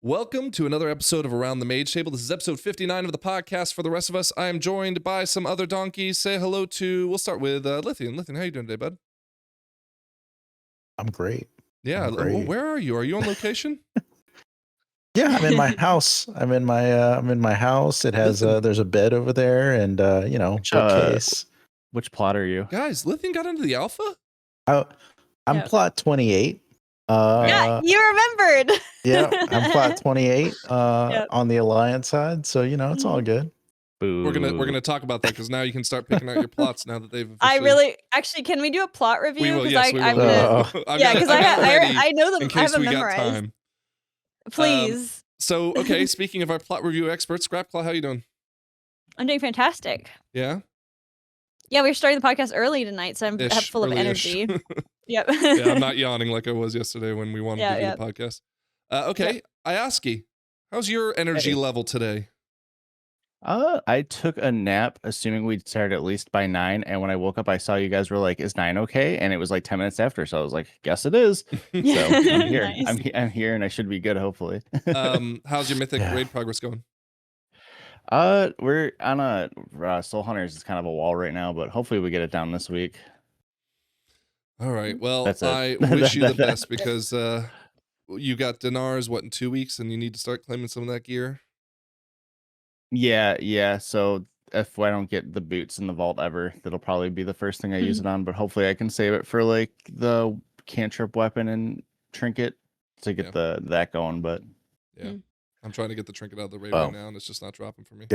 Welcome to another episode of Around the Mage Table. This is episode 59 of the podcast. For the rest of us, I am joined by some other donkeys. Say hello to, we'll start with Lithian. Lithian, how you doing today, bud? I'm great. Yeah, I'm great. Where are you? Are you on location? Yeah, I'm in my house. I'm in my house. It has there's a bed over there and bookcase. Which plot are you? Guys, Lithian got into the alpha? I'm plot 28. Yeah, you remembered. Yeah, I'm plot 28 on the Alliance side, so it's all good. Boo. We're gonna talk about that because now you can start picking out your plots now that they've Actually, can we do a plot review? We will, yes, we will. Yeah, because I know them. I have them memorized. Time. Please. So, okay, speaking of our plot review experts, Scrapclaw, how you doing? I'm doing fantastic. Yeah? Yeah, we're starting the podcast early tonight, so I'm full of energy. Yep. Yeah, I'm not yawning like I was yesterday when we wanted to do the podcast. Okay, Ayaski, how's your energy level today? I took a nap, assuming we'd start at least by 9, and when I woke up, I saw you guys were like, "Is 9 okay?" And it was like 10 minutes after, so I was like, "Guess it is." So I'm here. Nice. I'm here, and I should be good, hopefully. How's your mythic raid progress going? We're on a Soul Hunters is kind of a wall right now, but hopefully we get it down this week. All right. Well, I wish you the best because you got dinars in 2 weeks, and you need to start claiming some of that gear. Yeah. So if I don't get the boots in the vault ever, that'll probably be the first thing I use it on. But hopefully I can save it for like the cantrip weapon and trinket to get that going. But I'm trying to get the trinket out of the raid right now, and it's just not dropping for me.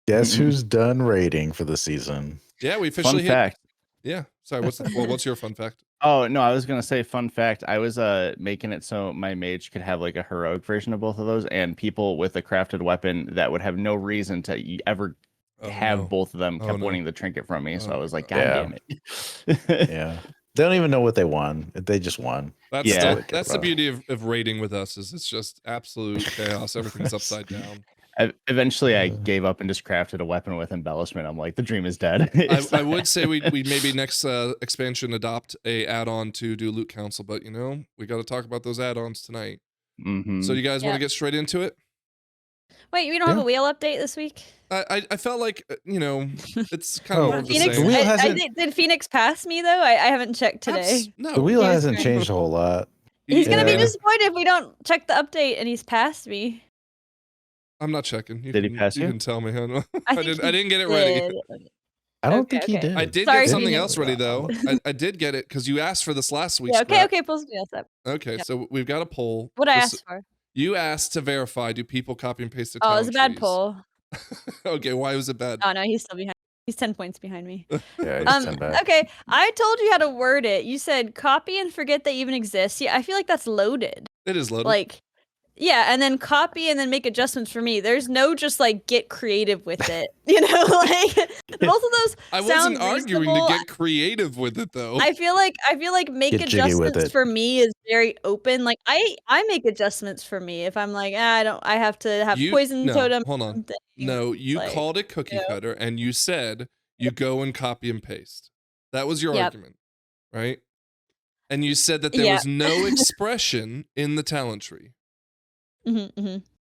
Guess who's done raiding for the season? Yeah, we officially hit. Fact. Yeah. Sorry. What's your fun fact? Oh no, I was gonna say fun fact. I was making it so my mage could have like a heroic version of both of those, and people with a crafted weapon that would have no reason to ever have both of them kept winning the trinket from me. So I was like, God damn it. Yeah. They don't even know what they won. They just won. That's the beauty of raiding with us is it's just absolute chaos. Everything's upside down. Eventually, I gave up and just crafted a weapon with embellishment. I'm like, the dream is dead. I would say we maybe next expansion adopt a add-on to do loot council, but we got to talk about those add-ons tonight. Mm-hmm. So you guys want to get straight into it? Wait, we don't have a wheel update this week? I felt like it's kind of more of the same. Did Phoenix pass me though? I haven't checked today. No, the wheel hasn't changed a whole lot. He's gonna be disappointed if we don't check the update and he's passed me. I'm not checking. Did he pass you? You can tell me. I didn't get it ready. I don't think he did. I did get something else ready though. I did get it because you asked for this last week. Yeah, okay, poll something else up. Okay, so we've got a poll. What I asked for? You asked to verify, do people copy and paste their it was a bad poll. Okay, why was it bad? Oh no, he's still behind. He's 10 points behind me. Yeah, he's 10 back. Okay, I told you how to word it. You said copy and forget they even exist. Yeah, I feel like that's loaded. It is loaded. And then copy and then make adjustments for me. There's no just get creative with it. Both of those I wasn't arguing to get creative with it though. I feel like make get adjustments for me is very open. Like I make adjustments for me if I'm like, I have to have poison totem. Hold on. No, you called it cookie cutter and you said you go and copy and paste. That was your argument, right? And you said that there was no expression in the talent tree.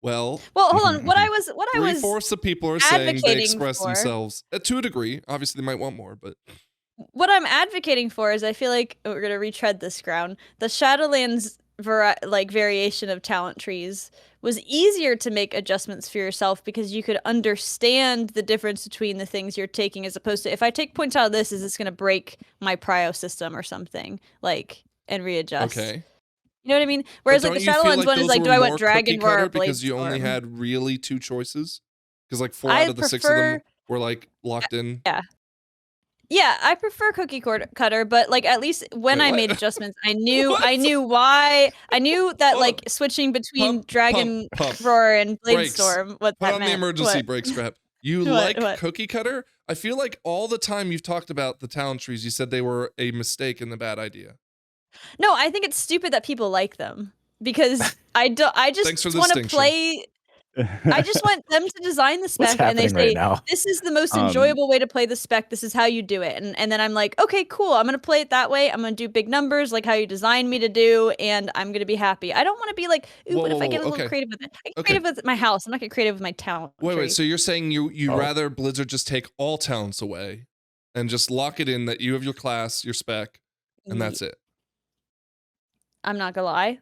Well, hold on. What I was 3/4 of people are saying they express themselves to a degree. Obviously, they might want more, but what I'm advocating for is I feel like we're gonna retread this ground. The Shadowlands variation of talent trees was easier to make adjustments for yourself because you could understand the difference between the things you're taking as opposed to if I take points out of this, is this gonna break my prio system or something and readjust. Okay. You know what I mean? Whereas the Shadowlands one is do I want Dragon Roar or Blade because you only had really 2 choices? Because 4 out of the 6 of them were locked in. Yeah. Yeah, I prefer cookie cutter, but like at least when I made adjustments, I knew why. I knew that like switching between Dragon Roar and Bladestorm, what Put that on meant. the emergency brake strap. You like cookie cutter? I feel like all the time you've talked about the talent trees, you said they were a mistake and a bad idea. No, I think it's stupid that people like them because I just want to play. I just want them to design the spec and they say, this is the most enjoyable way to play the spec. This is how you do it. And then I'm like, okay, cool. I'm going to play it that way. I'm going to do big numbers like how you designed me to do. And I'm going to be happy. I don't want to be like, ooh, what if I get a little creative with it? I get creative with my house. I'm not getting creative with my talent. Wait. So you're saying you rather Blizzard just take all talents away and just lock it in that you have your class, your spec, and that's it? I'm not going to lie.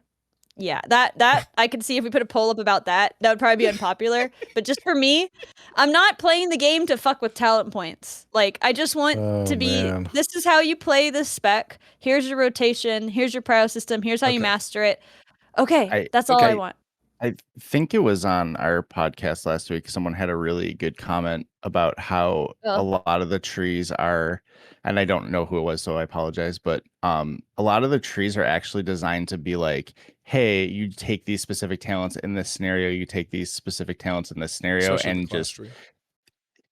Yeah, that I could see if we put a poll up about that would probably be unpopular. But just for me, I'm not playing the game to fuck with talent points. Like, I just want to be, this is how you play this spec. Here's your rotation. Here's your prio system. Here's how you master it. Okay, that's all I want. I think it was on our podcast last week. Someone had a really good comment about how a lot of the trees are, and I don't know who it was, so I apologize, but a lot of the trees are actually designed to be like, hey, you take these specific talents in this scenario, you take these specific talents in this scenario, and just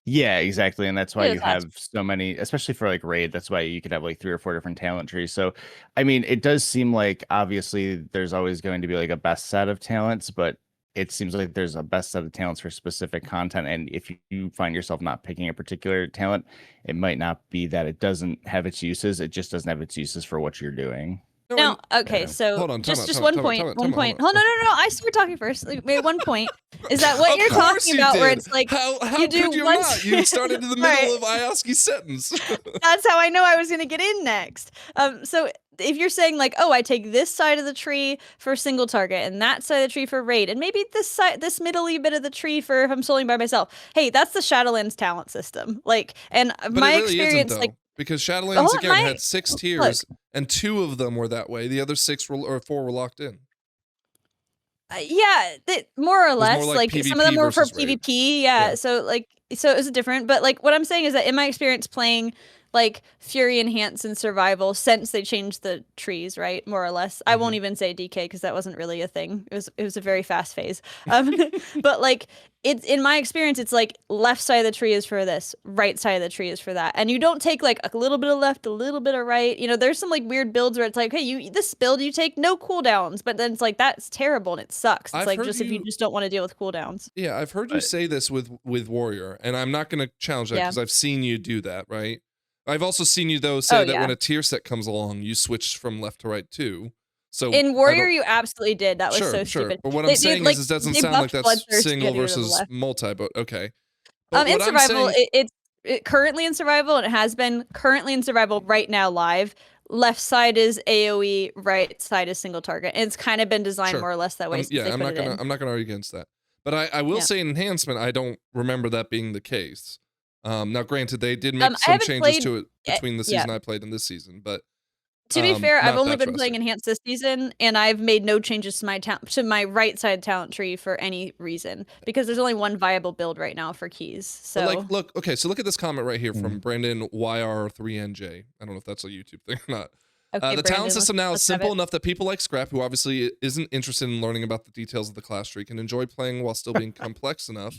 yeah, exactly. And that's why you have so many, especially for like raid, that's why you could have like 3 or 4 different talent trees. So I mean, it does seem like obviously there's always going to be like a best set of talents, but it seems like there's a best set of talents for specific content. And if you find yourself not picking a particular talent, it might not be that it doesn't have its uses, it just doesn't have its uses for what you're doing. No, okay, so hold on, just one point. Oh, no, I started talking first. Like, wait, one point is that what you're talking about, where it's like how you do could you not? You started in the middle of Ioski's sentence. That's how I know I was going to get in next. So if you're saying like, oh, I take this side of the tree for single target and that side of the tree for raid, and maybe this middle-y bit of the tree for if I'm soloing by myself. Hey, that's the Shadowlands talent system. Like, and but my it really experience, isn't, like. Because Shadowlands again had 6 tiers, and 2 of them were that way. The other 6 or 4 were locked in. Yeah, more or less. More like PvP some of them were for raid. PvP. Yeah, so it was different. But like what I'm saying is that in my experience playing like Fury Enhance and Survival, since they changed the trees, right, more or less. I won't even say DK because that wasn't really a thing. It was a very fast phase. But like it's in my experience, it's like left side of the tree is for this, right side of the tree is for that, and you don't take like a little bit of left, a little bit of right. You know, there's some like weird builds where it's like, hey, this build you take no cooldowns, but then it's like that's terrible and it sucks. It's like just if you just don't want to deal with cooldowns. Yeah, I've heard you say this with Warrior, and I'm not going to challenge that because I've seen you do that, right? I've also seen you though say that when a tier set comes along, you switch from left to right too. So in Warrior, you absolutely did. That was so stupid. But what I'm saying is, it doesn't sound like that's single versus multi. But okay. But in Survival, it's currently in Survival, and it has been currently in Survival right now live. Left side is AOE, right side is single target, and it's kind of been designed more or less that way. I'm not gonna argue against that. But I will say in Enhancement, I don't remember that being the case. Now, granted, they did make some changes to it between the season I played and this season, but to be fair, I've only been playing Enhanced this season, and I've made no changes to my right side talent tree for any reason because there's only one viable build right now for keys. So but look at this comment right here from Brandon YR3NJ. I don't know if that's a YouTube thing or not. Okay, the talent system now is simple enough that people like Scrap, who obviously isn't interested in learning about the details of the class tree, can enjoy playing while still being complex enough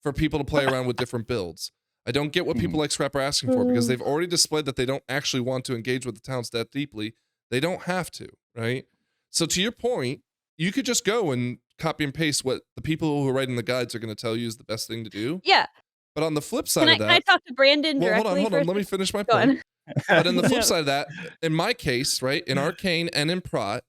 for people to play around with different builds. I don't get what people like Scrap are asking for because they've already displayed that they don't actually want to engage with the talents that deeply. They don't have to, right? So to your point, you could just go and copy and paste what the people who are writing the guides are going to tell you is the best thing to do. Yeah. But on the flip side of that... Can I talk to Brandon directly? Hold on. Let me finish my point. But in the flip side of that, in my case, right, in Arcane and in Prot,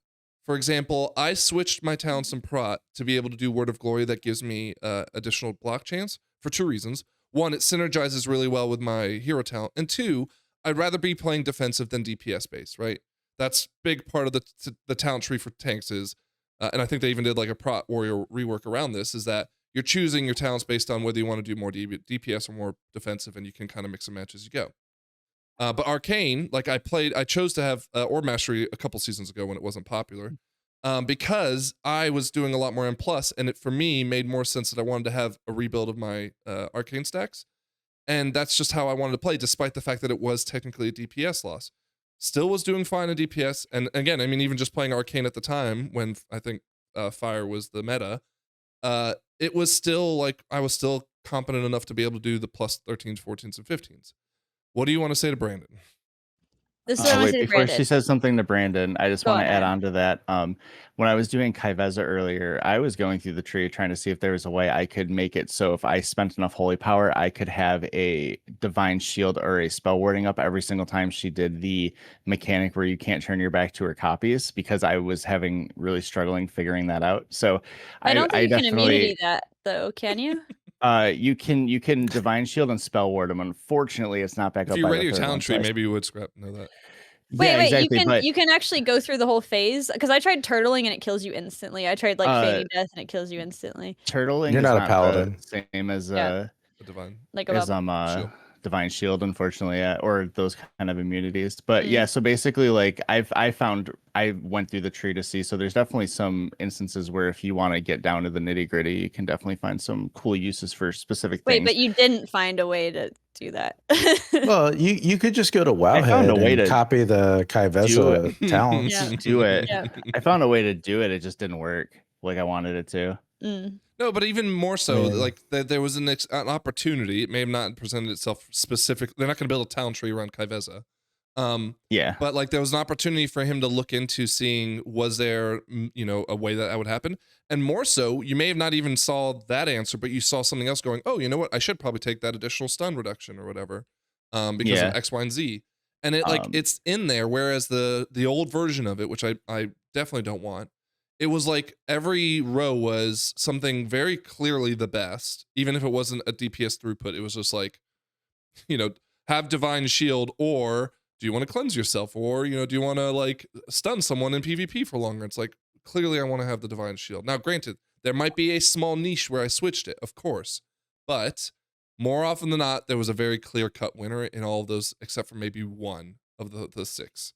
for example, I switched my talents in Prot to be able to do Word of Glory that gives me additional block chance for 2 reasons. 1, it synergizes really well with my hero talent. And 2, I'd rather be playing defensive than DPS based, right? That's big part of the talent tree for tanks is, and I think they even did like a Prot Warrior rework around this, is that you're choosing your talents based on whether you want to do more DPS or more defensive, and you can kind of mix and match as you go. But Arcane, like I chose to have Orb Mastery a couple seasons ago when it wasn't popular. Because I was doing a lot more M+, and it, for me, made more sense that I wanted to have a rebuild of my Arcane stacks. And that's just how I wanted to play, despite the fact that it was technically a DPS loss. Still was doing fine in DPS. And again, I mean, even just playing Arcane at the time, when I think Fire was the meta, it was still like, I was still competent enough to be able to do the plus 13s, 14s, and 15s. What do you want to say to Brandon? This is what I wait, say to before Brandon. she says something to Brandon, I just Go want to add ahead. on to that. When I was doing Kaiveza earlier, I was going through the tree trying to see if there was a way I could make it so if I spent enough holy power, I could have a divine shield or a spell warding up every single time she did the mechanic where you can't turn your back to her copies, because I was really struggling figuring that out. So I don't think you can definitely immunity that though, can you? you can divine shield and spell ward them. Unfortunately, it's not back If up. you by ready the your third talent one, tree, so maybe you would scrap know that. yeah, Wait, exactly. you can actually go through the whole phase, because I tried turtling and it kills you instantly. I tried like feigning death and it kills you instantly. Turtling You're is not a not paladin. the same as The divine. Like as Shield. divine shield, unfortunately, or those kind of immunities. But Mm. yeah, so basically, like I went through the tree to see. So there's definitely some instances where if you want to get down to the nitty gritty, you can definitely find some cool uses for specific Wait, things. but you didn't find a way to do that. Well, you could just go to I found a Wowhead way and to copy the do Kaiveza talents. Yeah. do it. Yeah. I found a way to do it. It just didn't work like I wanted it to. Mm. No, but even more so, Man. like there was an opportunity. It may have not presented itself specific. They're not going to build a talent tree around Kaiveza. Yeah. But like there was an opportunity for him to look into seeing, was there, a way that would happen? And more so, you may have not even saw that answer, but you saw something else going, oh, you know what? I should probably take that additional stun reduction or whatever, because of X, Y, and Z. And it it's in there. Whereas the old version of it, which I definitely don't want, it was like every row was something very clearly the best, even if it wasn't a DPS throughput. It was just like, have divine shield, or do you want to cleanse yourself, or do you want to like stun someone in PvP for longer? It's like, clearly I want to have the divine shield. Now granted, there might be a small niche where I switched it, of course, but more often than not, there was a very clear cut winner in all of those, except for maybe one of the 6.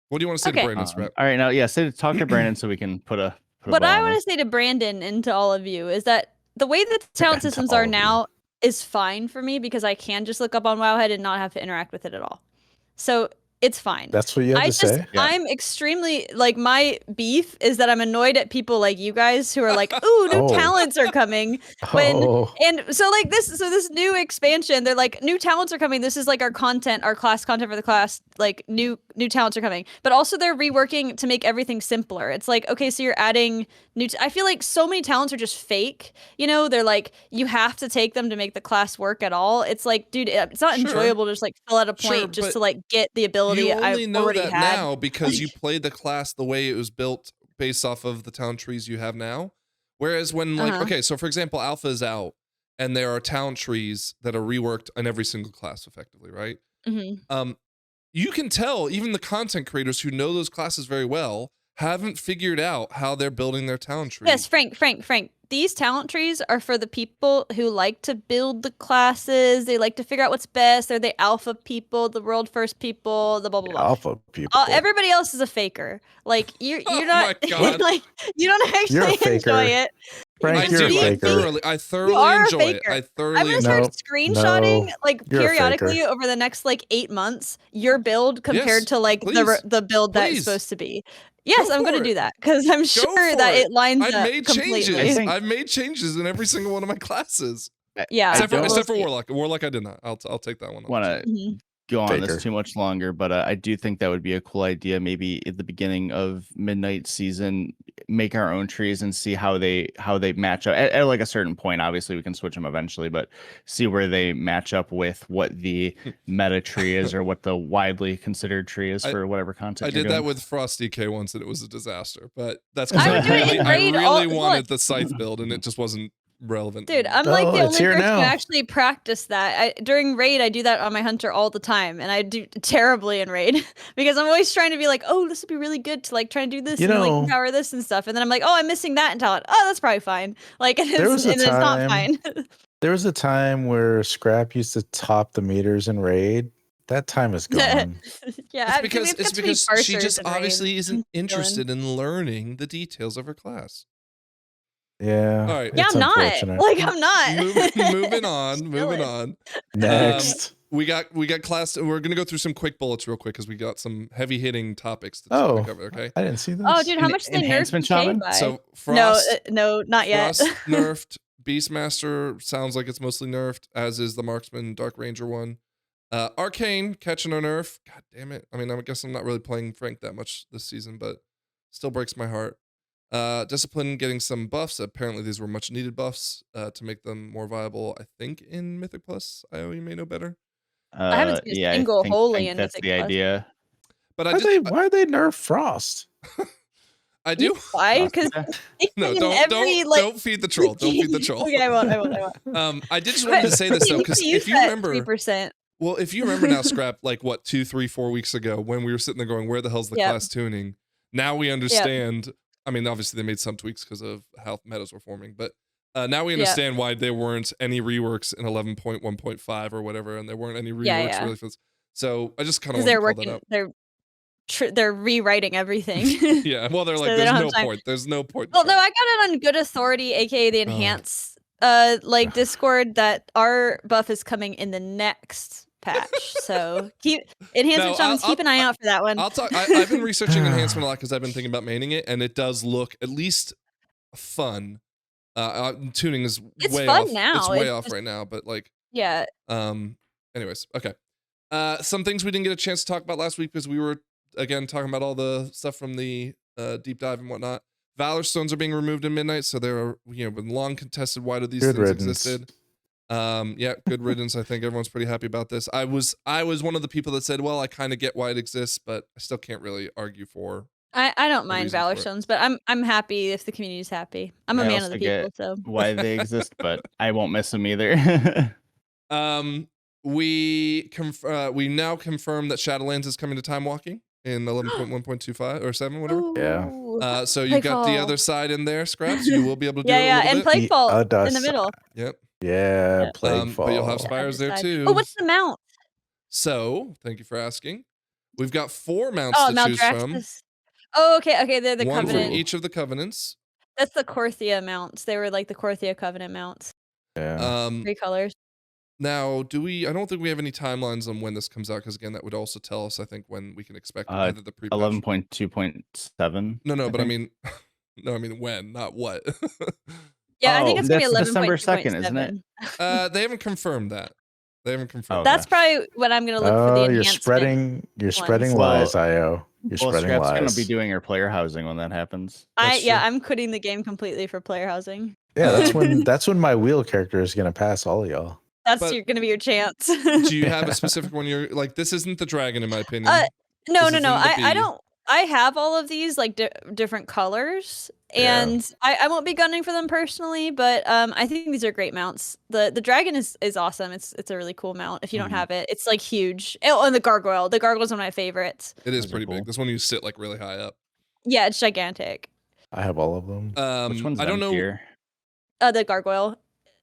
What do you want to say to Brandon, Scrap? All right, now talk to Brandon so we can put a What I want to say to Brandon and to all of you is that the way that talent systems are now is fine for me, because I can just look up on Wowhead and not have to interact with it at all. So it's fine. That's what you have to say? Yeah. I'm extremely, like, my beef is that I'm annoyed at people like you guys who are like, ooh, new talents are coming. And so like this new expansion, they're like, new talents are coming. This is like our class content for the class, like new talents are coming. But also they're reworking to make everything simpler. It's like, okay, so you're adding I feel like so many talents are just fake. They're like, you have to take them to make the class work at all. It's like, dude, it's not enjoyable to just like fill out a point just to like get the ability you only I've know already that had. now because you played the class the way it was built based off of the talent trees you have now. Whereas when okay, so for example, Alpha is out and there are talent trees that are reworked on every single class effectively, right? Mm-hmm. You can tell even the content creators who know those classes very well haven't figured out how they're building their talent tree. Yes, Frank. These talent trees are for the people who like to build the classes. They like to figure out what's best. They're the alpha people, the world first people, the blah blah blah. Alpha people. Everybody else is a faker. Like you're Oh not my God. like you don't actually enjoy it. Frank, you're a faker. I thoroughly enjoy it. I thoroughly I'm gonna start screenshotting like periodically over the next like 8 months your build compared to like the build that is supposed to be. Yes, I'm going to do that because I'm sure that it lines up completely. I've made changes in every single one of my classes. Yeah, except for Warlock. Warlock, I did not. I'll take that one. Want to go on this too much longer, but I do think that would be a cool idea. Maybe at the beginning of Midnight season, make our own trees and see how they match up at like a certain point. Obviously, we can switch them eventually, but see where they match up with what the meta tree is or what the widely considered tree is for whatever content. I did that with Frost DK once, and it was a disaster. But that's because I really wanted the Scythe build, and it just wasn't relevant. Dude, I'm like the only person who actually practiced that. During raid, I do that on my hunter all the time, and I do terribly in raid because I'm always trying to be like, oh, this would be really good to like try and do this and like empower this and stuff, and then I'm like, oh, I'm missing that in talent. Oh, that's probably fine. Like, it's not fine. There was a time where Scrap used to top the meters in raid. That time is gone. Yeah, it's because she just obviously isn't interested in learning the details of her class. Yeah. All right. Yeah, It's I'm not. unfortunate. Like, I'm not. moving on. Moving on. Next. We got class. We're gonna go through some quick bullets real quick because we got some heavy hitting topics to cover. Okay. I didn't see this. Oh, dude, how much did they nerf Enhancement Decay shaman? by? So Frost. No, not yet. Frost nerfed. Beastmaster sounds like it's mostly nerfed, as is the Marksman Dark Ranger one. Arcane catching a nerf. God damn it. I mean, I guess I'm not really playing Frank that much this season, but still breaks my heart. Discipline getting some buffs. Apparently these were much needed buffs to make them more viable. I think in Mythic Plus. I you may know better. I haven't seen a single holy in that's Mythic the Plus. idea. But why they nerf Frost? I do. Why? Because no, don't feed the troll. Don't feed the troll. Okay, I won't. I did just wanted to say this though, because if you remember, 3%. Well, if you remember now, Scrap, like what 2, 3, 4 weeks ago when we were sitting there going, "Where the hell's the class tuning?" Now we understand. I mean, obviously they made some tweaks because of how metas were forming, but now we understand why there weren't any reworks in 11.1.5 or whatever, and there weren't any reworks really for this. So I just kind of want to call that out. They're rewriting everything. Yeah, well, they're like, So there's no point. There's no point. Well, no, I got it on good authority, aka the enhance Discord, that our buff is coming in the next patch. So keep enhancement shamans, keep an eye out for that one. I'll talk. I've been researching enhancement a lot because I've been thinking about maining it, and it does look at least fun. Tuning is way fun off. now. It's way off right now, but like yeah. Anyways, okay. Some things we didn't get a chance to talk about last week because we were again talking about all the stuff from the deep dive and whatnot. Valor stones are being removed in Midnight, so there are been long contested why do these things existed. Yeah, good riddance. I think everyone's pretty happy about this. I was one of the people that said, well, I kind of get why it exists, but I still can't really argue for. I don't mind Valor stones, but I'm happy if the community's happy. I'm a man of the people, so why they exist, but I won't miss them either. We now confirm that Shadowlands is coming to Time Walking in 11.1.25 or 7, whatever. Ooh. Yeah. So you got the other side in there, Scraps. You will be able to do it a little and bit. Plaguefall in the middle. Yep. Yeah, Plaguefall. But you'll have Spires there too. Oh, what's the mount? So, thank you for asking. We've got 4 mounts to choose from. Oh, okay. They're the One Covenant. from each of the Covenants. That's the Korthia mounts. They were like the Korthia Covenant mounts. Yeah. 3 colors. Now, I don't think we have any timelines on when this comes out, because again, that would also tell us, I think, when we can expect either the pre-patch. 11.2.7. No, but I mean when, not what. Yeah, I think it's gonna be 11. December 2nd, isn't it? They haven't confirmed that. That's probably what I'm gonna look for the enhancement. You're spreading lies, IO. You're spreading Scrap's lies. gonna be doing her player housing when that happens. I'm quitting the game completely for player housing. Yeah, that's when my wheel character is gonna pass all of y'all. That's gonna be your chance. Do you have a specific one you're like, this isn't the dragon in my opinion? No. I don't. I have all of these like different colors, and I won't be gunning for them personally, but I think these are great mounts. The dragon is awesome. It's a really cool mount. If you don't have it, it's like huge. Oh, and the gargoyle. The gargoyle's one of my favorites. It is pretty big. This one you sit like really high up. Yeah, it's gigantic. I have all of them. Which one's I don't know. Here? The gargoyle.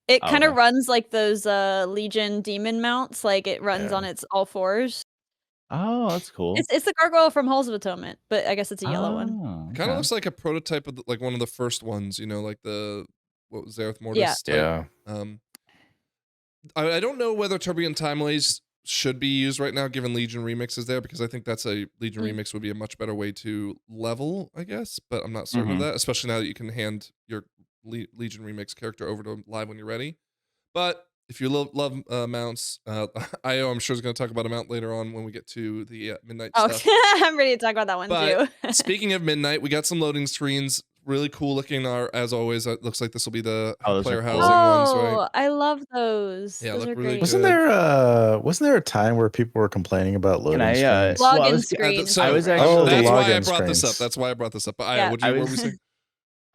It kind of runs like those Legion demon mounts. Like it runs on its all 4s. Oh, that's cool. It's the gargoyle from Halls of Atonement, but I guess it's a yellow one. It kind of looks like a prototype of like one of the first ones, like what was Zareth Mortis? Yeah. I don't know whether Turbulent Timelays should be used right now, given Legion Remix is there, because I think that's a Legion Remix would be a much better way to level, I guess, but I'm not certain of that, especially now that you can hand your Legion Remix character over to live when you're ready. But if you love mounts, IO I'm sure is going to talk about a mount later on when we get to the Midnight stuff. I'm ready to talk about that one too. Speaking of Midnight, we got some loading screens. Really cool looking. As always, it looks like this will be the player housing ones, right? I love those. Yeah, those look are really great. good. Wasn't there a time where people were complaining about loading screens? Login screens. That's why I brought this up. That's why I brought this up. But what were we saying?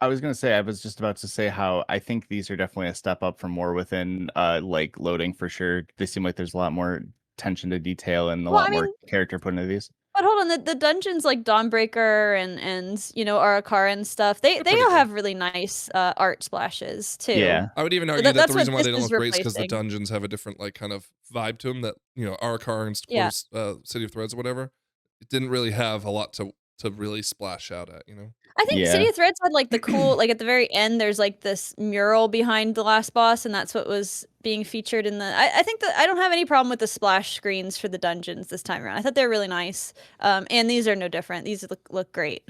I was going to say, I was just about to say how I think these are definitely a step up from more within like loading for sure. They seem like there's a lot more attention to detail and a lot more character put into these. But hold on, the dungeons like Dawnbreaker and Arakara and stuff, they all have really nice art splashes too. Yeah. I would even argue that the reason why they don't look great is because the dungeons have a different like kind of vibe to them that, Arakara and City of Threads or whatever, it didn't really have a lot to to really splash out at, you know? I think City of Threads had like the cool, like at the very end, there's like this mural behind the last boss, and that's what was being featured in the. I think that I don't have any problem with the splash screens for the dungeons this time around. I thought they were really nice, and these are no different. These look great.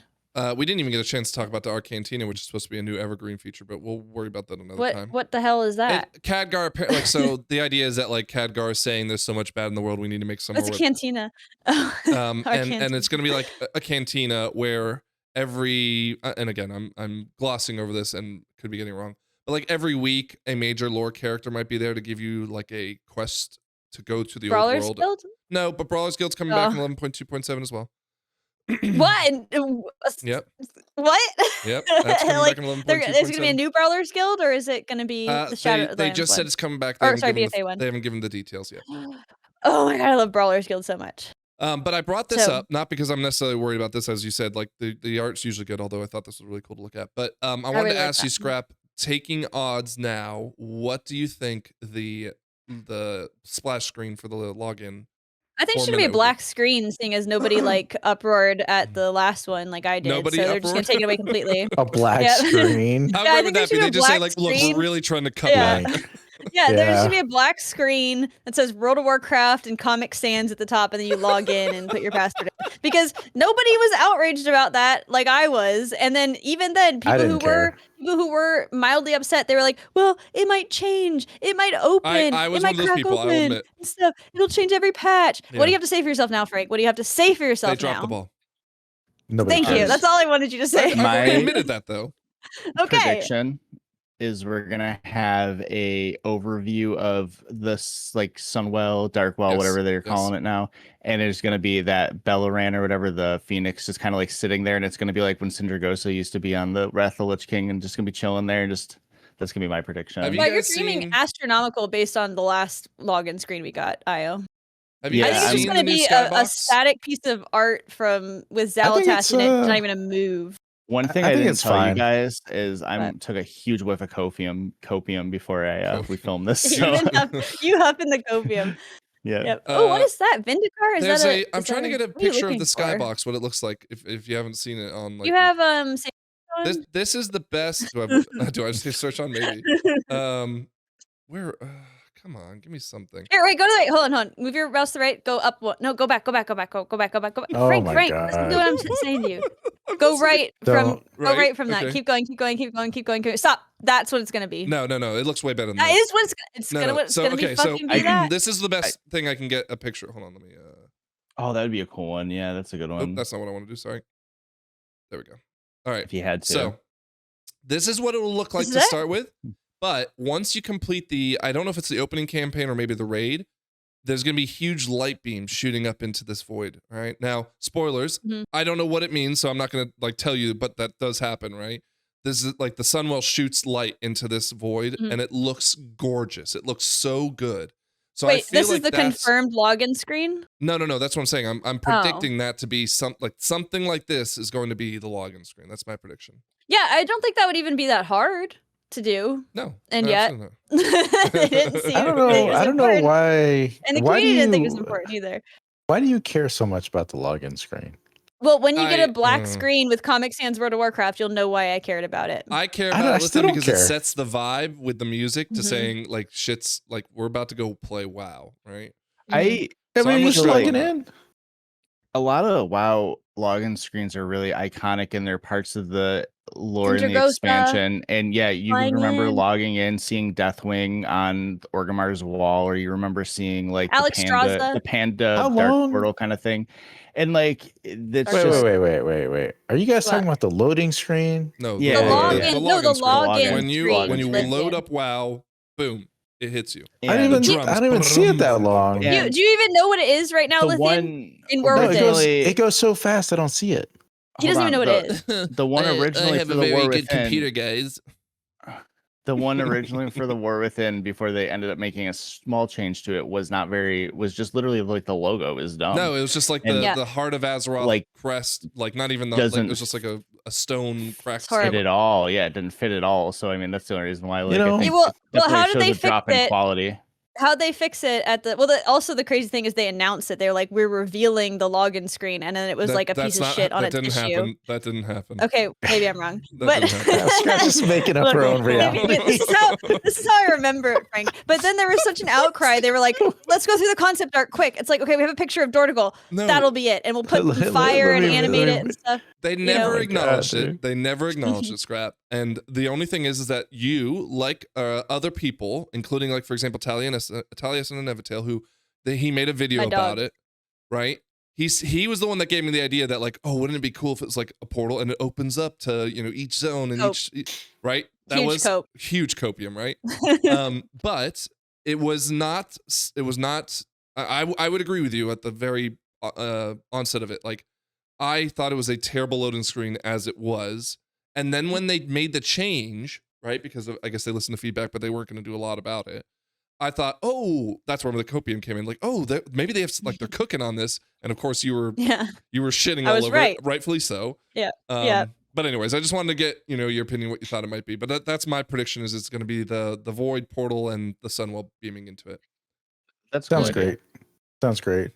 We didn't even get a chance to talk about the Arcantina, which is supposed to be a new evergreen feature, but we'll worry about that another time. What the hell is that? Khadgar, like, so the idea is that like Khadgar is saying there's so much bad in the world, we need to make some more. It's a cantina. And it's going to be like a cantina where every, and again, I'm glossing over this and could be getting it wrong, but like every week a major lore character might be there to give you like a quest to go to the Brawler's old world. Guild? No, but Brawler's Guild's coming back in 11.2.7 as well. What? Yep. What? Yep. That's coming like, back in 11.2.7. there's going to be a new Brawlers Guild, or is it going to be the Shadow? They just said it's coming back. Or sorry, BFA one. They haven't given the details yet. Oh my god, I love Brawlers Guild so much. But I brought this up not because I'm necessarily worried about this, as you said. Like the art's usually good, although I thought this was really cool to look at. But I wanted really to ask you, that. Scrap, taking odds now, what do you think the splash screen for the login? I think it should be a black screen, seeing as nobody like uproared at the last one like I did. Nobody so they're just gonna take it away completely. A black screen. How great would that be? They just say like, "Look, we're really trying to cut blank." Yeah, there should be a black screen that says World of Warcraft and Comic Sans at the top, and then you log in and put your password in. Because nobody was outraged about that like I was. And then even then, people who were mildly upset, they were like, well, it might change. It might open. I was it might one of those people, I will admit. Stuff. It'll change every patch. Yeah. What do you have to say for yourself now, Frank? What do you have to say for yourself now? They dropped the ball. Nobody Thank you. That's all I wanted you to say. I admitted that, though. Okay. Prediction is we're gonna have a overview of this like Sunwell, Darkwell, whatever they're calling it now, and it's gonna be that Bellaran or whatever, the Phoenix is kind of like sitting there, and it's gonna be like when Syndragosa used to be on the Wrath of the Lich King, and just gonna be chilling there, and just that's gonna be my prediction. You're dreaming astronomical based on the last login screen we got, Io. I think it's just gonna be a static piece of art with Xalatash in it, not even a move. One thing I didn't tell you guys is I took a huge whiff of copium before we filmed this. So. you huff in the copium. Yeah. Yep. What is that? Vindicar? Is that I'm trying to get a picture of the skybox, what it looks like, if you haven't seen it on. Like, you have This is the best. Do I just search on maybe? Where? Come on, give me something. Here, wait, go to the right. Hold on. Move your mouse to the right. Go up. No, go back. Go back. Oh Frank, listen to what I'm saying to you. Go right from that. Okay. Keep going. Stop. That's what it's gonna be. No. It looks way better than that. Is what it's gonna be. Fucking be that. This is the best thing I can get a picture. Hold on, let me. Oh, that would be a cool one. Yeah, that's a good one. Nope, that's not what I want to do. Sorry. There we go. All right. If you had to. So, this is what it will look like to start with. But once you complete I don't know if it's the opening campaign or maybe the raid, there's going to be huge light beams shooting up into this void. All right. Now, spoilers. I don't know what it means, so I'm not going to like tell you, but that does happen, right? This is like the Sunwell shoots light into this void, and it looks gorgeous. It looks so good. So wait, I feel this is the confirmed login screen? No. That's what I'm saying. I'm predicting that to be something like this is going to be the login screen. That's my prediction. Yeah, I don't think that would even be that hard to do. No. And yet it didn't seem I don't know why. And the community didn't think it was important either. Why do you care so much about the login screen? Well, when you get a black screen with Comic Sans World of Warcraft, you'll know why I cared about it. I care about it because it sets the vibe with the music to saying like shit's like we're about to go play WoW, right? I mean, you're logging in. A lot of WoW login screens are really iconic in their parts of the lore in the expansion, and you remember logging in, seeing Deathwing on Orgrimmar's wall, or you remember seeing like the panda dark portal kind of thing, and like that's wait. Are you guys talking about the loading screen? No, the login. When you load up WoW, boom, it hits you. I didn't even see it that long. Do you even know what it is right now, Lithium? It goes so fast, I don't see it. He doesn't even know what it is. The one originally for the War Within. Computer, guys. The one originally for the War Within, before they ended up making a small change to it, was just literally like the logo is dumb. No, it was just like the Heart of Azeroth crest, like not even it was just like a stone cracked. Fit at all. Yeah, it didn't fit at all. So I mean, that's the only reason why. Like, well, how did they fix drop it? In quality. How'd they fix it at the? Well, also the crazy thing is they announced it. They're like, we're revealing the login screen, and then it was like a piece of shit on a tissue. That didn't happen. Okay, maybe I'm wrong. That didn't happen. Scratch is making up her own reality. This is how I remember it, Frank. But then there was such an outcry. They were like, let's go through the concept art quick. It's like, okay, we have a picture of Dortigal. No. That'll be it, and we'll put fire and animate it and stuff. They never acknowledged it. They never acknowledged it, Scrap. And the only thing is that you, like other people, including, like, for example, Taliesin and Nevatail, who he made a video about it, right? He was the one that gave me the idea that, like, oh, wouldn't it be cool if it was like a portal and it opens up to, you know, each zone and each, right? That was huge copium, right? But it was not. I would agree with you at the very onset of it. Like, I thought it was a terrible loading screen as it was. And then when they made the change, right, because I guess they listened to feedback, but they weren't going to do a lot about it. I thought, oh, that's where the copium came in. Like, oh, maybe they have, like, they're cooking on this. And of course, you were shitting all over it, rightfully so. Yeah. But anyways, I just wanted to get, you know, your opinion, what you thought it might be. But that's my prediction, is it's going to be the void portal and the Sunwell beaming into it. That sounds great. Sounds great.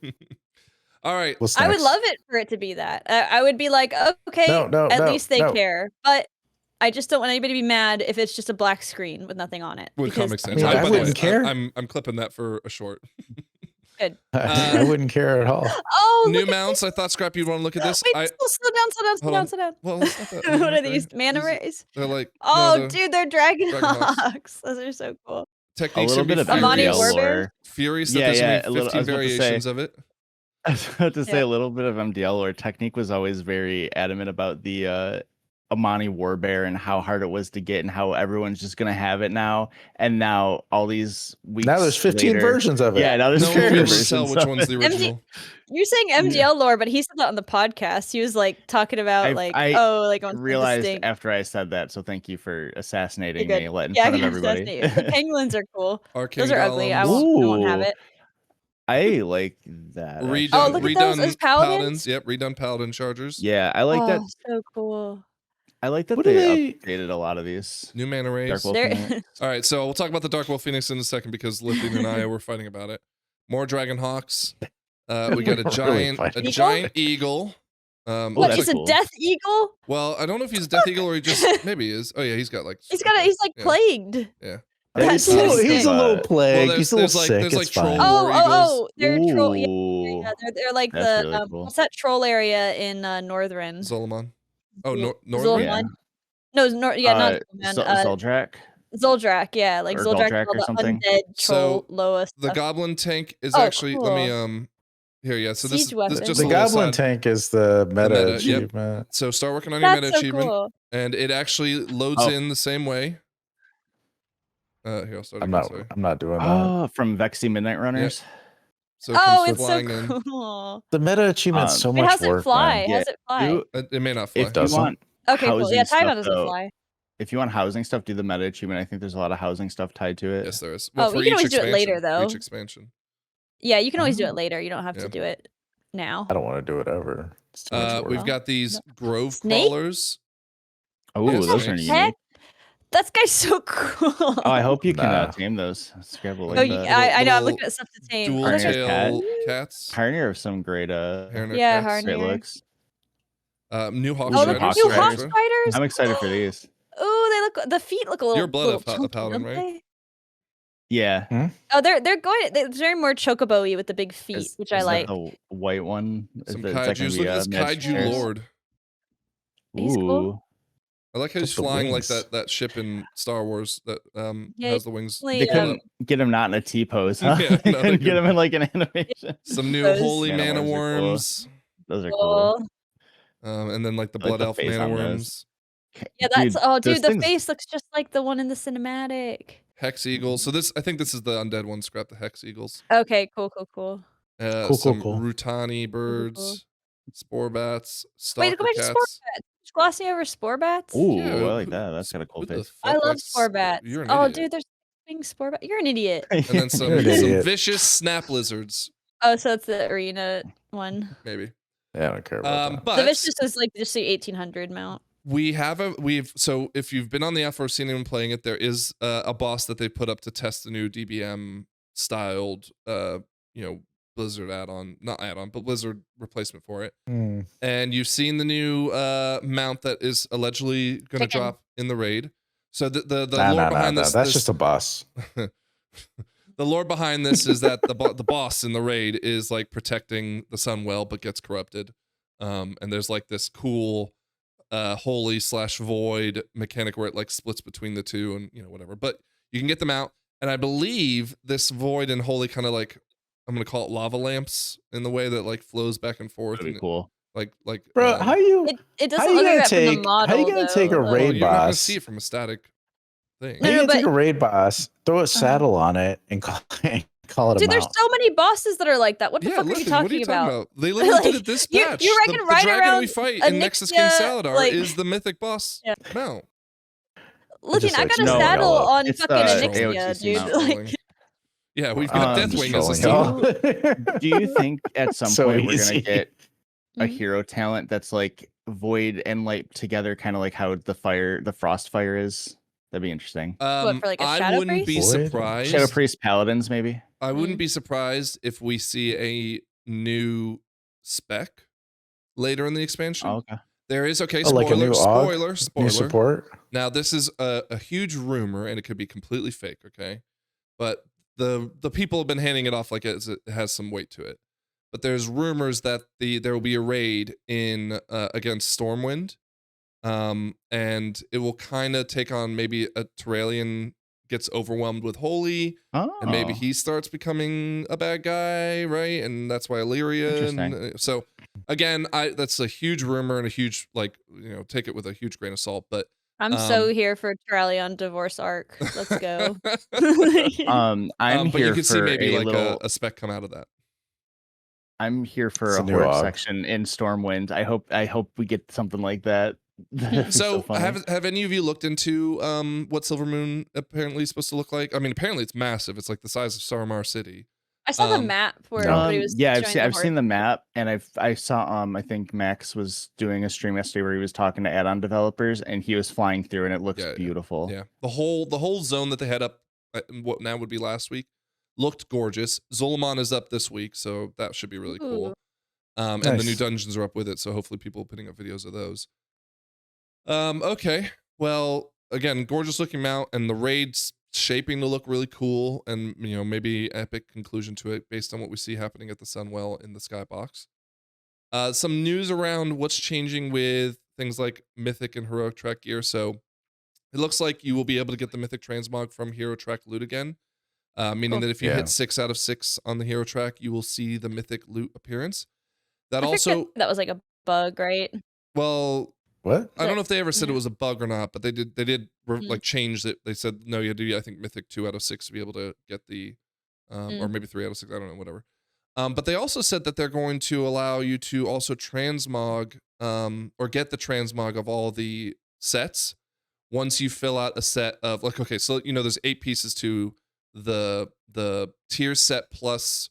All right. I would love it for it to be that. I would be like, okay, at least they care. But I just don't want anybody to be mad if it's just a black screen with nothing on it. With Comic Sans. I mean, I wouldn't care. I'm clipping that for a short. Good. I wouldn't care at all. Oh, new mounts. I thought, Scrap, you'd want to look at this. Wait, slow down. Well, what are these? Mana rays? They're like, dude, they're Dragon Hawks. Those are so cool. Techniques a little bit of Amani MDL lore. Furious that there's going to be 15 variations of it. I was about to say a little bit of MDL lore. Technique was always very adamant about the Amani Warbear and how hard it was to get and how everyone's just gonna have it now. And now all these weeks now there's 15 versions of it. Yeah, now there's no 15 one can versions. tell which one's the original. You're saying MDL lore, but he said that on the podcast. He was like talking about I realized after I said that. So thank you for assassinating me, letting fun of everybody. The penguins are cool. Arcane Those are ugly. I won't have it. I like that. Look at those as paladins. Yep, redone paladin chargers. Yeah, I like that. So cool. I like that they updated a lot of these. New mana rays. All right, so we'll talk about the Dark Wolf Phoenix in a second because Lithian and I were fighting about it. More Dragon Hawks. We got a giant eagle. What is a death eagle? Well, I don't know if he's a death eagle or he just maybe he is. Oh yeah, he's got like he's like plagued. Yeah. He's a little plague. Well, he's a little sick. There's like troll they're troll. Yeah, they're like that's the really cool. what's that troll area in Northern? Zolamon. Oh, Zolamon. Yeah. No, not Zoldrak. Zoldrak, yeah, like Zoldrak or something. Undead troll lowest. The goblin tank is actually cool. let me here, yeah. So this just the goblin tank is the meta achievement. Yep. So start working on your meta achievement, and it actually loads in the same way. Here, I'll start. I'm not doing that. Oh, from Vexy Midnight Runners. Yep. So it's so cool. The meta achievement's so much work. How's it fly? How's it fly? It may not fly. It doesn't. Okay, cool. Yeah, Tidon doesn't fly. If you want housing stuff, do the meta achievement. I think there's a lot of housing stuff tied to it. Yes, there is. Well, you can always do it later, though. Each expansion. Yeah, you can always do it later. You don't have to do it now. I don't want to do it ever. It's too much work. We've got these grove crawlers. Oh, those are unique. That guy's so cool. Oh, I hope you can tame those. Scrabble. I know. I'm looking at stuff to tame. Dual tail cats. Harnier have some great Harnier. Great looks. New Hawk New Hawk Spiders. I'm excited for these. Oh, the feet look a little. Your blood chunky, of paladin, right? Yeah. Oh, they're very more chocobo-y with the big feet, which I like. The white one. Some kaijus. Look at this kaiju lord. He's cool. I like how he's flying like that ship in Star Wars that has the wings. They couldn't get him not in a T pose, huh? Yeah, they couldn't get him in like an animation. Some new holy mana worms. Those are cool. And then like the blood elf mana worms. Yeah, that's dude, the face looks just like the one in the cinematic. Hex eagles. So I think this is the undead one. Scrap the hex eagles. Okay, cool. Some Rutani birds, spore bats, wait, go back to spore bats. Glossy over spore bats. Ooh, I like that. That's kind of cool face. I love spore bats. You're an idiot. Dude, there's wing spore bat. You're an idiot. And then some vicious snap lizards. Oh, so it's the arena one. Maybe. Yeah, I don't care about that. But the vicious is like just the 1800 mount. So if you've been on the app or seen anyone playing it, there is a boss that they put up to test the new DBM styled, Blizzard add-on, not add-on, but Blizzard replacement for it. And you've seen the new mount that is allegedly going to drop in the raid. So the lore behind this, that's just a boss. The lore behind this is that the boss in the raid is like protecting the sun well, but gets corrupted. And there's like this cool holy / void mechanic where it like splits between the two, and whatever. But you can get them out, and I believe this void and holy kind of like, I'm gonna call it lava lamps in the way that like flows back and forth. That'd be cool. Like, bro, how you? It doesn't look like that from the model. How you gonna take a raid you're boss? not gonna see it from a static thing. How you gonna take a raid boss, throw a saddle on it, and call it a Dude, there's mount? so many bosses that are like that. What the fuck are you talking about? They literally did it this patch. You reckon the right dragon around we fight in Nexus King Saladar like, is the mythic boss mount. Listen, I got a saddle on fucking Onyxia, dude. Like, yeah, we've got Deathwing as a saddle. Do you think at some point we're gonna get a hero talent that's like void and light together, kind of like how the frost fire is? That'd be interesting. What, for like a Shadow I wouldn't be surprised. Shadow Priest Paladins, maybe. I wouldn't be surprised if we see a new spec later in the expansion. Oh, okay. There is spoiler, like a new spoiler. New support. Now this is a huge rumor, and it could be completely fake. Okay, but the people have been handing it off like it has some weight to it. But there's rumors that there will be a raid in against Stormwind. And it will kind of take on maybe a Terralian gets overwhelmed with Holy, and maybe he starts becoming a bad guy, right? And that's why Illyria. And, so again, that's a huge rumor and a huge take it with a huge grain of salt. But I'm so here for Terralion divorce arc. Let's go. I'm but here you can see for maybe like little... a spec come out of that. I'm here for a horde section in Stormwind. I hope we get something like that. So have any of you looked into what Silvermoon apparently is supposed to look like? I mean, apparently it's massive. It's like the size of Saramar City. I saw the map where everybody was. Yeah, I've seen the map, and I saw I think Max was doing a stream yesterday where he was talking to add-on developers, and he was flying through, and it looks beautiful. Yeah, the whole zone that they had up, what now would be last week, looked gorgeous. Zolomon is up this week, so that should be really cool. And the new dungeons are up with it, so hopefully people are putting up videos of those. Okay, well, again, gorgeous looking mount, and the raid's shaping to look really cool, and maybe epic conclusion to it based on what we see happening at the Sunwell in the Skybox. Some news around what's changing with things like Mythic and Heroic Track gear. So it looks like you will be able to get the Mythic Transmog from Hero Track loot again, meaning that if you hit 6 out of 6 on the Hero Track, you will see the Mythic loot appearance. That was like a bug, right? Well, what? I don't know if they ever said it was a bug or not, but they did like change it. They said no, you had to do I think Mythic 2 out of 6 to be able to get the or maybe 3 out of 6, I don't know, whatever. But they also said that they're going to allow you to also transmog or get the transmog of all the sets once you fill out a set of like, okay, so there's 8 pieces to the tier set plus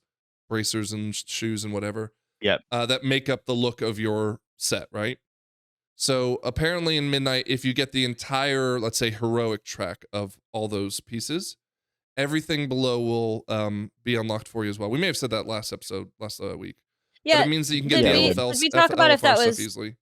bracers and shoes and whatever. Yep. That make up the look of your set, right? So apparently in Midnight, if you get the entire, let's say, heroic track of all those pieces, everything below will be unlocked for you as well. We may have said that last week. Yeah, but it means that you can get the LFL, we talk about if that was easily.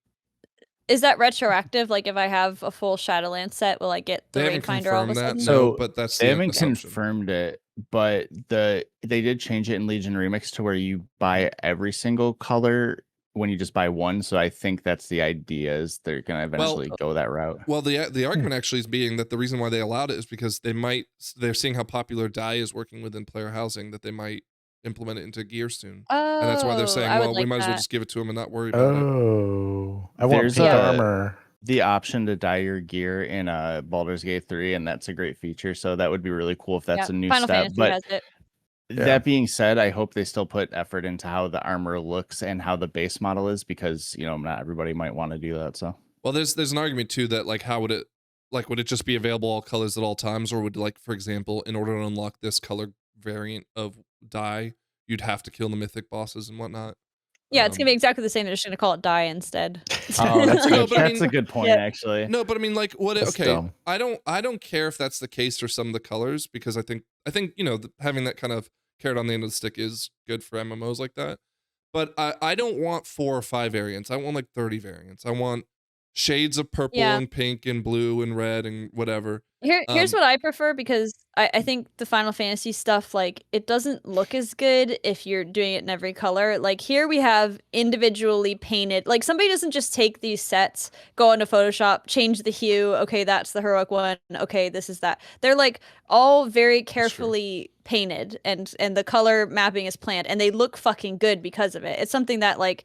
Is that retroactive? Like if I have a full Shadowlands set, will I get the Raid Finder all of a sudden? No, but that's they haven't confirmed it. But they did change it in Legion Remix to where you buy every single color when you just buy one. So I think that's the idea, is they're going to eventually go that route. Well, the argument actually is being that the reason why they allowed it is because they're seeing how popular dye is working within player housing, that they might implement it into gear soon. Oh, and that's why they're saying, well, we might as well just give it to them and not worry about it. I want pink armor. The option to dye your gear in Baldur's Gate 3, and that's a great feature. So that would be really cool if that's a new Final step. Fantasy has it. That being said, I hope they still put effort into how the armor looks and how the base model is, because not everybody might want to do that. So there's an argument too that like how would it just be available all colors at all times, or would, like, for example, in order to unlock this color variant of dye, you'd have to kill the mythic bosses and whatnot. Yeah, it's gonna be exactly the same. They're just gonna call it dye instead. Oh, that's a No, good, but I that's a mean- good point, Yeah. actually. No, but I mean, like, what? That's Okay, dumb. I don't care if that's the case for some of the colors because I think you know having that kind of carrot on the end of the stick is good for MMOs like that. But I don't want 4 or 5 variants. I want like 30 variants. I want shades of purple Yeah. and pink and blue and red and whatever. Here's what I prefer because I think the Final Fantasy stuff, like, it doesn't look as good if you're doing it in every color. Like, here we have individually painted, like, somebody doesn't just take these sets, go into Photoshop, change the hue, okay, that's the heroic one, okay, this is that. They're, like, all very carefully painted, and the color mapping is planned, and they look fucking good because of it. It's something that, like,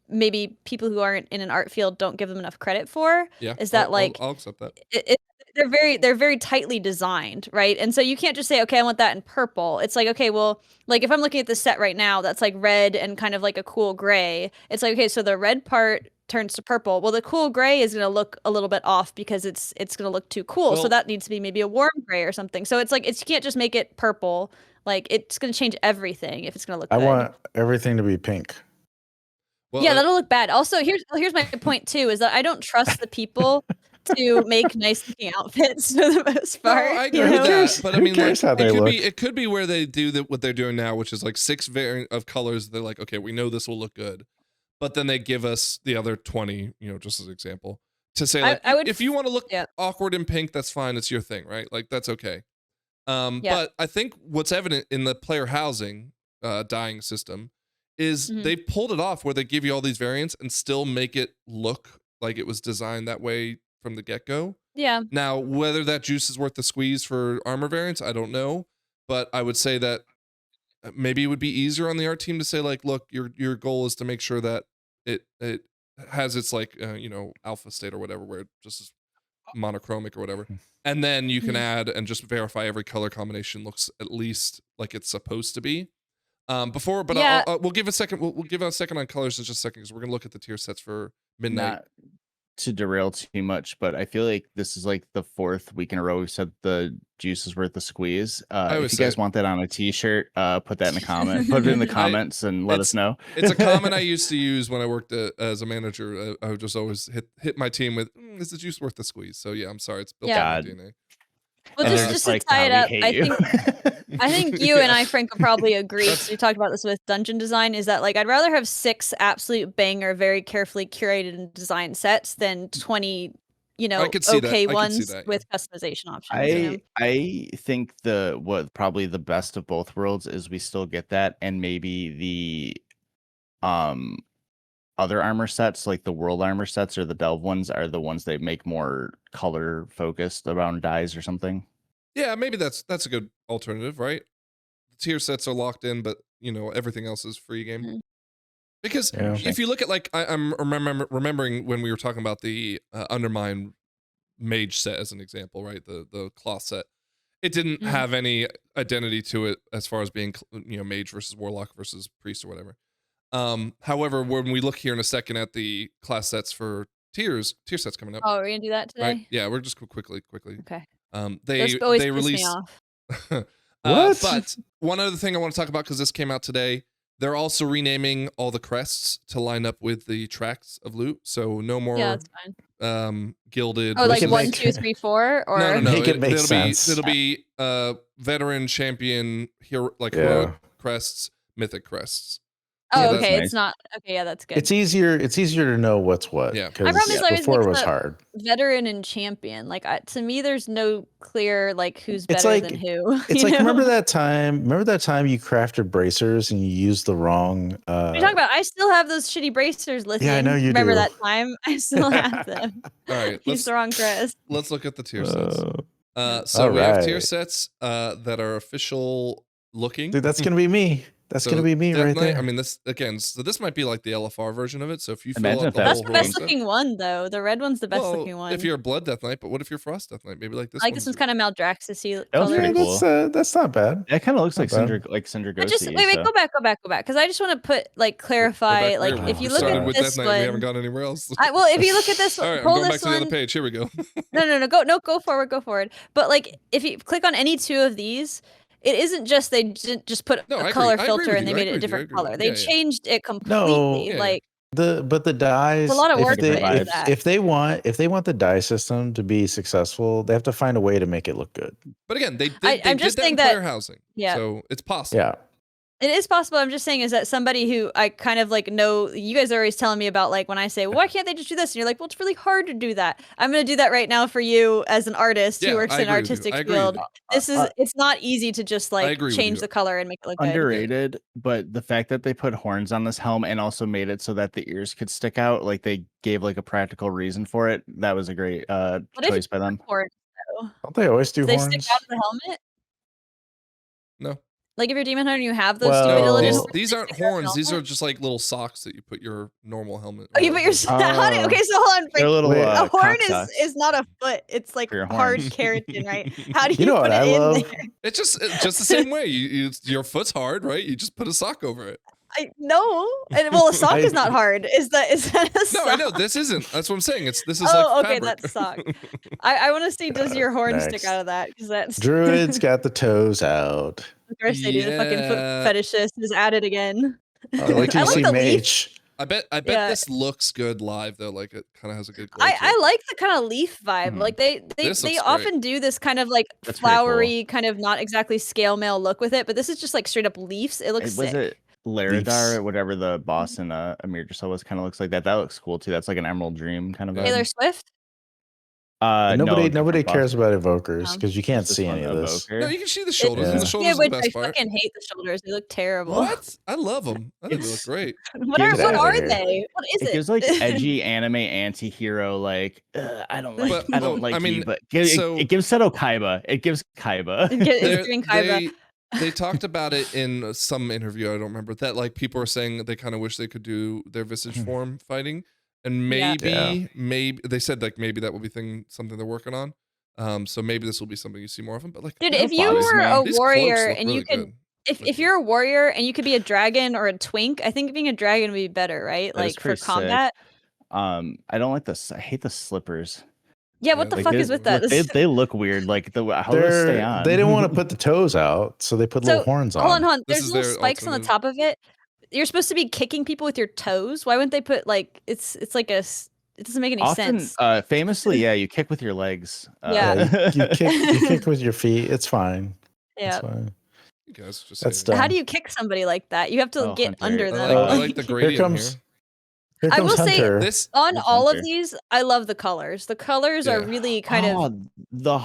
maybe people who aren't in an art field don't give them enough credit for. Yeah, Is that, I'll accept that. They're very tightly designed, right? And so you can't just say, okay, I want that in purple. It's like, okay, well, like if I'm looking at the set right now, that's like red and kind of like a cool gray. It's like, okay, so the red part turns to purple. Well, the cool gray is going to look a little bit off because it's going to look too cool. Well, so that needs to be maybe a warm gray or something. So it's like you can't just make it purple. Like it's going to change everything if it's going to look I good. want everything to be pink. Well, Yeah, that'll look bad. Also, here's my point too, is that I don't trust the people to make nice looking outfits for the most no, part. I you agree with know? that. But I Who mean, like, cares how they look? it could be where they do what they're doing now, which is like 6 variant of colors. They're like, okay, we know this will look good, but then they give us the other 20, you know, just as an example, to say like, I would if you want to look yeah. awkward in pink, that's fine. It's your thing, right? Like that's okay. Yeah. But I think what's evident in the player housing dyeing system is Mhm. they pulled it off where they give you all these variants and still make it look like it was designed that way from the get-go. Yeah. Now, whether that juice is worth the squeeze for armor variants, I don't know. But I would say that maybe it would be easier on the art team to say like, look, your goal is to make sure that it has its like you know, alpha state or whatever, where it just is monochromic or whatever, and then you can add and just verify every color combination looks at least like it's supposed to be. But Yeah. we'll give a second. We'll give a second on colors in just a second because we're gonna look at the tier sets for midnight. Not to derail too much, but I feel like this is like the 4th week in a row we've said the juice is worth the squeeze. If you guys want that on a t-shirt, put that in the comment. Put it in the comments and let us know. It's a comment I used to use when I worked as a manager. I would just always hit my team with, is the juice worth the squeeze? So yeah, I'm sorry, it's built Yeah. in my DNA. Well, And they're just just to tie it "God, we up, hate you." I think you and I, Frank, will probably agree. Because we talked about this with dungeon design. Is that like I'd rather have 6 absolute banger, very carefully curated and designed sets than 20, you know, I could see that. okay I could see ones that, yeah. with customization options. You know? I think what probably the best of both worlds is we still get that, and maybe the other armor sets, like the world armor sets or the delve ones, are the ones that make more color focused around dyes or something. Yeah, maybe that's a good alternative, right? The tier sets are locked in, but you know everything else is free game. Mhm. Because Yeah. if you look at like I'm remembering when we were talking about the Undermine Mage set as an example, right? The cloth set. It didn't Mhm. have any identity to it as far as being, you know, mage versus warlock versus priest or whatever. However, when we look here in a second at the class sets for tier sets coming up. Oh, we're gonna do that today. Right? Yeah, we're just quickly. Okay. They always piss me released. off. What? But one other thing I want to talk about because this came out today. They're also renaming all the crests to line up with the tracks of loot. So no more Yeah, that's fine. gilded. Oh, like can 1, make- 2, 3, 4, or No. Make it make it'll sense. It'll be veteran, champion, hero, like Yeah. heroic crests, mythic crests. Oh, that's okay. nice. It's not okay. Yeah, that's good. It's easier to know what's what. Yeah. Because My problem is I always before mix it was up hard. veteran and champion. Like to me, there's no clear like who's It's better like- than who. It's you like know? remember that time you crafted bracers and you used the wrong What are you talking about? I still have those shitty bracers, Lithium. Yeah, I know you Remember do. that time? I still have them. All right, Use the wrong crest. let's look at the tier sets. Uh, So we have tier Alright. sets that are official looking. dude, that's gonna be me. That's So gonna be me Death right Knight, there. I mean, this again. So this might be like the LFR version of it. So if you fill Imagine out if the that That's whole the was best heroic set- looking one, though. The red one's the best well, looking one. if you're a Blood Death Knight, but what if you're Frost Death Knight? Maybe like this. I like this one's kind of Maldraxxus-y That was color. pretty cool. That's not bad. That kind of looks like Not Cinder I just Ghosty. wait, so. go back, because I just want to clarify, like Where? if We you look started at with this Death Knight, we one. haven't gone anywhere else. Well, if you look at this, All right, I'm pull going back this to the one. other page. Here we go. No, go forward. But like, if you click on any 2 of these, it isn't just they didn't just put a color filter and they made it a different color. They changed it completely. Like but the dyes, it's a lot of work if they want the dye system to be successful, they have to find a way to make it look good. But again, they did that in player housing. Yeah. So it's possible. Yeah. It is possible. I'm just saying is that somebody who I kind of like know, you guys are always telling me about like when I say, well, why can't they just do this? And you're like, well, it's really hard to do that. I'm going to do that right now for you as an artist who works in an artistic field. It's not easy to just like change the color and make it look underrated, but the fact that they put horns on this helm and also made it so that the ears could stick out, like they gave like a practical reason for it. That was a great choice by them. Horns, don't they always do horns? They stick out of the helmet? No. Like if you're Demon Hunter and you have those abilities. These aren't horns. These are just like little socks that you put your normal helmet. Oh, you put your okay, so hold on. Little, a horn is not a foot. It's like hard keratin, right? How do you put it in there? It's just the same way. Your foot's hard, right? You just put a sock over it. No, and well, a sock is not hard. Is that a sock? No, I know this isn't. That's what I'm saying. This is like okay, fabric. that's sock. I want to see does your horn stick out of that because that's Druid's got the toes out. The fucking foot fetishist is at it again. Like to see Mage. I bet this looks good live though. Like it kind of has a good glow. I like the kind of leaf vibe. Like they often do this kind of like flowery, kind of not exactly scale mail look with it, but this is just like straight up leaves. It looks sick. Was it Laridar or whatever the boss in Amir Giselle kind of looks like that? That looks cool too. That's like an Emerald Dream kind of vibe. Taylor Swift? Nobody cares about evokers because you can't see any of this. No, you can see the shoulders, and the shoulders are the best part. I fucking hate the shoulders. They look terrible. What? I love them. I think they look great. What are they? What is it? It gives like edgy anime anti-hero. Like I don't like you, but it gives Seto Kaiba. It gives Kaiba. It's giving Kaiba. They talked about it in some interview. I don't remember that. Like people are saying they kind of wish they could do their visage form fighting. And maybe they said like maybe that will be something they're working on. So maybe this will be something you see more often. But like, dude, if you were a warrior and you could, if you're a warrior and you could be a dragon or a twink, I think being a dragon would be better, right? Like for combat. I don't like this. I hate the slippers. Yeah, what the fuck is with that? They look weird. Like how do they stay on? They didn't want to put the toes out, so they put little horns on. Hold on. There's little spikes on the top of it. You're supposed to be kicking people with your toes. Why wouldn't they put like it's like it doesn't make any sense. Famously, you kick with your legs. You kick with your feet. It's fine. Yeah. It's fine. You guys just that's dumb. How do you kick somebody like that? You have to get under them. I like the gradient here. I will Hunter. say on all of these, I love the colors. The colors are really kind of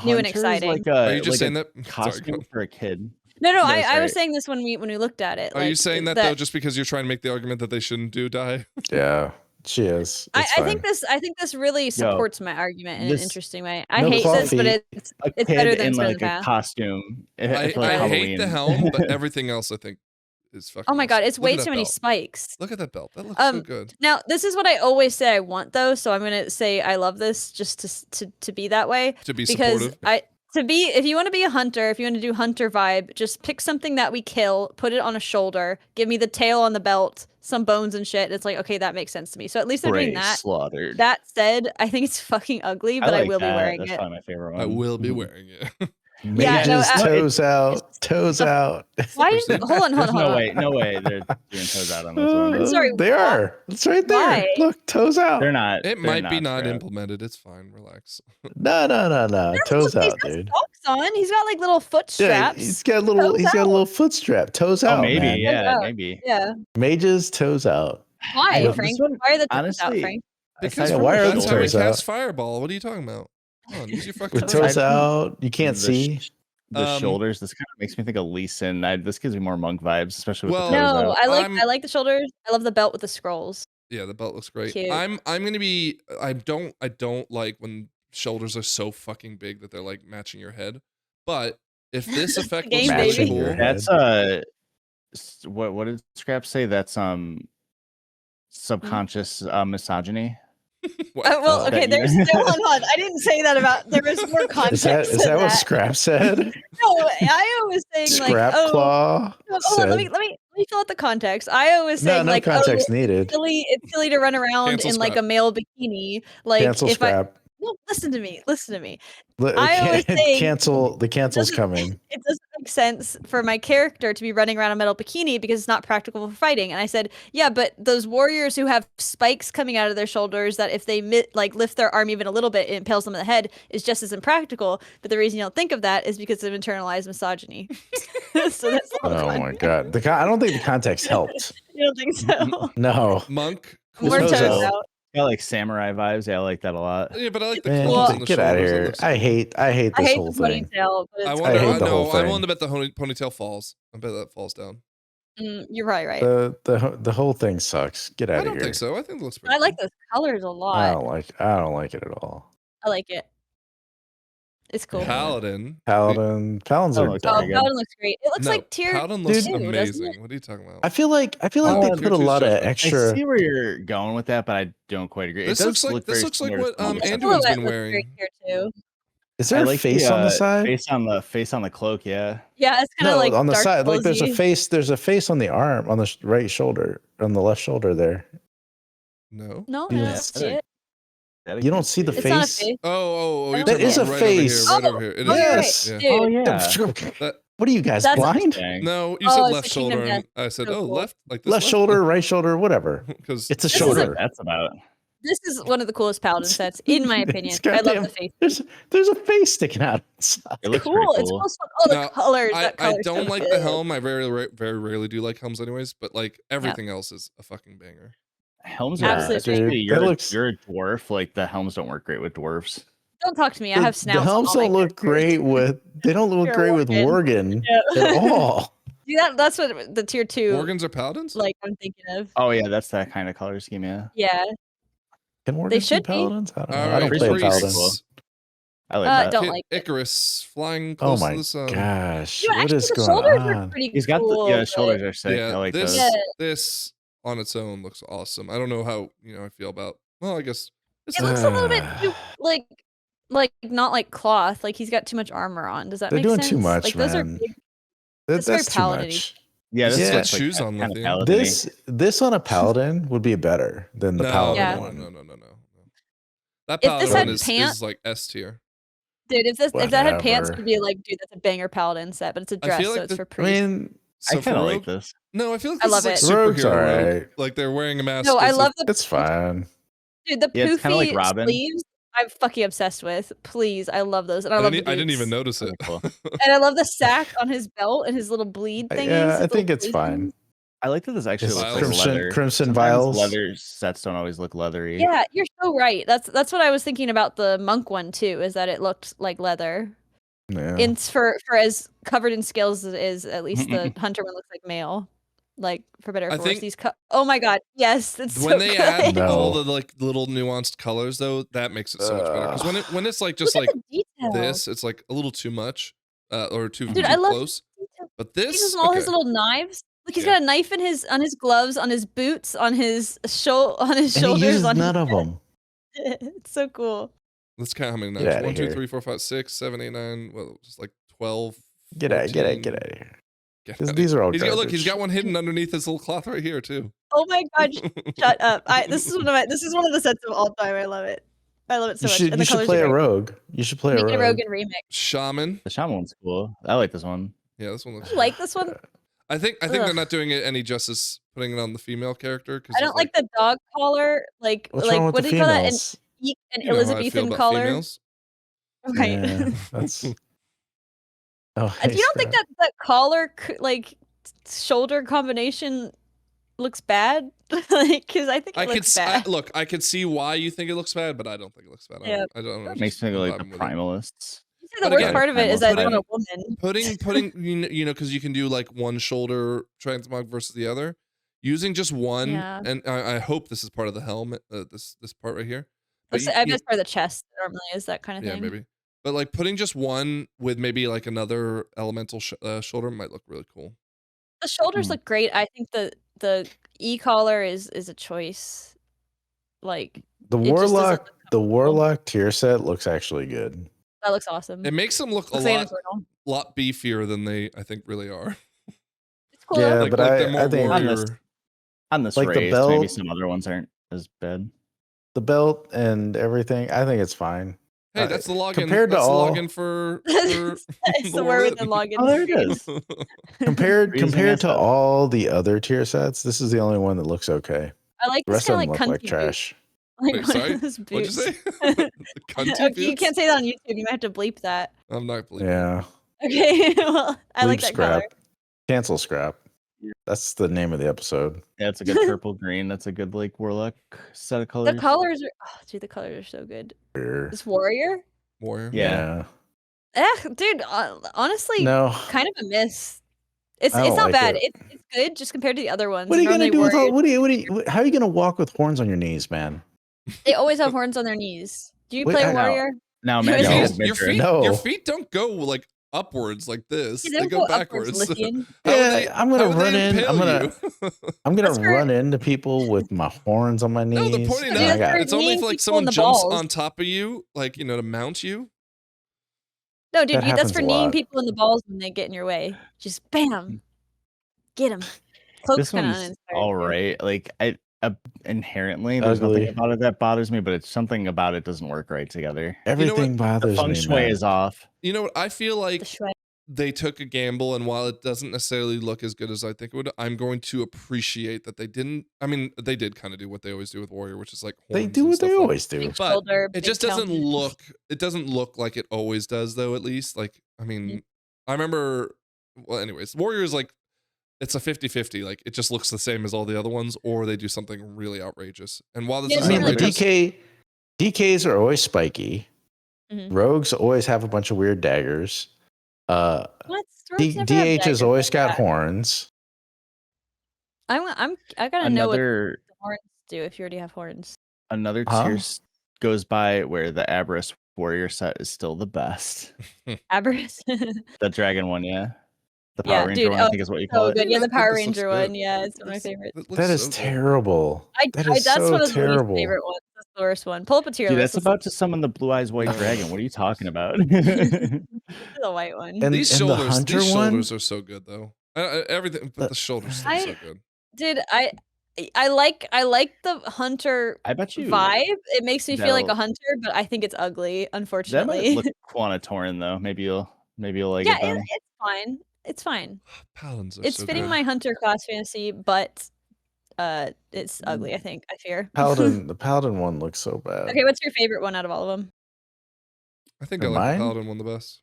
new and exciting. Like are you just saying that costume for a kid? No, I was saying this when we looked at it. Are you saying that though, just because you're trying to make the argument that they shouldn't do dye? Yeah, she is. I think this really supports my argument in an interesting way. I hate this, but it's better than like a costume. I hate the helm, but everything else I think is fucking. Oh my god, it's way too many spikes. Look at that belt. That looks so good. Now this is what I always say I want though, so I'm gonna say I love this just to be that way. To be supportive. If you want to be a hunter, if you want to do hunter vibe, just pick something that we kill, put it on a shoulder, give me the tail on the belt, some bones and shit. It's like, okay, that makes sense to me. So at least they're doing that. Slaughtered. That said, I think it's fucking ugly, but I will be wearing it. That's probably my favorite one. I will be wearing it. Mage's toes out. Why? Hold on. No way. They're doing toes out on this one. Sorry, they are. It's right there. Why? Look, toes out. They're not. It might be not implemented. It's fine. Relax. No. Toes out, dude. Socks on. He's got like little foot straps. Yeah, he's got a little foot strap. Toes out. Maybe. Man. Maybe. Yeah. Mage's toes out. Why, Frank? Why are the toes out, Frank? Because why are the that's how we toes out? cast Fireball. What are you talking about? Come on, use your fucking with toes out. You can't see. The shoulders. This kind of makes me think of Lee Sin. This gives me more monk vibes, especially with the toes out. I like the shoulders. I love the belt with the scrolls. Yeah, the belt looks great. Cute. I'm gonna be. I don't like when shoulders are so fucking big that they're like matching your head. But if this effect looks really cool, that's what did Scrap say? That's subconscious misogyny. Well, okay. There's hold on. I didn't say that about. There was more context. Is that what Scrap said? No, I was saying Scrap like, Claw. Hold on, let me fill out the context. I was saying no context needed. It's silly to run around in like a male bikini. Like cancel Scrap. no, listen to me. Listen to me. I was saying the cancel's coming. It doesn't make sense for my character to be running around a metal bikini because it's not practical for fighting. And I said, yeah, but those warriors who have spikes coming out of their shoulders that if they lift their arm even a little bit, it impales them in the head is just as impractical. But the reason you don't think of that is because of internalized misogyny. So that's oh my god, I don't think the context helped. You don't think so? No, Monk. More Those toes are- out. I like samurai vibes. Yeah, I like that a lot. Yeah, but I like the Man, claws and the get out of shoulders. That here. looks I cool. hate I this hate whole the thing. ponytail, but I it's wonder. hate I the whole know. I'm thing. willing to bet the ponytail falls. I bet that falls down. you're probably right. The whole thing sucks. Get out I of here. don't think so. I think it looks pretty. I like cool. those colors a I lot. don't like it at all. I like it. It's cool. Paladin. Paladins Oh, are looks Oh, pretty dumb. good. Paladin looks great. It looks No, like tier Paladin looks 2, doesn't it? amazing. What are you talking about? I feel like they Oh, put tier a two's lot of judgment. I extra. see where you're going with that, but I don't quite agree. This it looks does like very what similar to some Anduin's of the stuff. been silhouette looks wearing. great here too. Is there I a like face on the side? face on the cloak. Yeah. Yeah, it's kind of No, like on the Dark side. Like there's a Soulsy. face. There's a face on the arm, on the right shoulder, on the left shoulder there. No. No, You I don't don't see see it. it. You don't see the It's not a face. face. Oh, you're That talking is about a right face. over here. Right over here. It Oh, is. you're Yes. right. Yeah. Dude. Oh yeah. That- What are you guys That's- blind? Dang. No, you Oh, said it's left the Kingdom shoulder, and Death. I said, So oh, cool. left, like this. Left shoulder, right shoulder, whatever. Because It's a This is What shoulder. that's about. This is one of the coolest Paladin sets, in my opinion. It's I love goddamn- the face. There's a face sticking out. It looks Cool. pretty It's cool. most fun. Oh, the No, colors. I That color's don't so like good. the helm. I very rarely do like helms, anyways. But like everything else is a fucking banger. Helms Yeah, are Absolutely. especially dude, that looks- you're a dwarf. Like the helms don't work great with dwarves. Don't talk to me. I have snouts. The helms on all don't my look great with. They don't look You're a great with Worgen. Worgen Yeah. at all. See, that's what the tier 2 Organs are paladins. like I'm thinking of. Oh yeah, that's that kind of color scheme. Yeah. Yeah. Can Worgen They be should be. paladins? I don't know. All I right, don't play Priests. paladin. priests. I like that. Don't Hit like it. Icarus flying Oh close to my the sun. gosh, You know, what actually, is the going shoulders are on? pretty He's got cool. the but- shoulders are sick. Yeah, I like this those. Yeah. this on its own looks awesome. I don't know how I feel about. Well, I guess it's It looks a little bit too like not like cloth. Like he's got too much armor on. Does that They're make doing sense? too much, like those are man. big. That's very That's too paladin-y. much. Yeah, this This is is Yeah. what shoes on kind with of you. paladin-y. This on a paladin would be better than the No, paladin Yeah. one. no. That If this paladin had one pants- is like S tier. Dude, if that had pants, Whatever. it'd be like, dude, that's a banger paladin set, but it's a I dress, feel so like it's the- for I priests. mean, So I kind for of rogue- like this. No, I feel like I this love is like it. Rogue's superhero rogue. alright. Like they're wearing a mask. No, I as love the it's fine. dude, the Yeah, it's kinda like poofy Robin. sleeves. I'm fucking obsessed with. Please, I love those, and I love the I didn't even boots. notice it. Cool. And I love the sack on his belt and his little bleed thingies. Yeah, I his think little it's bleed fine. things. I like that this actually It's looks like Crimson- leather. Crimson Sometimes Vials. leather sets don't always look leathery. Yeah, you're so right. That's what I was thinking about the monk one too. Is that it looked like leather. Yeah. And for as covered in scales as it is, at least the hunter one looks like male. Like for better or I for worse. think- These oh my god, yes, it's When so they good. add No. all the like little nuanced colors, though, that makes it so much better. Because when it's like just Look like at the detail. this, it's like a little too much, or too, Dude, too I love close. detail. But He this, uses all his okay. little knives. Look, he's Yeah. got a knife in on his gloves, on his boots, on his and shoulders. he uses on none of them. It's so cool. Let's count how many Get knives. outta 1, 2, here. 3, 4, 5, 6, 7, 8, 9. Well, just like 12. Get out of 14. here. Get Get outta These here. are all He's got, look, he's garbage. got one hidden underneath his little cloth right here too. Oh my god, shut up! This is one of the sets of all time. I love it. I love it so You much. should, And the you should colors play are a great. rogue. You should play Make a it a rogue. Rogan remix. Shaman. The shaman one's cool. I like this one. Yeah, this one looks. You like this one? I think they're Ugh. not doing it any justice putting it on the female character because I don't like the dog collar. Like What's like wrong with what the do you call that? females? An you know how I feel Elizabethan about collar. females. Right. Yeah, that's. Oh, You don't think that collar like shoulder combination looks bad? Like, because I think it looks bad. Look, I could see why you think it looks bad, but I don't think it looks bad. Yeah. I don't know. It makes me think of like the I'm vibing with it. primalists. You see, the but worst again, part of it is that it's putting- on a woman. Putting you know because you can do like one shoulder transmog versus the other. Using just one, Yeah. and I hope this is part of the helmet. This part right here. But I bet it's part of the chest. Normally is that kind of yeah, thing. maybe. But like putting just one with maybe like another elemental shoulder might look really cool. The shoulders Hmm. look great. I think the e collar is a choice. Like the it just doesn't warlock? look The warlock tier set looks actually good. that looks awesome. It makes them look a Looks like an infernal. lot beefier than they I think really are. It's cool. Yeah, though. Like, but like I- they're more I think- On warrior. this- On this Like the race, maybe belt- some other ones aren't as bad. the belt and everything, I think it's fine. Hey, that's the login. Compared to that's all, the login for It's the word within login. Oh, there it is. compared to all the other tier sets, this is the only one that looks okay. I like The this rest kind of of them like look like cunty trash. Like Wait, one sorry? of those What'd you boots. say? The cunty Okay, you boots? can't say that on YouTube. You might have to bleep that. I'm not bleeping. Yeah. Okay, well, I like Bleep that scrap. color. Cancel scrap. That's the name of the episode. Yeah, it's a good purple green. That's a good like warlock set of colors. The colors are, oh, dude, the colors are so good. Here. This warrior? Warrior. Yeah. Dude, honestly, No. kind of a miss. It's I don't not like bad. it. It's good just compared to the other ones. What are you gonna Normally do with all? warriors- How are you gonna walk with horns on your knees, man? They always have horns on their knees. Do you Wait, play I- warrior? Now No, imagine his Your midriff. feet, No. your feet don't go like upwards like this. Yeah, They go upwards, backwards. Lithian. Yeah, I'm gonna how would run they in. impale you? I'm gonna That's for- run into people with my horns on my knees. No, the point and of I that's got- for it's only if kneeing like people in someone the jumps balls. on top of you, like to mount you. No, dude, That that's happens for a kneeing lot. people in the balls when they get in your way. Just bam, get them. Cloak's This kind of one's uninspired. all too. right. Like inherently, there's Ugly. nothing about it that bothers me, but it's something about it doesn't work right together. Everything The bothers feng me, shui man. is off. You know what? I feel The like shred. they took a gamble, and while it doesn't necessarily look as good as I think it would, I'm going to appreciate that they didn't. I mean, they did kind of do what they always do with Warrior, which is like They horns do and what stuff they like- always do. Big But shoulder, It big just doesn't countenance. look. It doesn't look like it always does, though. At least, like, I mean, I remember. Well, anyways, Warrior is like, it's a 50-50. Like, it just looks the same as all the other ones, or they do something really outrageous. And while this Yeah, is I mean, the outrageous, DKs are always spiky. Mhm. Rogues always have a bunch of weird daggers. What? Storms never have DH has daggers always like got that. horns. I gotta know what Another the horns do if you already have horns. another Huh? tier goes by where the Aberrus warrior set is still the best. Aberrus. The dragon one, yeah. The Power Yeah, Ranger dude, one, I think is what you call So it. good. Yeah, the I think Power this looks Ranger good. one. Yeah, it's one of my favorites. It looks That is so good. terrible. That is That's so one of the least terrible. favorite ones. That's the worst one. Pull up a tier Dude, list. that's about to summon the blue eyes white dragon. What are you talking about? the white one. And These the shoulders, hunter these one? shoulders are so good, though. Everything, but the shoulders still so good. Dude, I like the hunter I bet you vibe. It makes me feel like a that'll- hunter, but I think it's ugly, that might unfortunately. look Quanatoran though. Maybe you'll like Yeah, it then. it's fine. It's fine. Paladins are It's so fitting good. my hunter class fantasy, but it's ugly, I think. I fear. The paladin one looks so bad. Okay, what's your favorite one out of all of them? I think I And like mine? the Paladin one the best.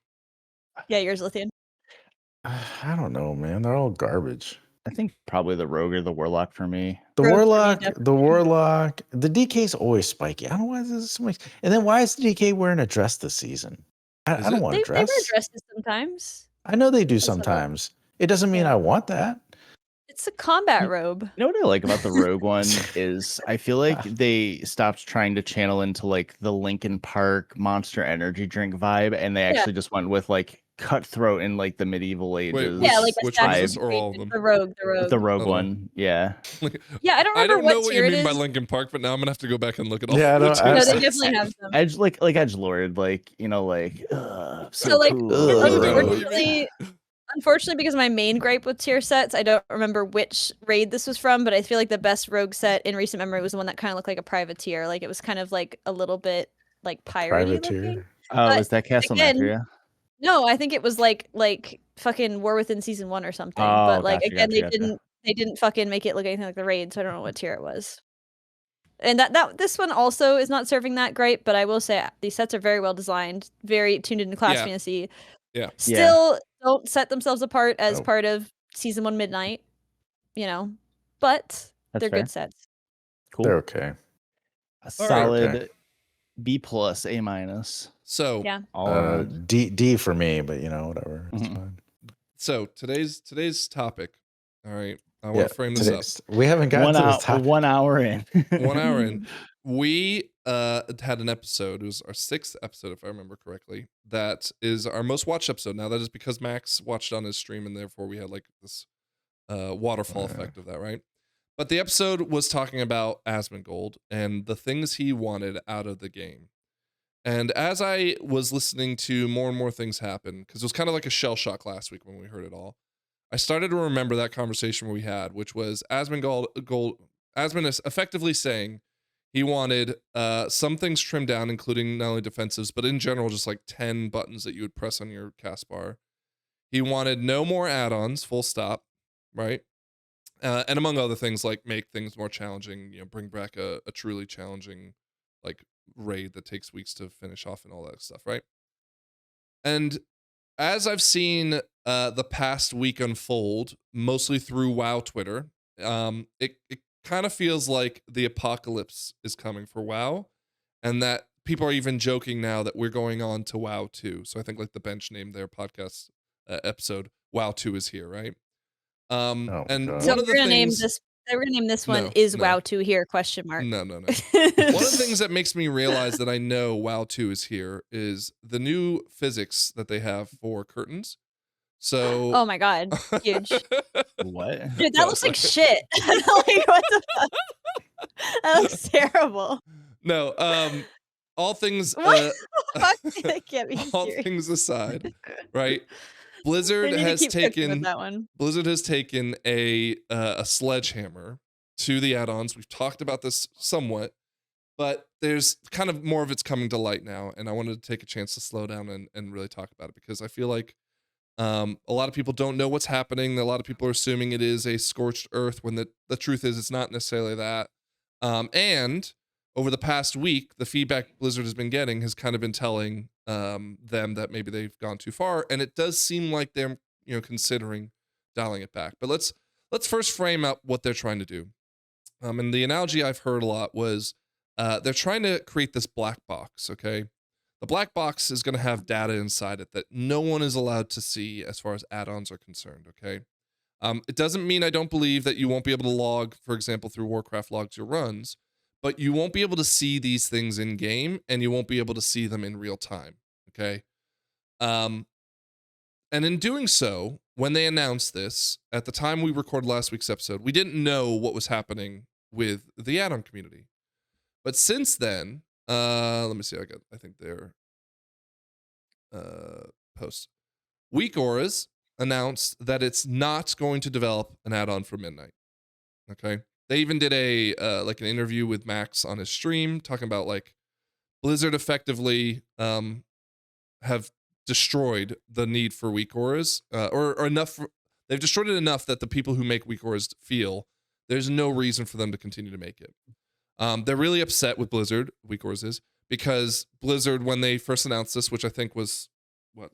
Yeah, yours, Lithian. I don't know, man. They're all garbage. I think probably the rogue or the warlock for me. The Rogue for me, warlock, definitely. the DK's always spiky. I don't know why this is so much. And then why is the DK wearing a dress this season? I Is don't it? want They to wear dress. dresses sometimes. I know they do That's what I- sometimes. It doesn't mean Yeah. I want that. It's a combat robe. You know what I like about the rogue one is I feel like they stopped trying to channel into like the Linkin Park Monster Energy drink vibe, and they actually just went with like cutthroat in like the medieval ages. Which- Yeah, like which a one is statue this, or all of them? The rogue. The rogue Oh. one, yeah. Yeah, I don't I remember don't know what what you tier it mean by is. Linkin Park, but now I'm gonna have to go back and look at all. Yeah, I the don't- tier I- No, they sets. definitely have them. Edge like Edgelord, like like So like, Ugh. unfortunately, because my main gripe with tier sets, I don't remember which raid this was from, but I feel like the best rogue set in recent memory was the one that kind of looked like a privateer. Like it was kind of like a little bit like piratey looking. Privateer. Oh, But is that Castle again, Natria? No, I think it was like fucking War Within season 1 or something. Oh, but like gotcha, again, gotcha. they didn't fucking make it look anything like the raid, so I don't know what tier it was. And this one also is not serving that great, but I will say these sets are very well designed, very tuned into class Yeah. fantasy. Yeah. Still don't set themselves apart as Oh. part of season 1 Midnight, but That's they're fair. good sets. Cool. They're okay. A solid okay. B plus, A minus. So Yeah. All around. D for me, but whatever. It's Mhm. fine. so today's topic. All right, I want to frame this up. We haven't gotten to this topic. 1 hour in. 1 hour in, we had an episode. It was our 6th episode, if I remember correctly. That is our most watched episode. Now that is because Max watched on his stream, and therefore we had like this waterfall effect of that, right? But the episode was talking about Asmongold and the things he wanted out of the game. And as I was listening to more and more things happen, because it was kind of like a shell shock last week when we heard it all, I started to remember that conversation we had, which was Asmon is effectively saying, He wanted some things trimmed down, including not only defensives, but in general, just like 10 buttons that you would press on your cast bar. He wanted no more add-ons, full stop, right? And among other things, like make things more challenging, bring back a truly challenging like raid that takes weeks to finish off and all that stuff, right? And as I've seen the past week unfold, mostly through WoW Twitter, it kind of feels like the apocalypse is coming for WoW, and that people are even joking now that we're going on to WoW 2. So I think like the bench named their podcast episode, WoW 2 is here, right? And God. one of the things they were gonna name this one is WoW 2 here? Question mark. No. One of the things that makes me realize that I know WoW 2 is here is the new physics that they have for curtains. So oh my god, huge. What? Dude, that looks like shit. Like, what the fuck? That looks terrible. No, all things What? That can't be all serious. things aside, right? Blizzard has taken a sledgehammer to the add-ons. We've talked about this somewhat, but there's kind of more of it's coming to light now, and I wanted to take a chance to slow down and really talk about it, because I feel like a lot of people don't know what's happening. A lot of people are assuming it is a scorched earth when the truth is it's not necessarily that. And over the past week, the feedback Blizzard has been getting has kind of been telling them that maybe they've gone too far, and it does seem like they're considering dialing it back. But let's first frame up what they're trying to do. And the analogy I've heard a lot was they're trying to create this black box. Okay, the black box is going to have data inside it that no one is allowed to see as far as add-ons are concerned. Okay, it doesn't mean I don't believe that you won't be able to log, for example, through Warcraft logs your runs, but you won't be able to see these things in game, and you won't be able to see them in real time. Okay. And in doing so, when they announced this, at the time we recorded last week's episode, we didn't know what was happening with the add-on community. But since then, let me see. I think their post. Weak Auras announced that it's not going to develop an add-on for Midnight. Okay. They even did an interview with Max on his stream talking about like Blizzard effectively have destroyed the need for weak auras, or enough. They've destroyed it enough that the people who make weak auras feel there's no reason for them to continue to make it. They're really upset with Blizzard, weak auras is, because Blizzard, when they first announced this, which I think was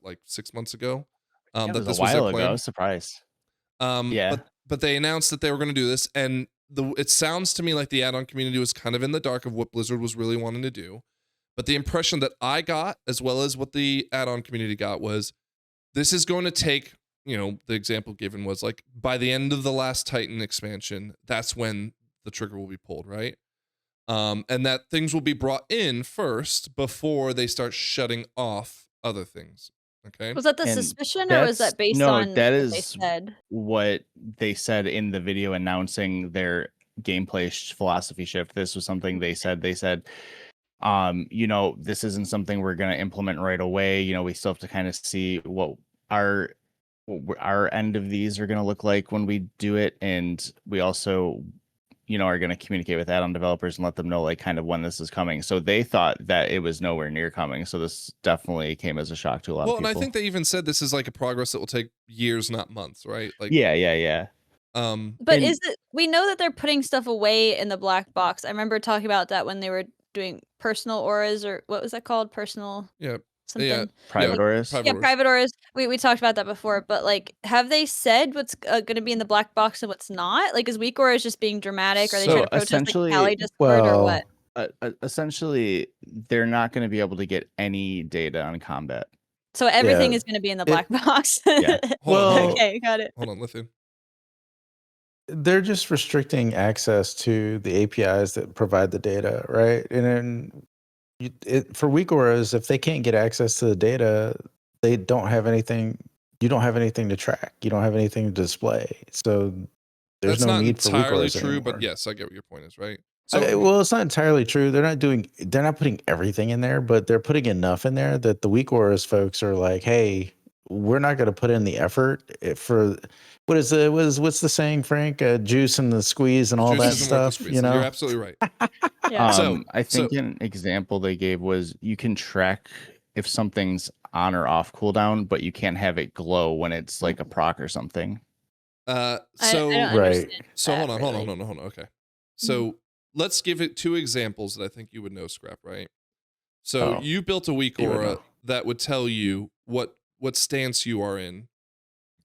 like 6 months ago, that this was a while ago. I was surprised. Yeah, but they announced that they were going to do this, and it sounds to me like the add-on community was kind of in the dark of what Blizzard was really wanting to do. But the impression that I got, as well as what the add-on community got, was this is going to take, the example given was like by the end of the last Titan expansion, that's when the trigger will be pulled, right? And that things will be brought in first before they start shutting off other things. Okay. Was that the suspicion, or was that based on that what is they said? What they said in the video announcing their gameplay philosophy shift? This was something they said. They said, this isn't something we're going to implement right away. We still have to kind of see what our end of these are going to look like when we do it, and we also are going to communicate with add-on developers and let them know like kind of when this is coming. So they thought that it was nowhere near coming. So this definitely came as a shock to a lot of people. Well, and I think they even said this is like a progress that will take years, not months, right? Like yeah. But is it? We know that they're putting stuff away in the black box. I remember talking about that when they were doing personal auras, or what was that called? Personal. Something. Private auras. Private auras. We talked about that before, but like, have they said what's going to be in the black box and what's not? Like, is weak auras just being dramatic? Or are they trying to protest like Cali Discord, or what? Essentially, they're not going to be able to get any data on combat. So everything is going to be in the black box. Yeah. Okay, got it. Hold on, Lithium. They're just restricting access to the APIs that provide the data, right? And then for weak auras, if they can't get access to the data, they don't have anything. You don't have anything to track. You don't have anything to display. So there's no need for weak auras true, anymore. but yes, I get what your point is, right? So, well, it's not entirely true. They're not putting everything in there, but they're putting enough in there that the weak auras folks are like, hey, we're not going to put in the effort for what's the saying, Frank? Juice and the squeeze and all that stuff. You're absolutely right. Yeah. I think an example they gave was you can track if something's on or off cooldown, but you can't have it glow when it's like a proc or something. I don't Right. understand So that, hold really. on. Okay. So let's give it 2 examples that I think you would know, Scrap, right? So Oh, you built a weak you would aura know. that would tell you what stance you are in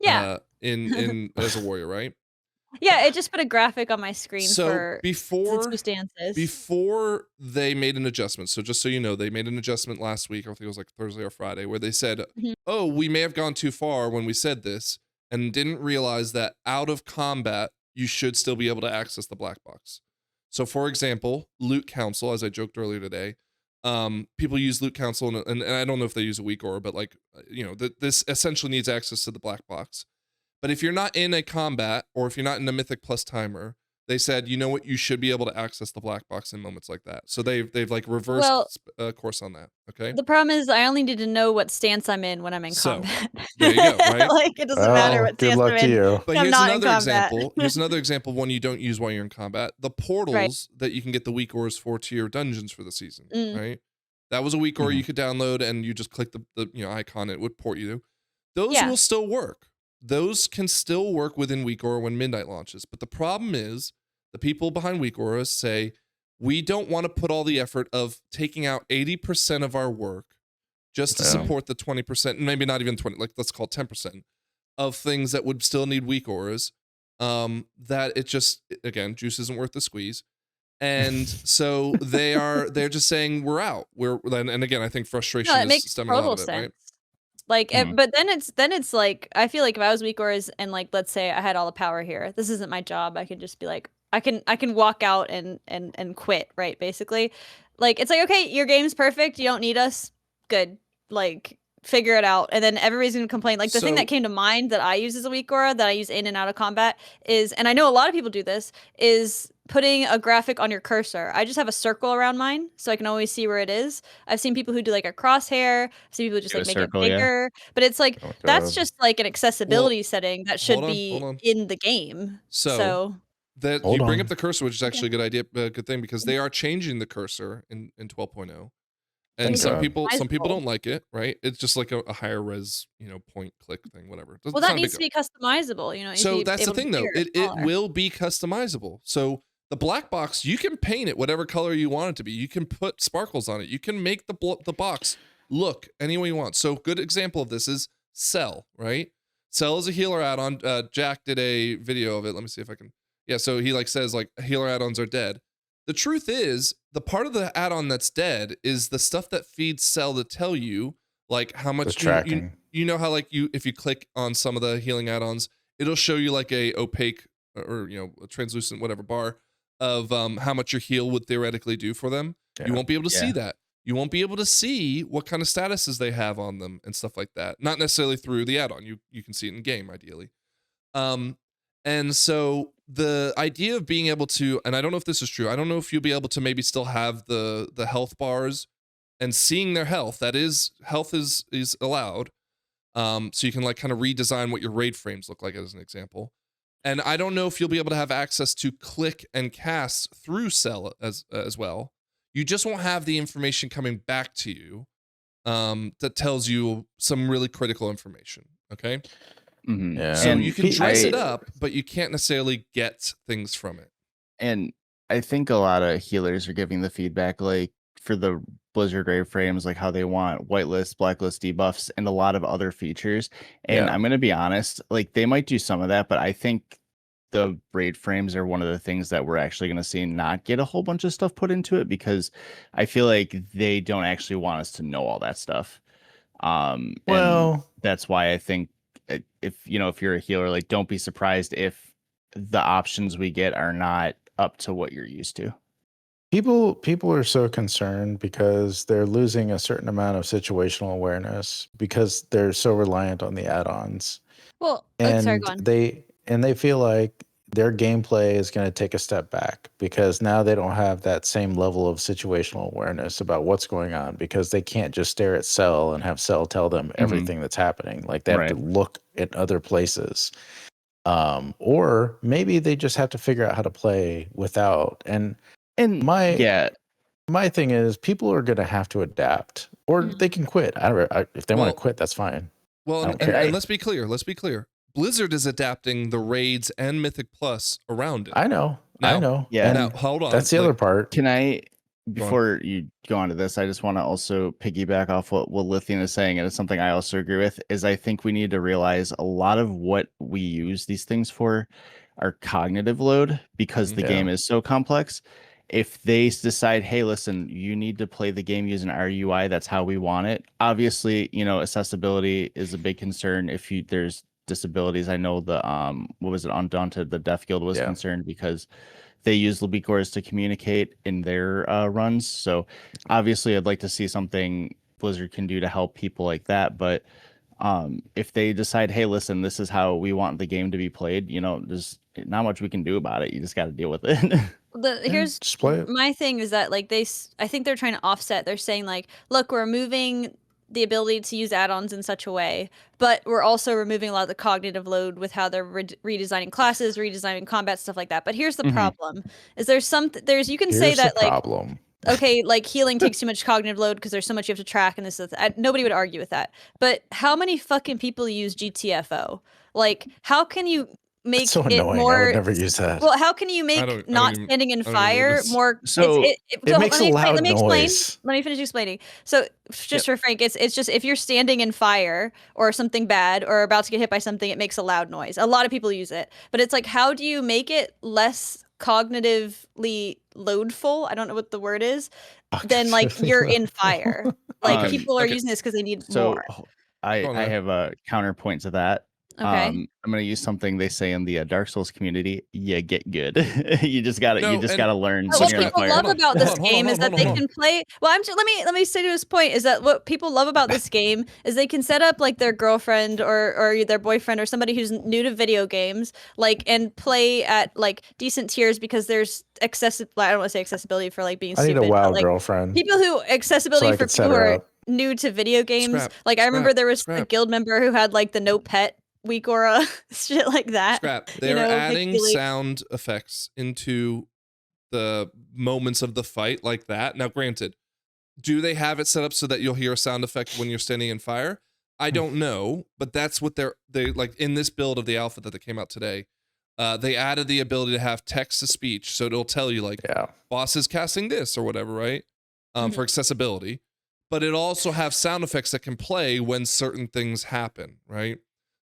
Yeah. in as a warrior, right? Yeah, it just put a graphic on my screen So for the 2 stances. before they made an adjustment, so just so you know, they made an adjustment last week, I think it was like Thursday or Friday, where they said, Mhm. oh, we may have gone too far when we said this, and didn't realize that out of combat, you should still be able to access the black box. So for example, Loot Council, as I joked earlier today, people use Loot Council, and I don't know if they use a weak aura, but like, this essentially needs access to the black box. But if you're not in a combat, or if you're not in a Mythic Plus timer, they said, you know what, you should be able to access the black box in moments like that. So they've like reversed course on that. Okay. The problem is I only need to know what stance I'm in when I'm in So, combat. there you go, right? Like, it doesn't matter Well, what good stance luck I'm to in. you. But I'm here's not in another combat. example. Here's another example of one you don't use while you're in combat. The portals that you can get the weak auras for to your dungeons for the season, right? That was a weak aura you could download, and you just click the icon, it would port you to. Those will still work. Those can still work within weak aura when Midnight launches. But the problem is, the people behind weak auras say, we don't want to put all the effort of taking out 80% of our work just to support the 20%, maybe not even 20, like let's call it 10% of things that would still need weak auras. That it just, again, juice isn't worth the squeeze. And so they're just saying we're out. And again, I think frustration is stemming a lot of it, right? Like, but then it's like, I feel like if I was weak auras and like, let's say I had all the power here, this isn't my job. I could just be like, I can walk out and quit, right? Basically, like, it's like, okay, your game's perfect. You don't need us. Good. Like, figure it out. And then everybody's gonna complain. Like, the thing that came to mind that I use as a weak aura that I use in and out of combat is, and I know a lot of people do this, is putting a graphic on your cursor. I just have a circle around mine, so I can always see where it is. I've seen people who do like a crosshair. I've seen people just like make it bigger. But it's like, that's just like an accessibility setting that should be in the game. So that you bring up the cursor, which is actually a good idea, a good thing, because they are changing the cursor in 12.0. And some people don't like it, right? It's just like a higher res, point click thing, whatever. Well, that needs to be customizable, So that's the thing, though. It will be customizable. So the black box, you can paint it whatever color you want it to be. You can put sparkles on it. You can make the box look any way you want. So good example of this is Cell, right? Cell is a healer add-on. Jack did a video of it. Let me see if I can. Yeah, so he says healer add-ons are dead. The truth is, the part of the add-on that's dead is the stuff that feeds Cell to tell you like how much tracking. You know how if you click on some of the healing add-ons, it'll show you like a opaque or a translucent whatever bar of how much your heal would theoretically do for them. You won't be able to see that. You won't be able to see what kind of statuses they have on them and stuff like that. Not necessarily through the add-on. You can see it in game ideally. And so the idea of being able to, and I don't know if this is true, I don't know if you'll be able to maybe still have the health bars and seeing their health. That is, health is allowed. So you can kind of redesign what your raid frames look like as an example. And I don't know if you'll be able to have access to click and cast through Cell as well. You just won't have the information coming back to you that tells you some really critical information. Okay. Yeah. So you can dress it up, but you can't necessarily get things from it. And I think a lot of healers are giving the feedback for the Blizzard raid frames, how they want whitelist, blacklist debuffs, and a lot of other features. And I'm going to be honest, they might do some of that, but I think the raid frames are one of the things that we're actually going to see not get a whole bunch of stuff put into it, because I feel like they don't actually want us to know all that stuff. And that's why I think if you're a healer, don't be surprised if the options we get are not up to what you're used to. People are so concerned because they're losing a certain amount of situational awareness because they're so reliant on the add-ons. Well, and they feel like their gameplay is going to take a step back because now they don't have that same level of situational awareness about what's going on, because they can't just stare at Cell and have Cell tell them everything that's happening. They have to look at other places. Or maybe they just have to figure out how to play without. And And my thing is, people are going to have to adapt, or they can quit. If they want to quit, that's fine. Well, and let's be clear. Blizzard is adapting the raids and Mythic Plus around it. I know. Yeah. Now, hold on. That's the other part. Can I, before you go on to this, I just want to also piggyback off what Lithian is saying, and it's something I also agree with, is I think we need to realize a lot of what we use these things for are cognitive load, because the game is so complex. If they decide, hey, listen, you need to play the game using our UI, that's how we want it. Obviously, accessibility is a big concern if there's disabilities. I know the what was it, Undaunted, the Deaf Guild was concerned because they use Libicors to communicate in their runs. So obviously I'd like to see something Blizzard can do to help people like that. But if they decide, hey, listen, this is how we want the game to be played, there's not much we can do about it. You just got to deal with it. Here's my thing is that I think they're trying to offset. They're saying look, we're removing the ability to use add-ons in such a way, but we're also removing a lot of the cognitive load with how they're redesigning classes, redesigning combat, stuff like that. But here's the problem: is you can say that problem. Okay, healing takes too much cognitive load because there's so much you have to track, and nobody would argue with that. But how many fucking people use GTFO? How can you make so it more? I would never use that. Well, how can you make not standing in fire more? So it makes a loud noise. Let me finish explaining. So just for Frank, it's just if you're standing in fire or something bad or about to get hit by something, it makes a loud noise. A lot of people use it, but it's how do you make it less cognitively loadful? I don't know what the word is. Then you're in fire. People are using this because they need more. I have a counterpoint to that. Okay. I'm going to use something they say in the Dark Souls community. You get good. you just got to learn. What people love about this game is that they can play. Well, let me say to this point is that what people love about this game is they can set up their girlfriend or their boyfriend or somebody who's new to video games, and play at decent tiers because there's I don't want to say accessibility for being stupid. I need a WoW girlfriend. People who accessibility for people who are new to video games. I remember there was a guild member who had the no pet weak aura, shit like that. They're adding sound effects into the moments of the fight like that. Now, granted, do they have it set up so that you'll hear a sound effect when you're standing in fire? I don't know, but that's what they in this build of the alpha that came out today. They added the ability to have text to speech, so it'll tell you boss is casting this or whatever, right? For accessibility, but it also have sound effects that can play when certain things happen, right?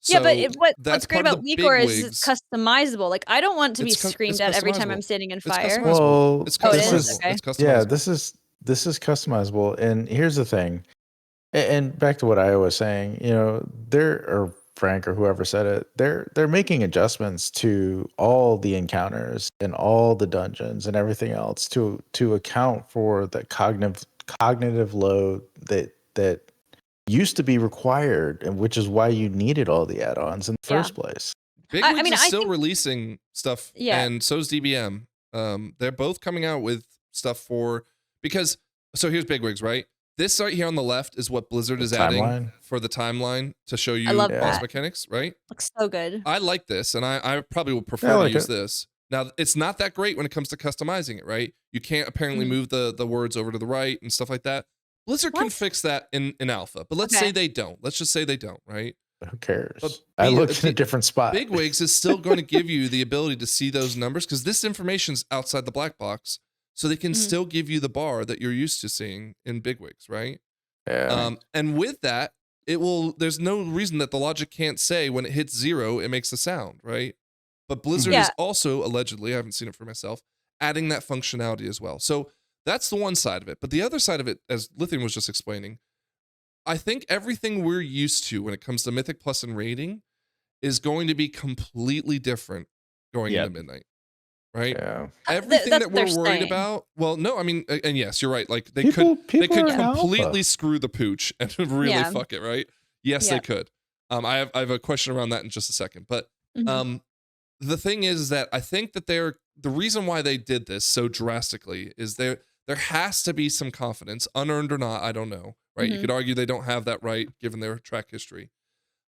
Yeah, but what's great about weak aura is it's customizable. I don't want to be screamed at every time I'm standing in fire. Well, it's customizable. Yeah, this is customizable. And here's the thing. And back to what I was saying, or Frank or whoever said it, they're making adjustments to all the encounters and all the dungeons and everything else to account for the cognitive load that used to be required, and which is why you needed all the add-ons in the first place. Bigwigs is still releasing stuff, and so's DBM. They're both coming out with stuff so here's Bigwigs, right? This right here on the left is what Blizzard is adding for the timeline to show you boss mechanics, right? Looks so good. I like this, and I probably would prefer to use this. Now, it's not that great when it comes to customizing it, right? You can't apparently move the words over to the right and stuff like that. Blizzard can fix that in alpha, but let's say they don't. Let's just say they don't, right? Who cares? I looked in a different spot. Bigwigs is still going to give you the ability to see those numbers because this information's outside the black box, so they can still give you the bar that you're used to seeing in Bigwigs, right? Yeah. And with that, there's no reason that the logic can't say when it hits 0, it makes a sound, right? But Blizzard is also allegedly, I haven't seen it for myself, adding that functionality as well. So that's the one side of it. But the other side of it, as Lithian was just explaining, I think everything we're used to when it comes to Mythic Plus and raiding is going to be completely different going into Midnight, right? Yeah. Everything that we're worried about. Well, no, I mean, and yes, you're right. They could completely screw the pooch and really fuck it, right? Yes, they could. I have a question around that in just a second. But the thing is that I think that the reason why they did this so drastically is there has to be some confidence, unearned or not, I don't know, right? You could argue they don't have that right given their track history.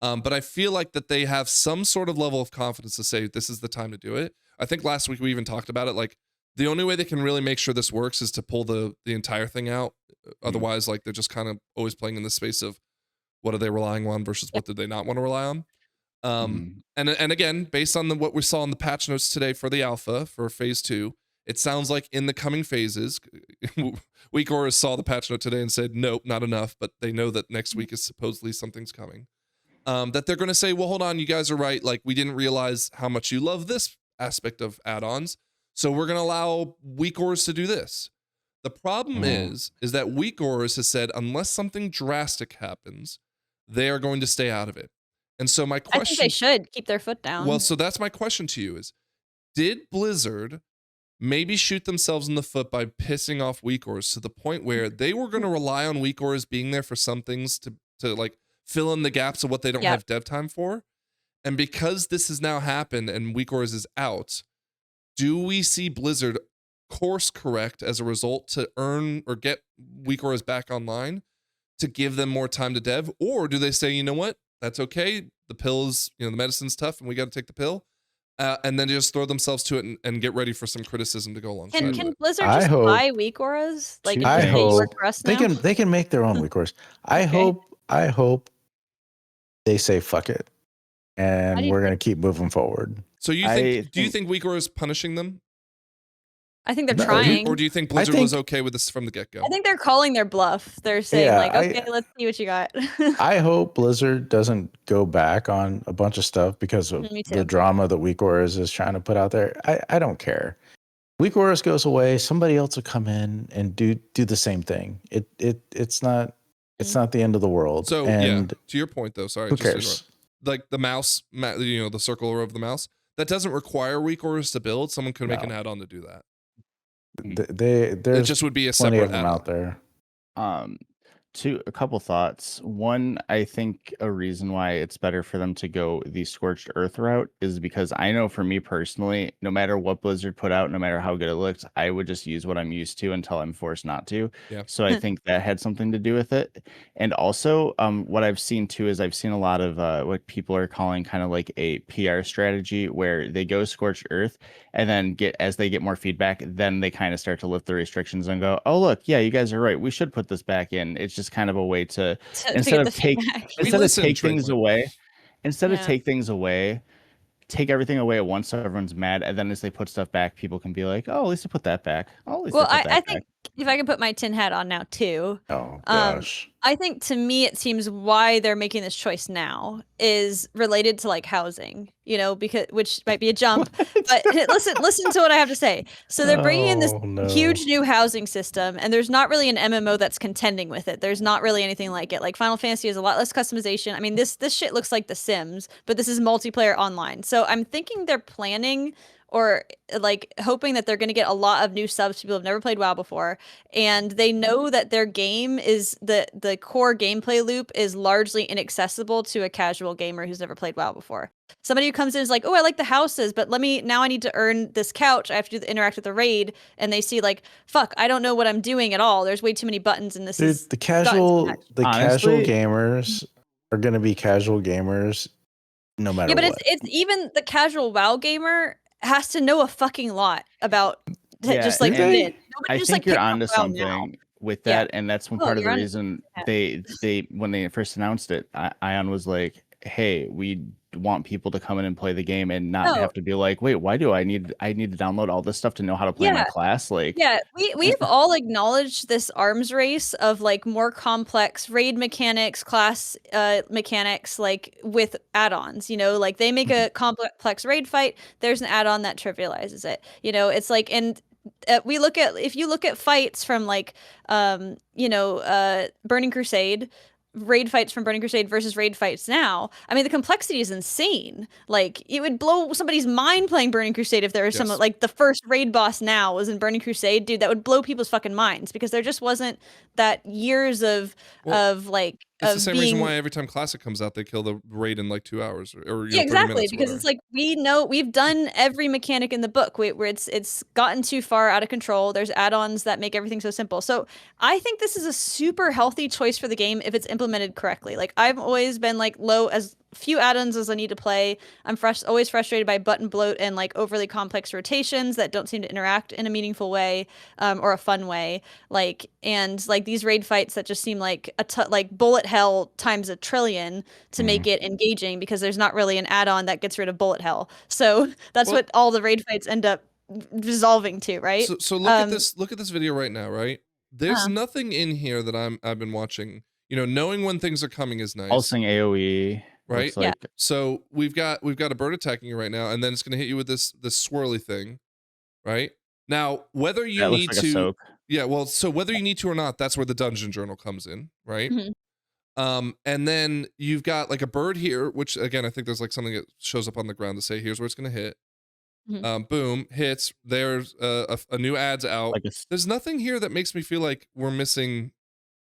But I feel like that they have some sort of level of confidence to say this is the time to do it. I think last week we even talked about it. the only way they can really make sure this works is to pull the entire thing out. Otherwise, like, they're just kind of always playing in the space of what are they relying on versus what did they not want to rely on. And again, based on what we saw in the patch notes today for the alpha for phase 2, it sounds like in the coming phases, Weak Auras saw the patch note today and said, nope, not enough, but they know that next week is supposedly something's coming. That they're going to say, well, hold on, you guys are right. Like, we didn't realize how much you love this aspect of add-ons, so we're going to allow Weak Auras to do this. The problem is that Weak Auras has said, unless something drastic happens, they are going to stay out of it. And so my question... I think they should keep their foot down. Well, so that's my question to you is, did Blizzard maybe shoot themselves in the foot by pissing off Weak Auras to the point where they were going to rely on Weak Auras being there for some things to like fill in the gaps of what they don't have dev time for? And because this has now happened and Weak Auras is out, do we see Blizzard course correct as a result to earn or get Weak Auras back online to give them more time to dev? Or do they say, you know what, that's okay, the pills, the medicine's tough and we got to take the pill? And then just throw themselves to it and get ready for some criticism to go along. Can Blizzard just buy Weak Auras? Like, I hope they can make their own Weak Auras. I hope they say fuck it, and we're gonna keep moving forward. So do you think Weak Auras is punishing them? I think they're trying. Or do you think Blizzard was okay with this from the get-go? I think they're calling their bluff. They're saying okay, let's see what you got. I hope Blizzard doesn't go back on a bunch of stuff because of the drama that Weak Auras is trying to put out there. I don't care. Weak Auras goes away, somebody else will come in and do the same thing. It's not the end of the world. So to your point though, sorry. Who cares? Like the mouse, the circle of the mouse, that doesn't require Weak Auras to build. Someone could make an add-on to do that. There's it just would be a plenty separate of them out there. A couple thoughts. One, I think a reason why it's better for them to go the Scorched Earth route is because I know for me personally, no matter what Blizzard put out, no matter how good it looks, I would just use what I'm used to until I'm forced not to. Yeah. So I think that had something to do with it. And also, what I've seen too is I've seen a lot of what people are calling kind of like a PR strategy where they go Scorched Earth and then as they get more feedback, then they kind of start to lift the restrictions and go, oh, look, yeah, you guys are right. We should put this back in. It's just kind of a way to instead of take things away, take everything away at once so everyone's mad, and then as they put stuff back, people can be like, oh, at least I put that back. Oh, I think if I can put my tin hat on now too. Oh gosh. I think to me it seems why they're making this choice now is related to like housing, because which might be a jump, but listen to what I have to say. So they're bringing in this huge new housing system, and there's not really an MMO that's contending with it. There's not really anything like it. Like Final Fantasy has a lot less customization. I mean, this shit looks like The Sims, but this is multiplayer online. So I'm thinking they're planning or like hoping that they're going to get a lot of new subs, people who've never played WoW before, and they know that their game is the core gameplay loop is largely inaccessible to a casual gamer who's never played WoW before. Somebody who comes in is like, oh, I like the houses, but now I need to earn this couch. I have to interact with the raid, and they see like, fuck, I don't know what I'm doing at all. There's way too many buttons, and the casual gamers are going to be casual gamers no matter what. Yeah, but it's even the casual WoW gamer has to know a fucking lot about just like I think you're onto something with that, and that's one part of the reason they when they first announced it, Ion was like, hey, we want people to come in and play the game and not have to be like, wait, why do I need to download all this stuff to know how to play my class? Like, we've all acknowledged this arms race of like more complex raid mechanics, class mechanics, like with add-ons, like they make a complex raid fight, there's an add-on that trivializes it, it's like, and if you look at fights from like Burning Crusade, raid fights from Burning Crusade versus raid fights now, I mean, the complexity is insane. Like, it would blow somebody's mind playing Burning Crusade if there was some, like, the first raid boss now was in Burning Crusade, dude, that would blow people's fucking minds, because there just wasn't that years of like, it's the same reason why every time Classic comes out, they kill the raid in like 2 hours or exactly, because it's like, we've done every mechanic in the book where it's gotten too far out of control. There's add-ons that make everything so simple. So I think this is a super healthy choice for the game if it's implemented correctly. Like, I've always been like few add-ons as I need to play. I'm always frustrated by button bloat and like overly complex rotations that don't seem to interact in a meaningful way, or a fun way. Like, and like these raid fights that just seem like like bullet hell times a trillion to make it engaging, because there's not really an add-on that gets rid of bullet hell. So that's what all the raid fights end up resolving to, right? So look at this. Look at this video right now, right? There's nothing in here that I've been watching. You know, knowing when things are coming is nice. Pulsing AOE, right? Like. Yeah. So we've got a bird attacking you right now, and then it's gonna hit you with this swirly thing, right? Now, whether you need to, yeah, well, so whether you need to or not, that's where the dungeon journal comes in, right? And then you've got like a bird here, which again, I think there's like something that shows up on the ground to say here's where it's gonna hit. Boom, hits. There's a new ad's out. There's nothing here that makes me feel like we're missing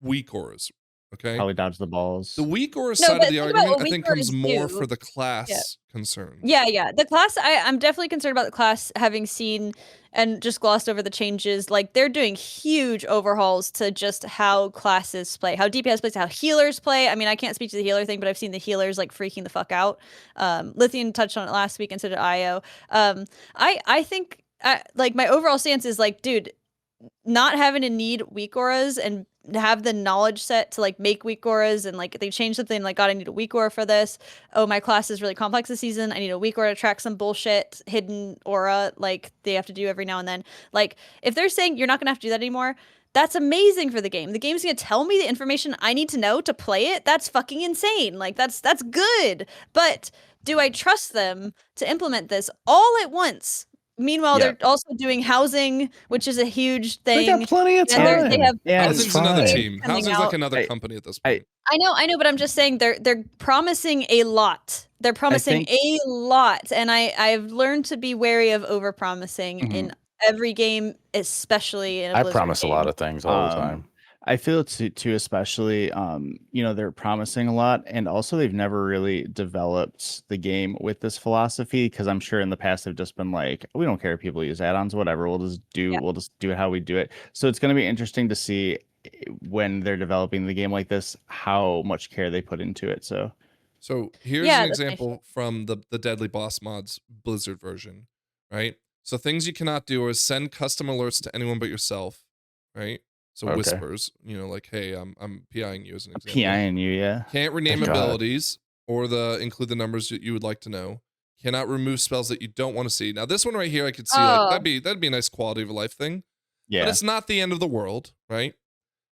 weak auras. Okay. Probably dodge the balls. The weak aura side of the argument, I think, comes more for the class concern. Yeah. The class, I'm definitely concerned about the class, having seen and just glossed over the changes. Like, they're doing huge overhauls to just how classes play, how DPS plays, how healers play. I mean, I can't speak to the healer thing, but I've seen the healers like freaking the fuck out. Lithium touched on it last week, and so did IO. I think like my overall stance is like, dude, not having to need weak auras and have the knowledge set to like make weak auras, and like they changed something like, God, I need a weak aura for this. Oh, my class is really complex this season. I need a weak aura to track some bullshit hidden aura like they have to do every now and then. Like, if they're saying you're not gonna have to do that anymore, that's amazing for the game. The game's gonna tell me the information I need to know to play it. That's fucking insane. Like, that's good. But do I trust them to implement this all at once? Meanwhile, they're also doing housing, which is a huge thing. They got plenty of time. They have Housing's another team. Housing's like another company at this point. I know, but I'm just saying they're promising a lot. They're promising a lot, and I've learned to be wary of over-promising in every game, especially in a Blizzard promise game. a lot of things all the time. I feel too, especially, you know, they're promising a lot, and also they've never really developed the game with this philosophy, because I'm sure in the past they've just been like, we don't care if people use add-ons, whatever, we'll just do it how we do it. So it's going to be interesting to see when they're developing the game like this, how much care they put into it. So here's an example from the Deadly Boss Mods Blizzard version, right? So things you cannot do is send custom alerts to anyone but yourself, right? So whispers, you know, like, hey, I'm PIing you as an example. PIing you, yeah. Can't rename abilities or include the numbers that you would like to know. Cannot remove spells that you don't want to see. Now this one right here, I could see like that'd be a nice quality of life thing. Yeah. But it's not the end of the world, right?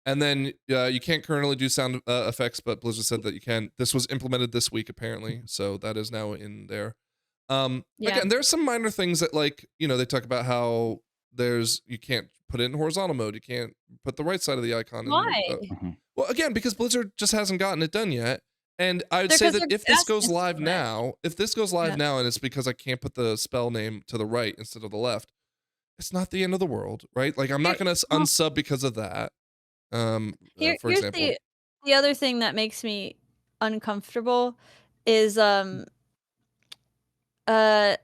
And then you can't currently do sound effects, but Blizzard said that you can. This was implemented this week apparently, so that is now in there. Again, there's some minor things that, like, you know, they talk about how you can't put it in horizontal mode. You can't put the right side of the icon. Why? Well, again, because Blizzard just hasn't gotten it done yet. And I would say that if this goes live now, and it's because I can't put the spell name to the right instead of the left, it's not the end of the world, right? Like, I'm not going to unsub because of that. For example, the other thing that makes me uncomfortable is I don't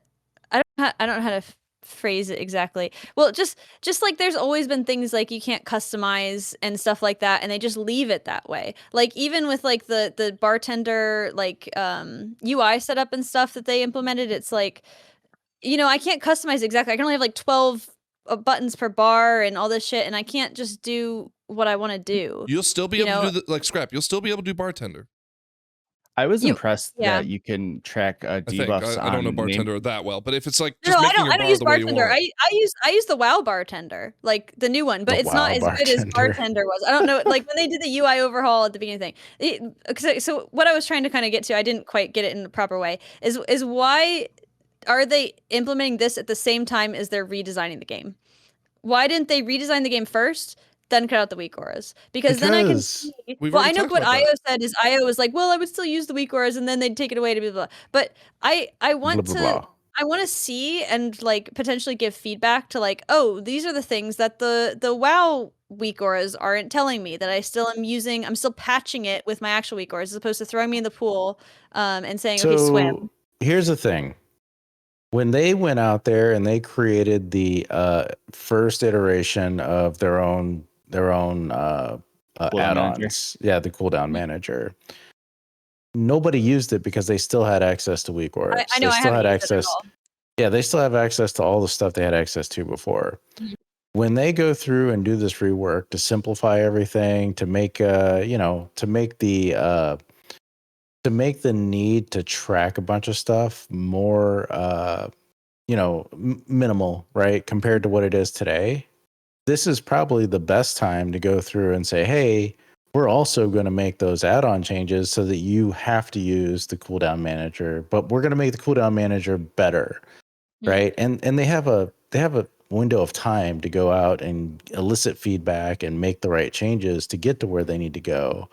know how to phrase it exactly. Well, just like there's always been things like you can't customize and stuff like that, and they just leave it that way. Like, even with like the bartender like UI setup and stuff that they implemented, it's like, you know, I can't customize exactly. I can only have like 12 buttons per bar and all this shit, and I can't just do what I want to do. You'll still be able to do like Scrap. You'll still be able to do bartender. I was impressed that you can track debuffs. I don't know bartender that well, but if it's like just I don't use bartender. I use the WoW bartender, like the new one, but it's not as good as bartender was. I don't know, like when they did the UI overhaul at the beginning of the thing. So what I was trying to kind of get to, I didn't quite get it in the proper way, is why are they implementing this at the same time as they're redesigning the game? Why didn't they redesign the game first, then cut out the weak auras? Because then I can see. Well, I know what IO said is IO was like, well, I would still use the weak auras, and then they'd take it away to blah blah. But I want I want to see and like potentially give feedback to like, oh, these are the things that the WoW weak auras aren't telling me, that I still am using. I'm still patching it with my actual weak auras as opposed to throwing me in the pool and saying, okay, swim. Here's the thing. When they went out there and they created the first iteration of their own add-ons, the cooldown manager, nobody used it because they still had access to weak orders. I know They I still haven't had used it at access. all. Yeah, they still have access to all the stuff they had access to before. Mhm. When they go through and do this rework to simplify everything, to make to make the need to track a bunch of stuff more minimal, right, compared to what it is today, this is probably the best time to go through and say, hey, we're also going to make those add-on changes so that you have to use the cooldown manager, but we're going to make the cooldown manager better, right? And they have a window of time to go out and elicit feedback and make the right changes to get to where they need to go.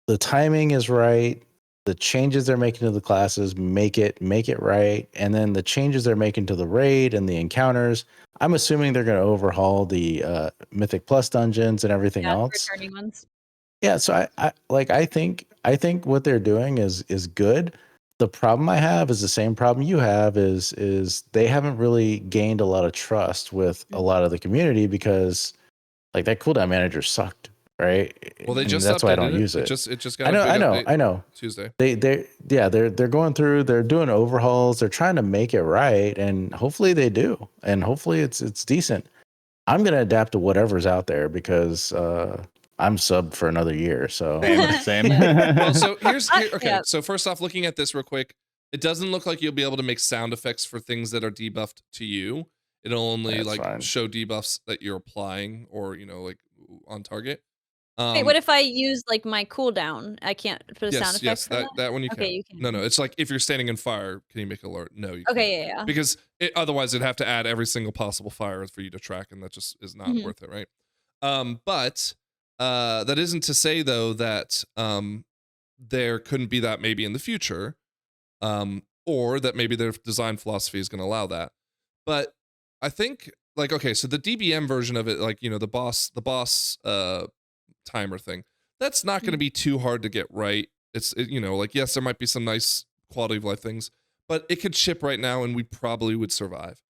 The timing is right. The changes they're making to the classes make it right, and then the changes they're making to the raid and the encounters, I'm assuming they're going to overhaul the Mythic Plus dungeons and everything else. Returning ones. Yeah, so I think what they're doing is good. The problem I have is the same problem you have, is they haven't really gained a lot of trust with a lot of the community because like that cooldown manager sucked, right? Well, they And just that's why I don't updated use it. It just got I know. Tuesday. They're going through, they're doing overhauls, they're trying to make it right, and hopefully they do, and hopefully it's decent. I'm gonna adapt to whatever's out there because I'm subbed for another year. So same. Well, so okay. Yeah. So first off, looking at this real quick, it doesn't look like you'll be able to make sound effects for things that are debuffed to you. It'll only That's fine. show debuffs that you're applying or like on target. Wait, what if I use like my cooldown? I can't put a sound effect. Yes, for that one you can. Okay, you can. No, it's like if you're standing in fire, can you make alert? No, you can't. Okay, yeah. Because otherwise it'd have to add every single possible fire for you to track, and that just is not worth it, right? But that isn't to say though that there couldn't be that maybe in the future, or that maybe their design philosophy is going to allow that. But I think okay, so the DBM version of it, the boss timer thing, that's not going to be too hard to get right. It's yes, there might be some nice quality of life things, but it could ship right now and we probably would survive.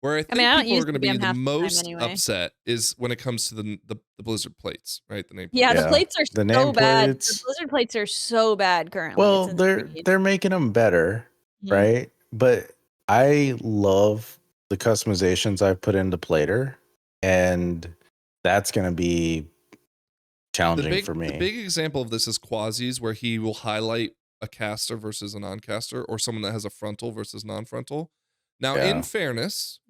Where I think people are going to be the most upset is when it comes to the Blizzard plates, right? The name. Yeah, the plates are so bad. The Blizzard plates are so bad currently. Well, they're making them better, right? But I love the customizations I've put into Plater, and that's going to be challenging for me. The big example of this is Quasi's, where he will highlight a caster versus a non-caster, or someone that has a frontal versus non-frontal. Now, in fairness,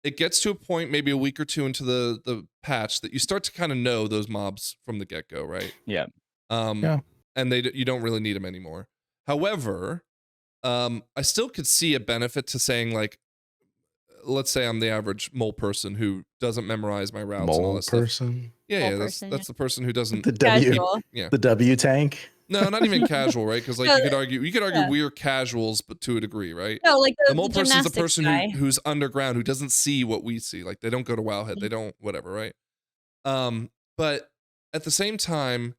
it gets to a point maybe a week or two into the patch that you start to kind of know those mobs from the get-go, right? Yeah. And you don't really need them anymore. However, I still could see a benefit to saying let's say I'm the average mole person who doesn't memorize my routes and all this stuff. Yeah, that's the person who doesn't the W tank. No, not even casual, right? Because you could argue we're casuals, but to a degree, right? No, the mole person's the person who's underground, who doesn't see what we see. Like they don't go to Wowhead, they don't whatever, right? But at the same time,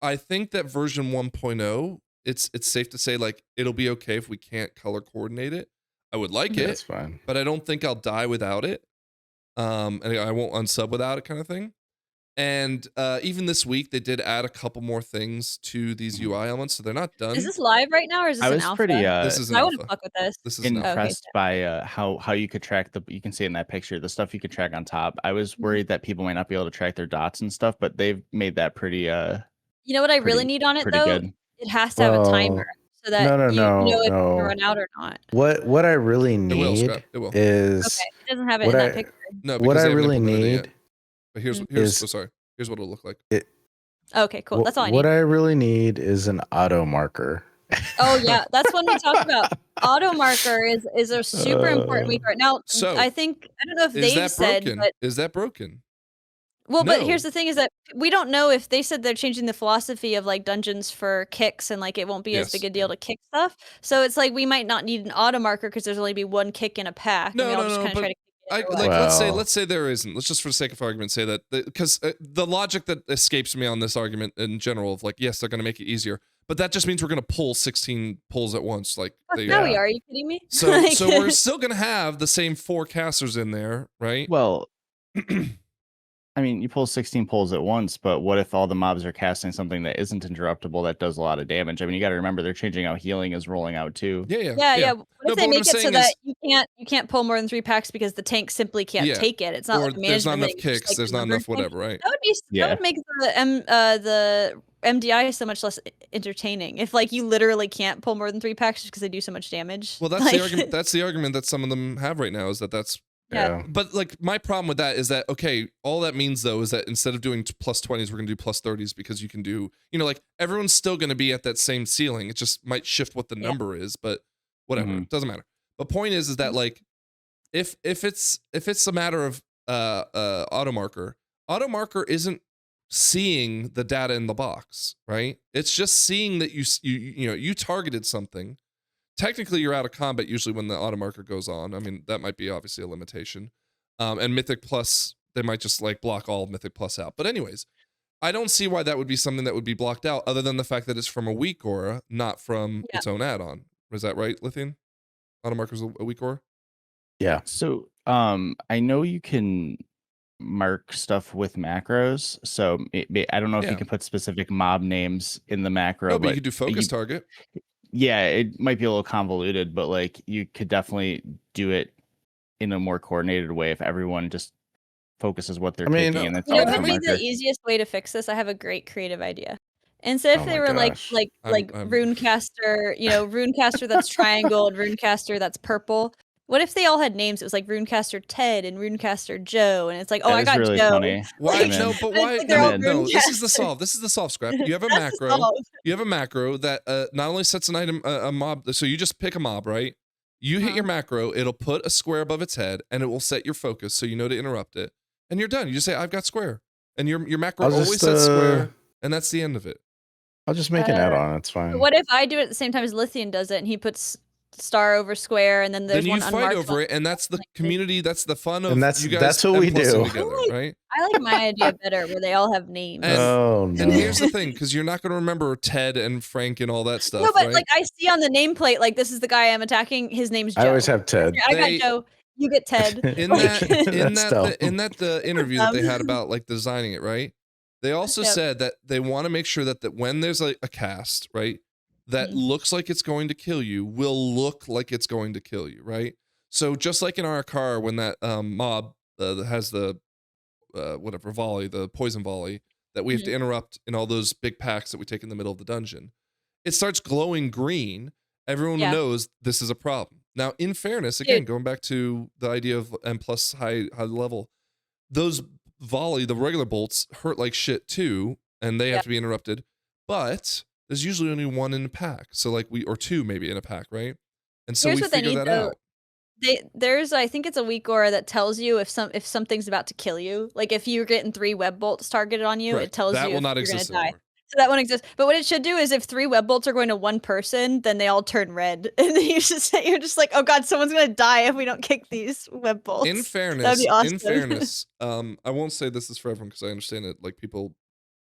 I think that version 1.0, it's safe to say it'll be okay if we can't color coordinate it. I would like it, that's fine, but I don't think I'll die without it. And I won't unsub without it, kind of thing. And even this week, they did add a couple more things to these UI elements, so they're not done. Is this live right now, or is this an alpha? This is an I alpha. wouldn't fuck with this. This is impressed by how you could track you can see in that picture the stuff you could track on top. I was worried that people might not be able to track their dots and stuff, but they've made that pretty. You know what I really need on it though? Good. It has to have a timer so that you know if it's gonna run out or not. What I really need is it doesn't have it in that picture. No, what I really need. But here's what it'll look like. Okay, cool. That's all I need. What I really need is an auto marker. Oh yeah, that's one we talked about. Auto marker is a super important week right now. So I don't know if they said, but is that broken? Well, but here's the thing: is that we don't know if they said they're changing the philosophy of dungeons for kicks, and it won't be as big a deal to kick stuff. So it's we might not need an auto marker because there's only be one kick in a pack. No, and we all just kind of try to. Let's say there isn't. Let's just for the sake of argument say that, because the logic that escapes me on this argument in general of yes, they're going to make it easier, but that just means we're going to pull 16 pulls at once. We are. Are you kidding me? So we're still going to have the same 4 casters in there, right? Well, I mean, you pull 16 pulls at once, but what if all the mobs are casting something that isn't interruptible that does a lot of damage? I mean, you got to remember they're changing how healing is rolling out too. Yeah. What if they make it so that you can't pull more than 3 packs because the tank simply can't take it? It's not or like a there's not management enough thing, just kicks, like there's the not enough number whatever, right? That would make the MDI so much less entertaining if like you literally can't pull more than 3 packs just because they do so much damage. Well, that's the argument. That's the argument that some of them have right now is that's. Yeah. But like my problem with that is that, okay, all that means though is that instead of doing plus 20s, we're gonna do plus 30s because you can do, like everyone's still gonna be at that same ceiling. It just might shift what the number is, but whatever, it doesn't matter. The point is that like if it's a matter of auto marker isn't seeing the data in the box, right? It's just seeing that you targeted something. Technically, you're out of combat usually when the auto marker goes on. I mean, that might be obviously a limitation. And Mythic Plus, they might just like block all Mythic Plus out. But anyways, I don't see why that would be something that would be blocked out other than the fact that it's from a weak aura, not from its own add-on. Is that right, Lithian? Auto marker's a weak aura? Yeah. So I know you can mark stuff with macros. So I don't know if you can put specific mob names in the macro. No, but you could do focus target. Yeah, it might be a little convoluted, but like you could definitely do it in a more coordinated way if everyone just focuses what they're taking. And what would be the easiest way to fix this? I have a great creative idea. Instead, if they were like Runecaster, Runecaster that's triangle and Runecaster that's purple. What if they all had names? It was like Runecaster Ted and Runecaster Joe, and it's like, I got really Joe. Funny. Why? No, but why? No, this is the solve. This is the solve, Scrap. You have a macro. You have a macro that not only sets an item, a mob. So you just pick a mob, right? You hit your macro. It'll put a square above its head, and it will set your focus, so you know to interrupt it, and you're done. You just say, "I've got square," and your macro always sets square, and that's the end of it. I'll just make an add-on. It's fine. What if I do it at the same time as Lithian does it, and he puts star over square, and then there's one unmarked. Then you fight over it, and that's the community. That's the fun of you guys. That's what we do together, right? I like my idea better, where they all have names. And, and here's the thing, because you're not going to remember Ted and Frank and all that stuff. No, but right? like I see on the nameplate, like this is the guy I'm attacking. His name's Joe. I always have Ted. I got Joe. You get Ted. In that interview that they had about like designing it, right? They also said that they want to make sure that when there's a cast, right, that looks like it's going to kill you will look like it's going to kill you, right? So just like in our car, when that mob has the volley, the poison volley that we have to interrupt in all those big packs that we take in the middle of the dungeon, it starts glowing green. Everyone knows this is a problem. Now, in fairness, again, going back to the idea of M plus high level, those the regular bolts hurt like shit too, and they have to be interrupted. But there's usually only one in a pack, so like or two maybe in a pack, right? And so we figure that out. There's, I think it's a weak aura that tells you if something's about to kill you. Like if you're getting 3 web bolts targeted on you, it tells you will not if you're exist gonna die. anymore. So that won't exist. But what it should do is if 3 web bolts are going to one person, then they all turn red. And then you're just like, oh god, someone's gonna die if we don't kick these web bolts. In fairness, that'd be awesome. I won't say this is for everyone because I understand that like people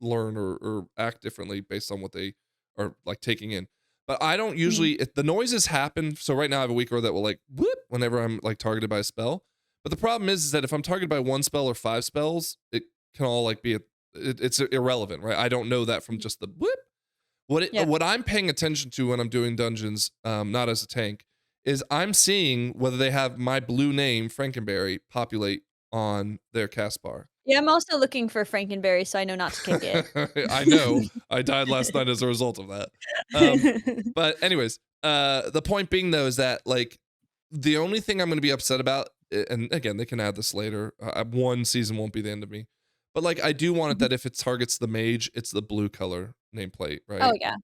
learn or act differently based on what they are like taking in. But I don't usually, if the noises happen, so right now I have a weak aura that will like whoop whenever I'm like targeted by a spell. But the problem is that if I'm targeted by 1 spell or 5 spells, it can all like be it's irrelevant, right? I don't know that from just the whoop. What I'm paying attention to when I'm doing dungeons, not as a tank, is I'm seeing whether they have my blue name, Frankenberry, populate on their cast bar. Yeah, I'm also looking for Frankenberry, so I know not to kick it. I know. I died last night as a result of that. But anyways, the point being though is that like the only thing I'm going to be upset about, and again they can add this later. One season won't be the end of me, but like I do want it that if it targets the mage, it's the blue color nameplate, right? Oh yeah.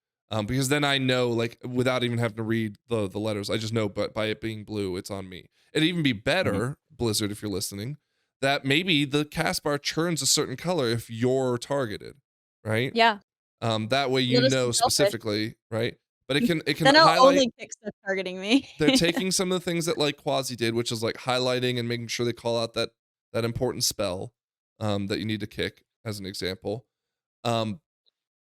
Because then I know, like, without even having to read the letters, I just know. But by it being blue, it's on me. It'd even be better, Blizzard, if you're listening, that maybe the cast bar churns a certain color if you're targeted, right? Yeah. That way you know specifically, right? But it can then I'll highlight. Only pick stuff targeting me. They're taking some of the things that like Quasi did, which is like highlighting and making sure they call out that important spell that you need to kick, as an example.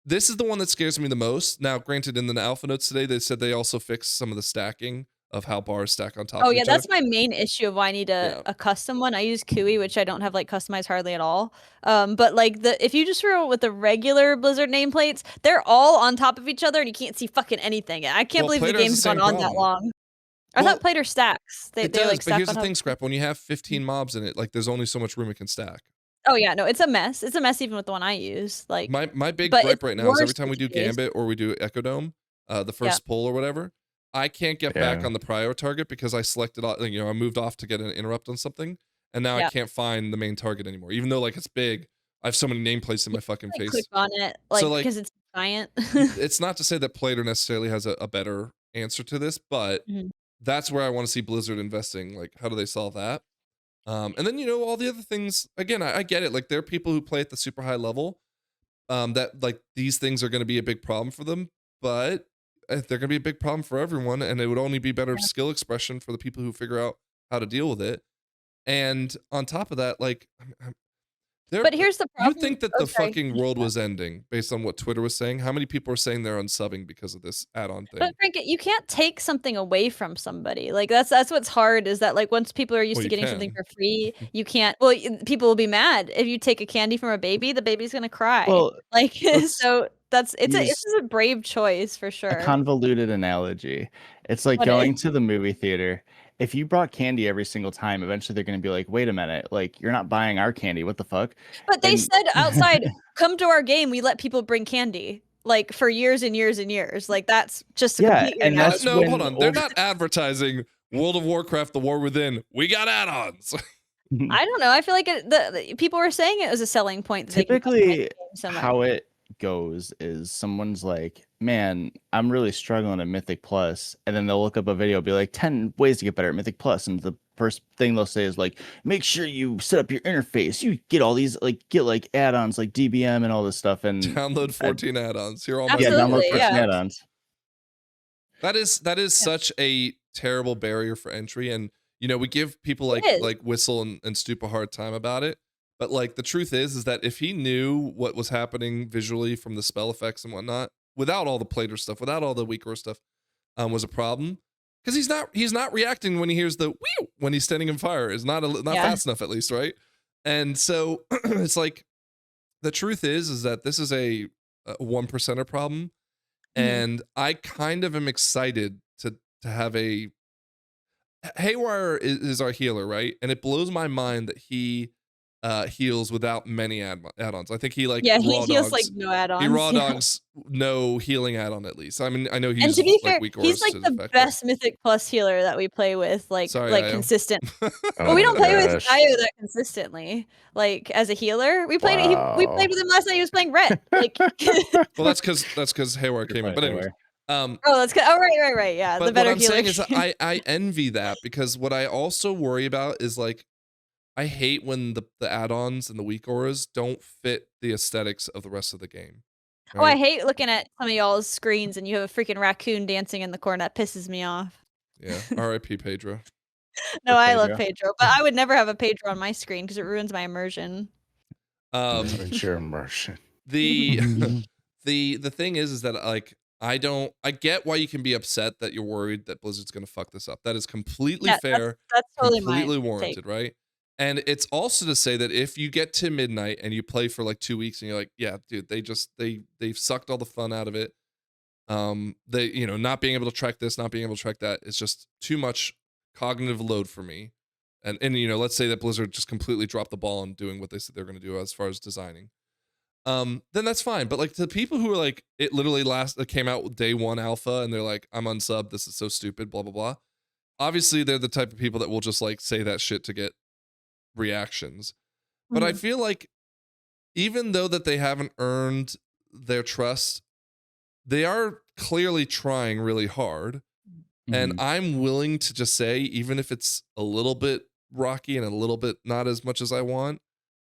This is the one that scares me the most. Now, granted, in the alpha notes today, they said they also fixed some of the stacking of how bars stack on top Oh of yeah, each other. that's my main issue of why I need a custom one. I use Kui, which I don't have like customized hardly at all. But like if you just throw it with the regular Blizzard nameplates, they're all on top of each other and you can't see fucking anything. I can't believe the game's gone on that long. I thought Plater stacks. They does, like stack but here's on the top. thing, Scrap. When you have 15 mobs in it, like there's only so much room it can stack. Oh yeah, no, it's a mess. It's a mess even with the one I use. Like my big gripe right now is every time we do case. Gambit or we do Echo Dome, the first pull or whatever, I can't get back on the prior target because I selected, you know, I moved off to get an interrupt on something, and now I can't find the main target anymore. Even though like it's big, I have so many nameplates in my fucking face. Click on it, like, so, like because it's giant. It's not to say that Plater necessarily has a better answer to this, but that's where I want to see Blizzard investing. Like, how do they solve that? And then, you know, all the other things, again, I get it. Like, there are people who play at the super high level that, like, these things are going to be a big problem for them, but they're going to be a big problem for everyone, and it would only be better skill expression for the people who figure out how to deal with it. And on top of that, like, but here's the problem. You think that the fucking world was ending based on what Twitter was saying? How many people are saying they're unsubbing because of this add-on thing? But Frank, you can't take something away from somebody. Like that's what's hard is that like once people are used to getting something for free, you can't. Well, people will be mad if you take a candy from a baby. The baby's gonna cry. Well, like so it's a brave choice for sure. A convoluted analogy. It's like going to the movie theater. If you brought candy every single time, eventually they're going to be like, wait a minute, like you're not buying our candy. What the fuck? But they said outside, come to our game. We let people bring candy like for years and years and years. Like that's just and that's no, hold on. They're not advertising World of Warcraft: The War Within. We got add-ons. I don't know. I feel like the people were saying it was a selling point. Typically, how it goes is someone's like, man, I'm really struggling at Mythic Plus, and then they'll look up a video, be like 10 ways to get better at Mythic Plus, and the first thing they'll say is like, make sure you set up your interface, you get all these like add-ons like DBM and all this stuff, and download 14 addons. Here, all my download 14 add-ons. That is such a terrible barrier for entry, and you know, we give people like Whistle and Stoop a hard time about it. But like the truth is that if he knew what was happening visually from the spell effects and whatnot, without all the Plater stuff, without all the weaker stuff, was a problem. Because he's not reacting when he hears the whew when he's standing in fire. Is not fast enough at least, right? And so it's like the truth is that this is a 1%er problem, and I kind of am excited to have a Haywire is our healer, right? And it blows my mind that he heals without many add-ons. I think he like he heals like no add-ons. He raw dogs no healing add-on at least. I mean, I know he's and to be fair, weak he's like the best Mythic Plus healer that we play with, like consistent. But we don't play with Io that consistently, like as a healer. We played we played with him last night. He was playing red. Like, well, that's because Haywire came in. But anyway. That's good. Oh, right. Yeah, but the better what I'm healer. saying is I envy that, because what I also worry about is like, I hate when the add-ons and the weak auras don't fit the aesthetics of the rest of the game. Right? Oh, I hate looking at some of y'all's screens and you have a freaking raccoon dancing in the corner. That pisses me off. Yeah, R.I.P. Pedro. No, I love Pedro, but I would never have a Pedro on my screen because it ruins my immersion. Ruins your immersion. The thing is that like, I get why you can be upset that you're worried that Blizzard's going to fuck this up. That is completely fair. That's totally completely warranted, right? And it's also to say that if you get to midnight and you play for like 2 weeks and you're like, yeah, dude, they've sucked all the fun out of it. They, you know, not being able to track this, not being able to track that is just too much cognitive load for me. And you know, let's say that Blizzard just completely dropped the ball on doing what they said they're going to do as far as designing. Then that's fine. But like, to the people who are like, it literally came out day 1 alpha and they're like, I'm unsubbed, this is so stupid, blah blah blah. Obviously they're the type of people that will just like say that shit to get reactions. But I feel like even though that they haven't earned their trust, they are clearly trying really hard. And I'm willing to just say, even if it's a little bit rocky and a little bit not as much as I want,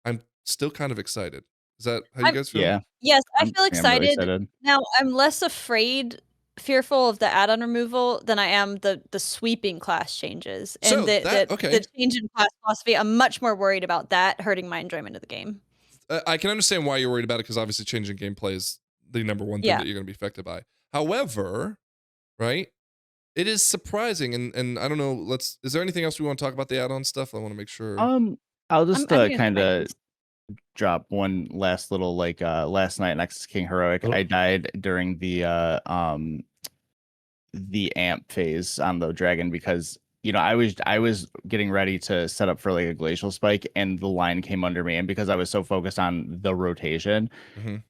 I'm still kind of excited. Is that how you guys feel? Yeah. Yes, I feel excited. Really excited. Now I'm less fearful of the add-on removal than I am the sweeping class changes and So the change in class philosophy. I'm much more worried about that hurting my enjoyment of the game. I can understand why you're worried about it, because obviously changing gameplay is the number one thing that you're going to be affected by. However, right, It is surprising, and I don't know. Is there anything else we want to talk about the add-on stuff? I want to make sure. I'll just I'm gonna kind try of this. drop one last little last night Nexus King heroic. I died during the amp phase on the dragon because I was getting ready to set up for like a glacial spike and the line came under me, and because I was so focused on the rotation,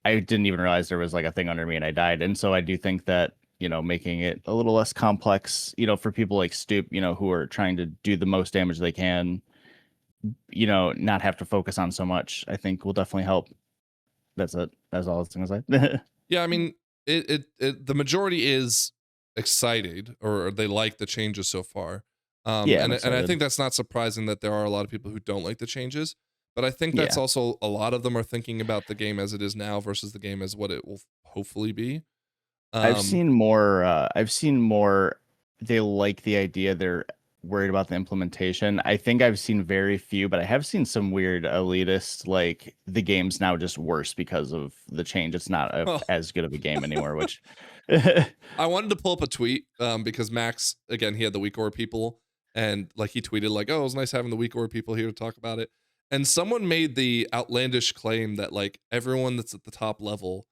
I didn't even realize there was like a thing under me and I died. And so I do think that making it a little less complex for people like Stoop who are trying to do the most damage they can, not have to focus on so much, I think will definitely help. That's it. That's all I was gonna say. Yeah, I mean, the majority is excited, or they like the changes so far. Yeah, and I think that's not surprising that there are a lot of people who don't like the changes. But I think that's also a lot of them are thinking about the game as it is now versus the game as what it will hopefully be. I've seen more. They like the idea. They're worried about the implementation. I think I've seen very few, but I have seen some weird elitist, like the game's now just worse because of the change. It's not as good of a game anymore, which I wanted to pull up a tweet because Max, again, he had the weak ore people, and like he tweeted like, oh, it was nice having the weak ore people here to talk about it. And someone made the outlandish claim that like everyone that's at the top level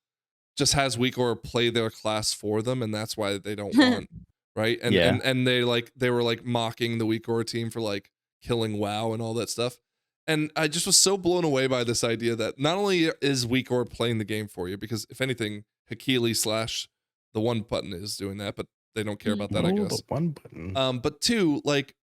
just has weak ore play their class for them, and that's why they don't want right. And and they were like mocking the weak ore team for like killing WoW and all that stuff. And I just was so blown away by this idea that not only is weak ore playing the game for you, because if anything, Hakili / the one button is doing that, but they don't care about that, I guess. The one button. But two, like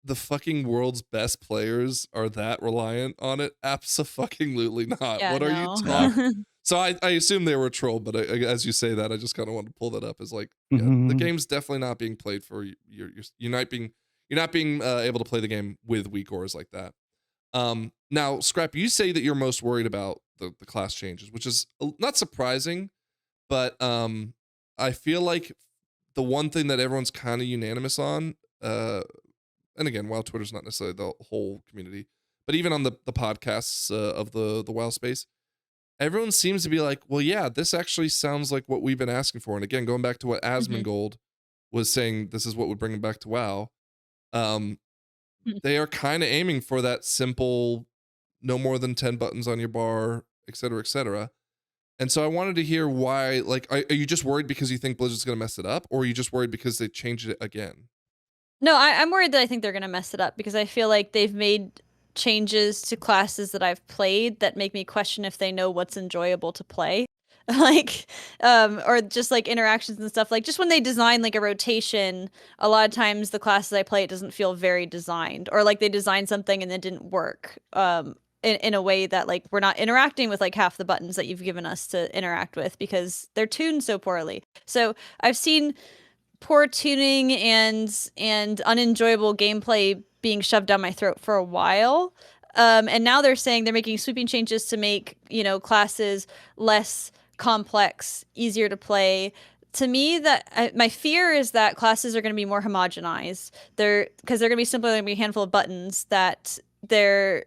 the fucking world's best players are that reliant on it? Abso-fucking-lutely not. Yeah, what are you talking? So I assume they were trolled, but as you say that, I just kind of wanted to pull that up as like, the game's definitely not being played for you're not being able to play the game with weak ores like that. Now, Scrap, you say that you're most worried about the class changes, which is not surprising, but I feel like the one thing that everyone's kind of unanimous on, and again, while Twitter's not necessarily the whole community, but even on the podcasts of the WoW space, everyone seems to be like, well, yeah, this actually sounds like what we've been asking for. And again, going back to what Asmongold was saying, this is what would bring him back to WoW. They are kind of aiming for that simple, no more than 10 buttons on your bar, et cetera, et cetera. And so I wanted to hear why, like, are you just worried because you think Blizzard's going to mess it up, or are you just worried because they changed it again? No, I'm worried that I think they're going to mess it up because I feel like they've made changes to classes that I've played that make me question if they know what's enjoyable to play. Like, or just like interactions and stuff. Like, just when they design like a rotation, a lot of times the classes I play, it doesn't feel very designed, or like they designed something and it didn't work. In a way that like we're not interacting with like half the buttons that you've given us to interact with because they're tuned so poorly. So I've seen poor tuning and unenjoyable gameplay being shoved down my throat for a while. And now they're saying they're making sweeping changes to make, classes less complex, easier to play. To me, my fear is that classes are going to be more homogenized. Because they're going to be simply going to be a handful of buttons that they're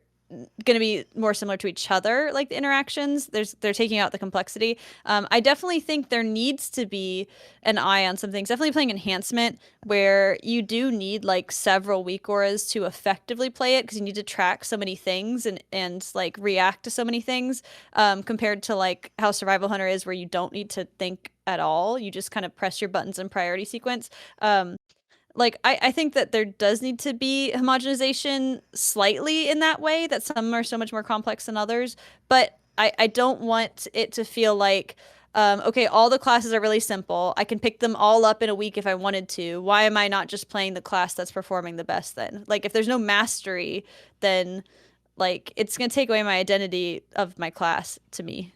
going to be more similar to each other, like the interactions. They're taking out the complexity. I definitely think there needs to be an eye on some things. Definitely playing enhancement where you do need like several weak auras to effectively play it because you need to track so many things and like react to so many things, compared to like how Survival Hunter is where you don't need to think at all. You just kind of press your buttons in priority sequence. Like, I think that there does need to be homogenization slightly in that way, that some are so much more complex than others. But I don't want it to feel like, okay, all the classes are really simple. I can pick them all up in a week if I wanted to. Why am I not just playing the class that's performing the best then? Like, if there's no mastery, then, like, it's going to take away my identity of my class to me.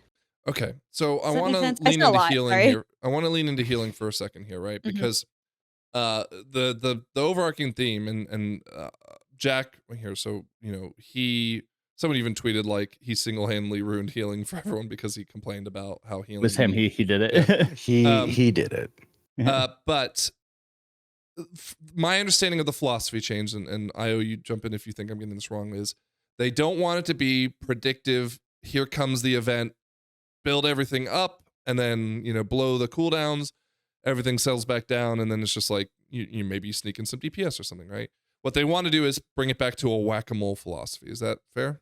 Okay, so I want to lean into healing here. I want to lean into healing for a second here, right? Because the overarching theme and Jack here, so someone even tweeted like he single-handedly ruined healing for everyone because he complained about how healing was him. He did it. Yeah. he did it. But my understanding of the philosophy change, and IO, you jump in if you think I'm getting this wrong, is they don't want it to be predictive. Here comes the event, build everything up, and then blow the cooldowns. everything settles back down, and then it's just like you maybe sneak in some DPS or something, right? What they want to do is bring it back to a whack-a-mole philosophy. Is that fair?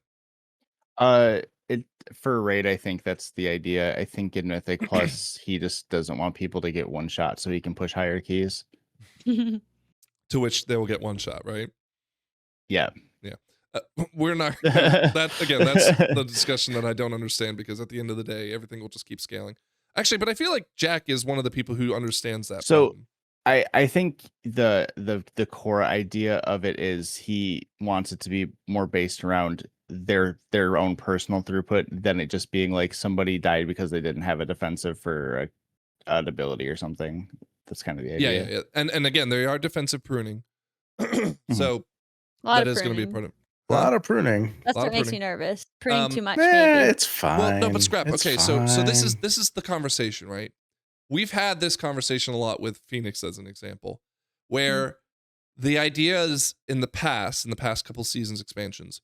It for raid, I think that's the idea. I think in Mythic Plus, he just doesn't want people to get one shot, so he can push hierarchies. To which they will get one shot, right? Yeah. We're not that again. That's the discussion that I don't understand, because at the end of the day, everything will just keep scaling. Actually, but I feel like Jack is one of the people who understands that. So problem. I think the core idea of it is he wants it to be more based around their own personal throughput than it just being like somebody died because they didn't have a defensive for an ability or something. That's kind of the idea. Yeah. And again, they are defensive pruning, so that is going to be a part of. A lot of pruning. That's what makes me nervous. Pruning too much, Yeah, maybe. it's fine. Well, no, but scrap. It's okay, fine. so this is the conversation, right? We've had this conversation a lot with Phoenix as an example, where the idea is in the past couple seasons expansions,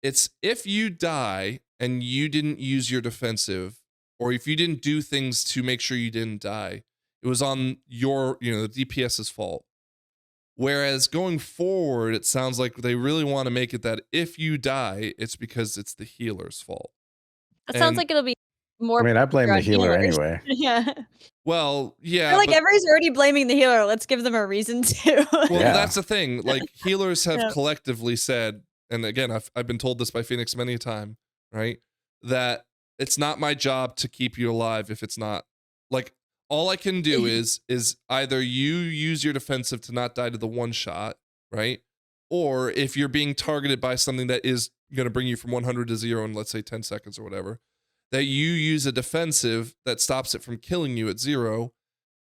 it's if you die and you didn't use your defensive, or if you didn't do things to make sure you didn't die, it was on your, the DPS's fault. Whereas going forward, it sounds like they really want to make it that if you die, it's because it's the healer's fault. That sounds like it'll be more. I mean, I blame the healer anyway. Yeah. Well, yeah. I feel like everybody's already blaming the healer. Let's give them a reason to. Well, that's the thing. Like, healers have collectively said, and again, I've been told this by Phoenix many a time, right? That it's not my job to keep you alive if it's not. Like, all I can do is either you use your defensive to not die to the one shot, right? Or if you're being targeted by something that is going to bring you from 100 to 0 in, let's say, 10 seconds or whatever, that you use a defensive that stops it from killing you at 0,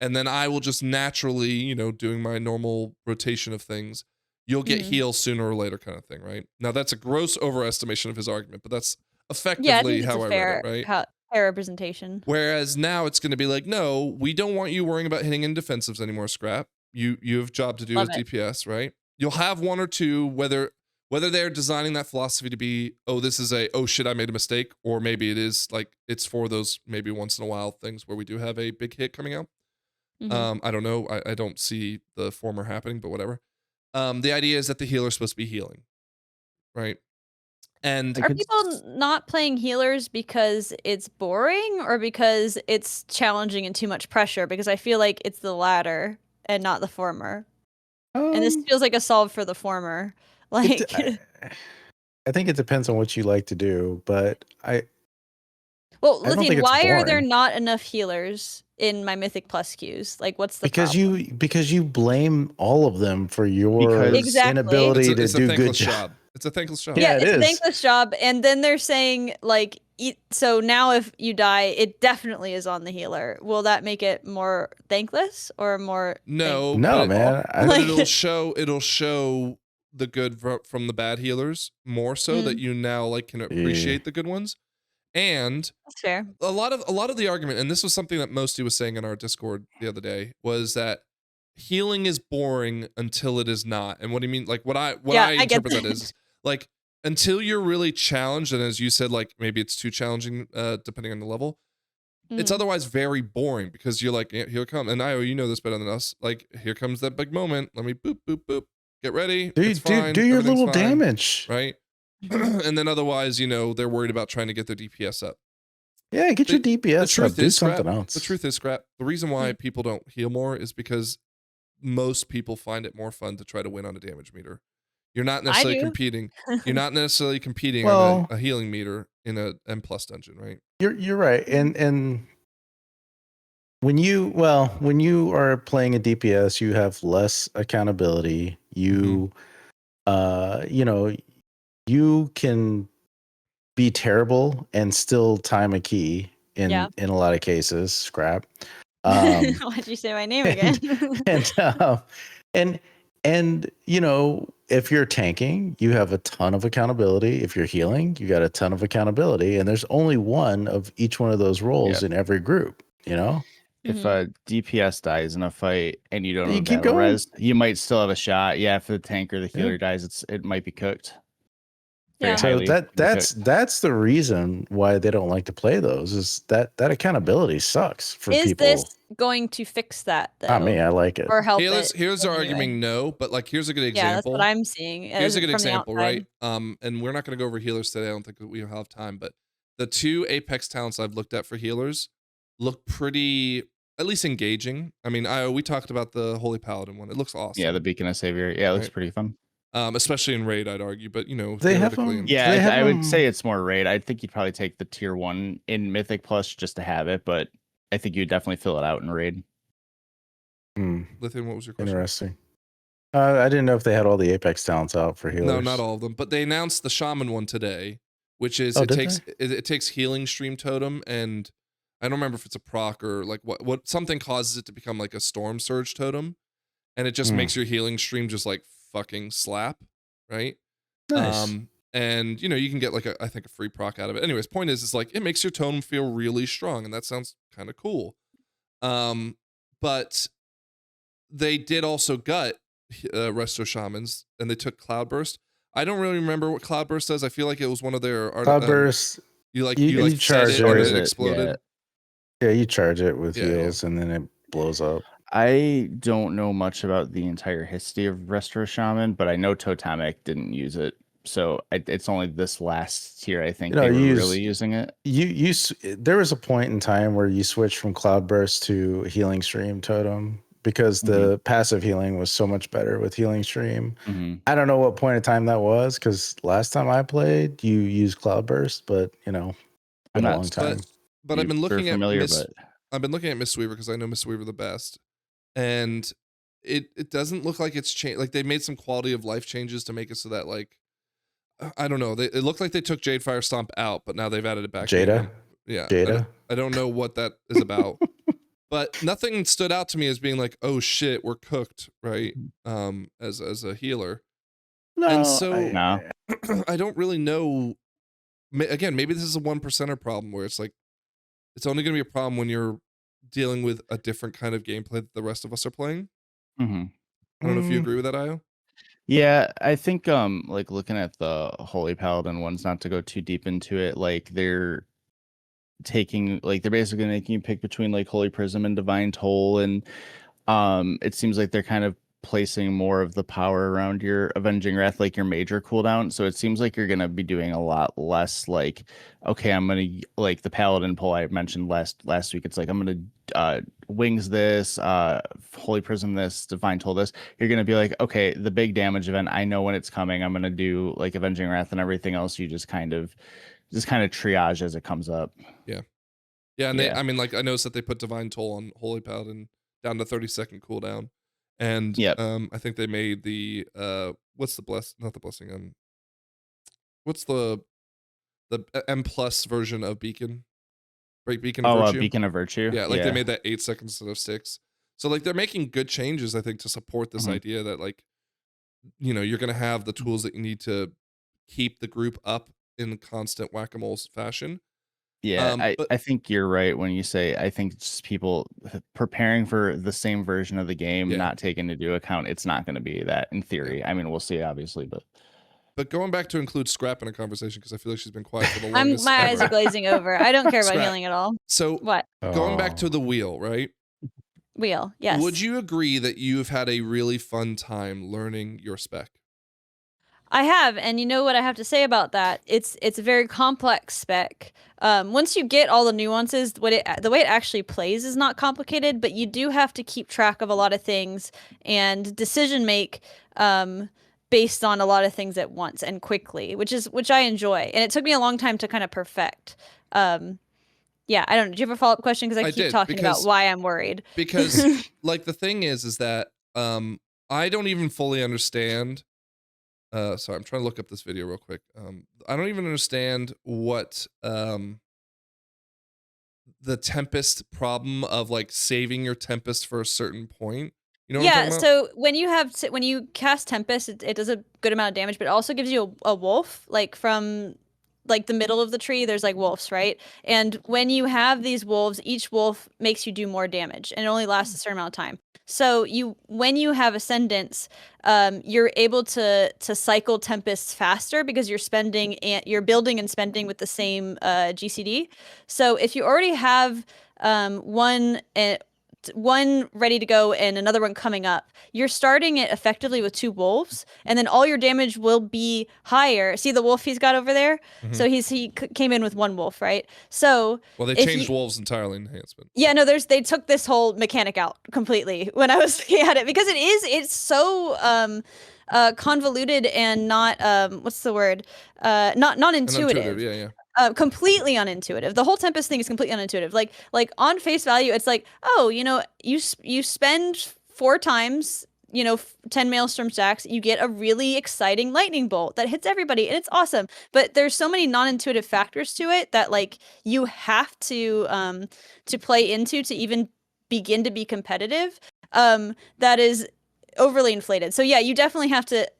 and then I will just naturally, doing my normal rotation of things, you'll get healed sooner or later, kind of thing, right? Now, that's a gross overestimation of his argument, but that's effectively how I read it, right? Fair representation. Whereas now it's going to be like, no, we don't want you worrying about hitting in defensives anymore, Scrap. You have a job to do as DPS, right? You'll have one or two, whether they're designing that philosophy to be, this is oh shit, I made a mistake, or maybe it is like it's for those maybe once in a while things where we do have a big hit coming out. I don't know. I don't see the former happening, but whatever. The idea is that the healer's supposed to be healing, right? And are people not playing healers because it's boring or because it's challenging and too much pressure? Because I feel like it's the latter and not the former. And this feels like a solve for the former. Like, I think it depends on what you like to do, but well, Lithian, why are there not enough healers in my Mythic Plus queues? Like, what's the problem? Because you blame all of them for your inability to do good job. It's a thankless job. Yeah, it's a thankless job. And then they're saying, like, so now if you die, it definitely is on the healer. Will that make it more thankless or more? No, man. But it'll show the good from the bad healers more so that you now can appreciate the good ones. And that's fair. A lot of the argument, and this was something that Mosty was saying in our Discord the other day, was that healing is boring until it is not. And what do you mean? Like, what I interpret that is like, until you're really challenged, and as you said, like maybe it's too challenging depending on the level, it's otherwise very boring, because you're like, here it comes. And Io, you know this better than us. Like, here comes that big moment. Let me boop, boop, boop. Get ready. Do your little damage. Right? And then otherwise, they're worried about trying to get their DPS up. Yeah, get your DPS up. Do something else. The truth is, Scrap, the reason why people don't heal more is because most people find it more fun to try to win on a damage meter. You're not necessarily competing. You're not necessarily competing on a healing meter in a M+ dungeon, right? You're right. And when you are playing a DPS, you have less accountability. You you can be terrible and still time a key in a lot of cases. Scrap. Why'd you say my name again? And if you're tanking, you have a ton of accountability. If you're healing, you got a ton of accountability. And there's only one of each one of those roles in every group, If a DPS dies in a fight and you don't have battle res, you might still have a shot. Yeah, if the tank or the healer dies, it might be cooked. Yeah. So that's the reason why they don't like to play those, is that accountability sucks for people. going to fix that though? Not me. I like it. Or help Here's it our anyway? argument no, but like here's a good Yeah, that's example. what I'm seeing. Here's a good from the example, outside. right? And we're not going to go over healers today. I don't think we have time, but the 2 Apex talents I've looked at for healers look pretty, at least engaging. I mean, we talked about the Holy Paladin one. It looks awesome. Yeah, the Beacon of Savior. Yeah, it looks pretty fun. Especially in raid, I'd argue, but They have theoretically, them. Yeah, I would say it's more raid. I think you'd probably take the tier 1 in Mythic Plus just to have it, but I think you'd definitely fill it out in raid. Lithium, what was your question? Interesting. I didn't know if they had all the Apex talents out for healers. No, not all of them, but they announced the Shaman one today, which is it takes Healing Stream Totem, and I don't remember if it's a proc or like what something causes it to become like a Storm Surge Totem, and it just makes your healing stream just like fucking slap, right? Nice. And you can get like I think a free proc out of it. Anyways, point is like it makes your totem feel really strong, and that sounds kind of cool. But they did also gut Resto Shamans, and they took Cloudburst. I don't really remember what Cloudburst does. I feel like it was one of their Cloudburst. You charge it and it exploded. Yeah, you charge it with heals, and then it blows up. I don't know much about the entire history of Resto Shaman, but I know Totemic didn't use it. So it's only this last tier, I think, they were really using it. There was a point in time where you switched from Cloudburst to Healing Stream Totem because the passive healing was so much better with Healing Stream. I don't know what point of time that was, because last time I played, you used Cloudburst, but been a long time. But I've been looking at I've been looking at Mistweaver because I know Mistweaver the best, and it doesn't look like it's changed. Like they made some quality of life changes to make it so that like I don't know. It looked like they took Jadefire Stomp out, but now they've added it back. Jada? Yeah. Jada? I don't know what that is about. But nothing stood out to me as being like, oh shit, we're cooked, right? As a healer. No. And so No. I don't really know. Again, maybe this is a 1%er problem where it's like it's only going to be a problem when you're dealing with a different kind of gameplay that the rest of us are playing. I don't know if you agree with that, Io. Yeah, I think like looking at the Holy Paladin ones, not to go too deep into it, like they're basically making you pick between like Holy Prism and Divine Toll, and it seems like they're kind of placing more of the power around your Avenging Wrath, like your major cooldown. So it seems like you're gonna be doing a lot less like, okay, I'm gonna like the Paladin pull I mentioned last week. It's like I'm gonna wings this, Holy Prism this, Divine Toll this. You're gonna be like, okay, the big damage event, I know when it's coming. I'm gonna do like Avenging Wrath, and everything else you just kind of triage as it comes up. Yeah, and I mean, like I noticed that they put Divine Toll on Holy Paladin down to 30-second cooldown. And I think they made the what's the blessing? What's the M plus version of Beacon? Right, Beacon of Virtue. Beacon of Virtue. Yeah, like they made that 8 seconds instead of 6. So like they're making good changes, I think, to support this idea that like you're gonna have the tools that you need to keep the group up in constant whack-a-mole fashion. Yeah, I think you're right when you say I think just people preparing for the same version of the game, not taking into account it's not going to be that in theory. I mean, we'll see, obviously, but going back to include Scrap in a conversation because I feel like she's been quiet for the longest. My eyes are glazing over. I don't care about healing at all. So what? Going back to the wheel, right? Wheel, yes. Would you agree that you've had a really fun time learning your spec? I have, and you know what I have to say about that? It's a very complex spec. Once you get all the nuances, the way it actually plays is not complicated, but you do have to keep track of a lot of things and decision make based on a lot of things at once and quickly, which I enjoy. And it took me a long time to kind of perfect. Yeah, I don't know. Do you have a follow-up question? Because I keep talking about why I'm worried. Because like the thing is that I don't even fully understand. Sorry, I'm trying to look up this video real quick. I don't even understand what the Tempest problem of like saving your Tempest for a certain point. You know what I'm talking about? So when you cast Tempest, it does a good amount of damage, but it also gives you a wolf, like from like the middle of the tree, there's like wolves, right? And when you have these wolves, each wolf makes you do more damage, and it only lasts a certain amount of time. So when you have Ascendance, you're able to cycle Tempests faster because you're building and spending with the same GCD. So if you already have one one ready to go and another one coming up, you're starting it effectively with 2 wolves, and then all your damage will be higher. See the wolf he's got over there? So he came in with 1 wolf, right? So well, they changed wolves entirely in enhancement. Yeah, no, they took this whole mechanic out completely when I was looking at it, because it's so convoluted and not what's the word? Not intuitive. Yeah. Completely unintuitive. The whole Tempest thing is completely unintuitive. Like on face value, it's like, oh, you spend 4 times, 10 Maelstrom stacks, you get a really exciting lightning bolt that hits everybody, and it's awesome. But there's so many non-intuitive factors to it that like you have to play into to even begin to be competitive. That is overly inflated. So yeah, you definitely have to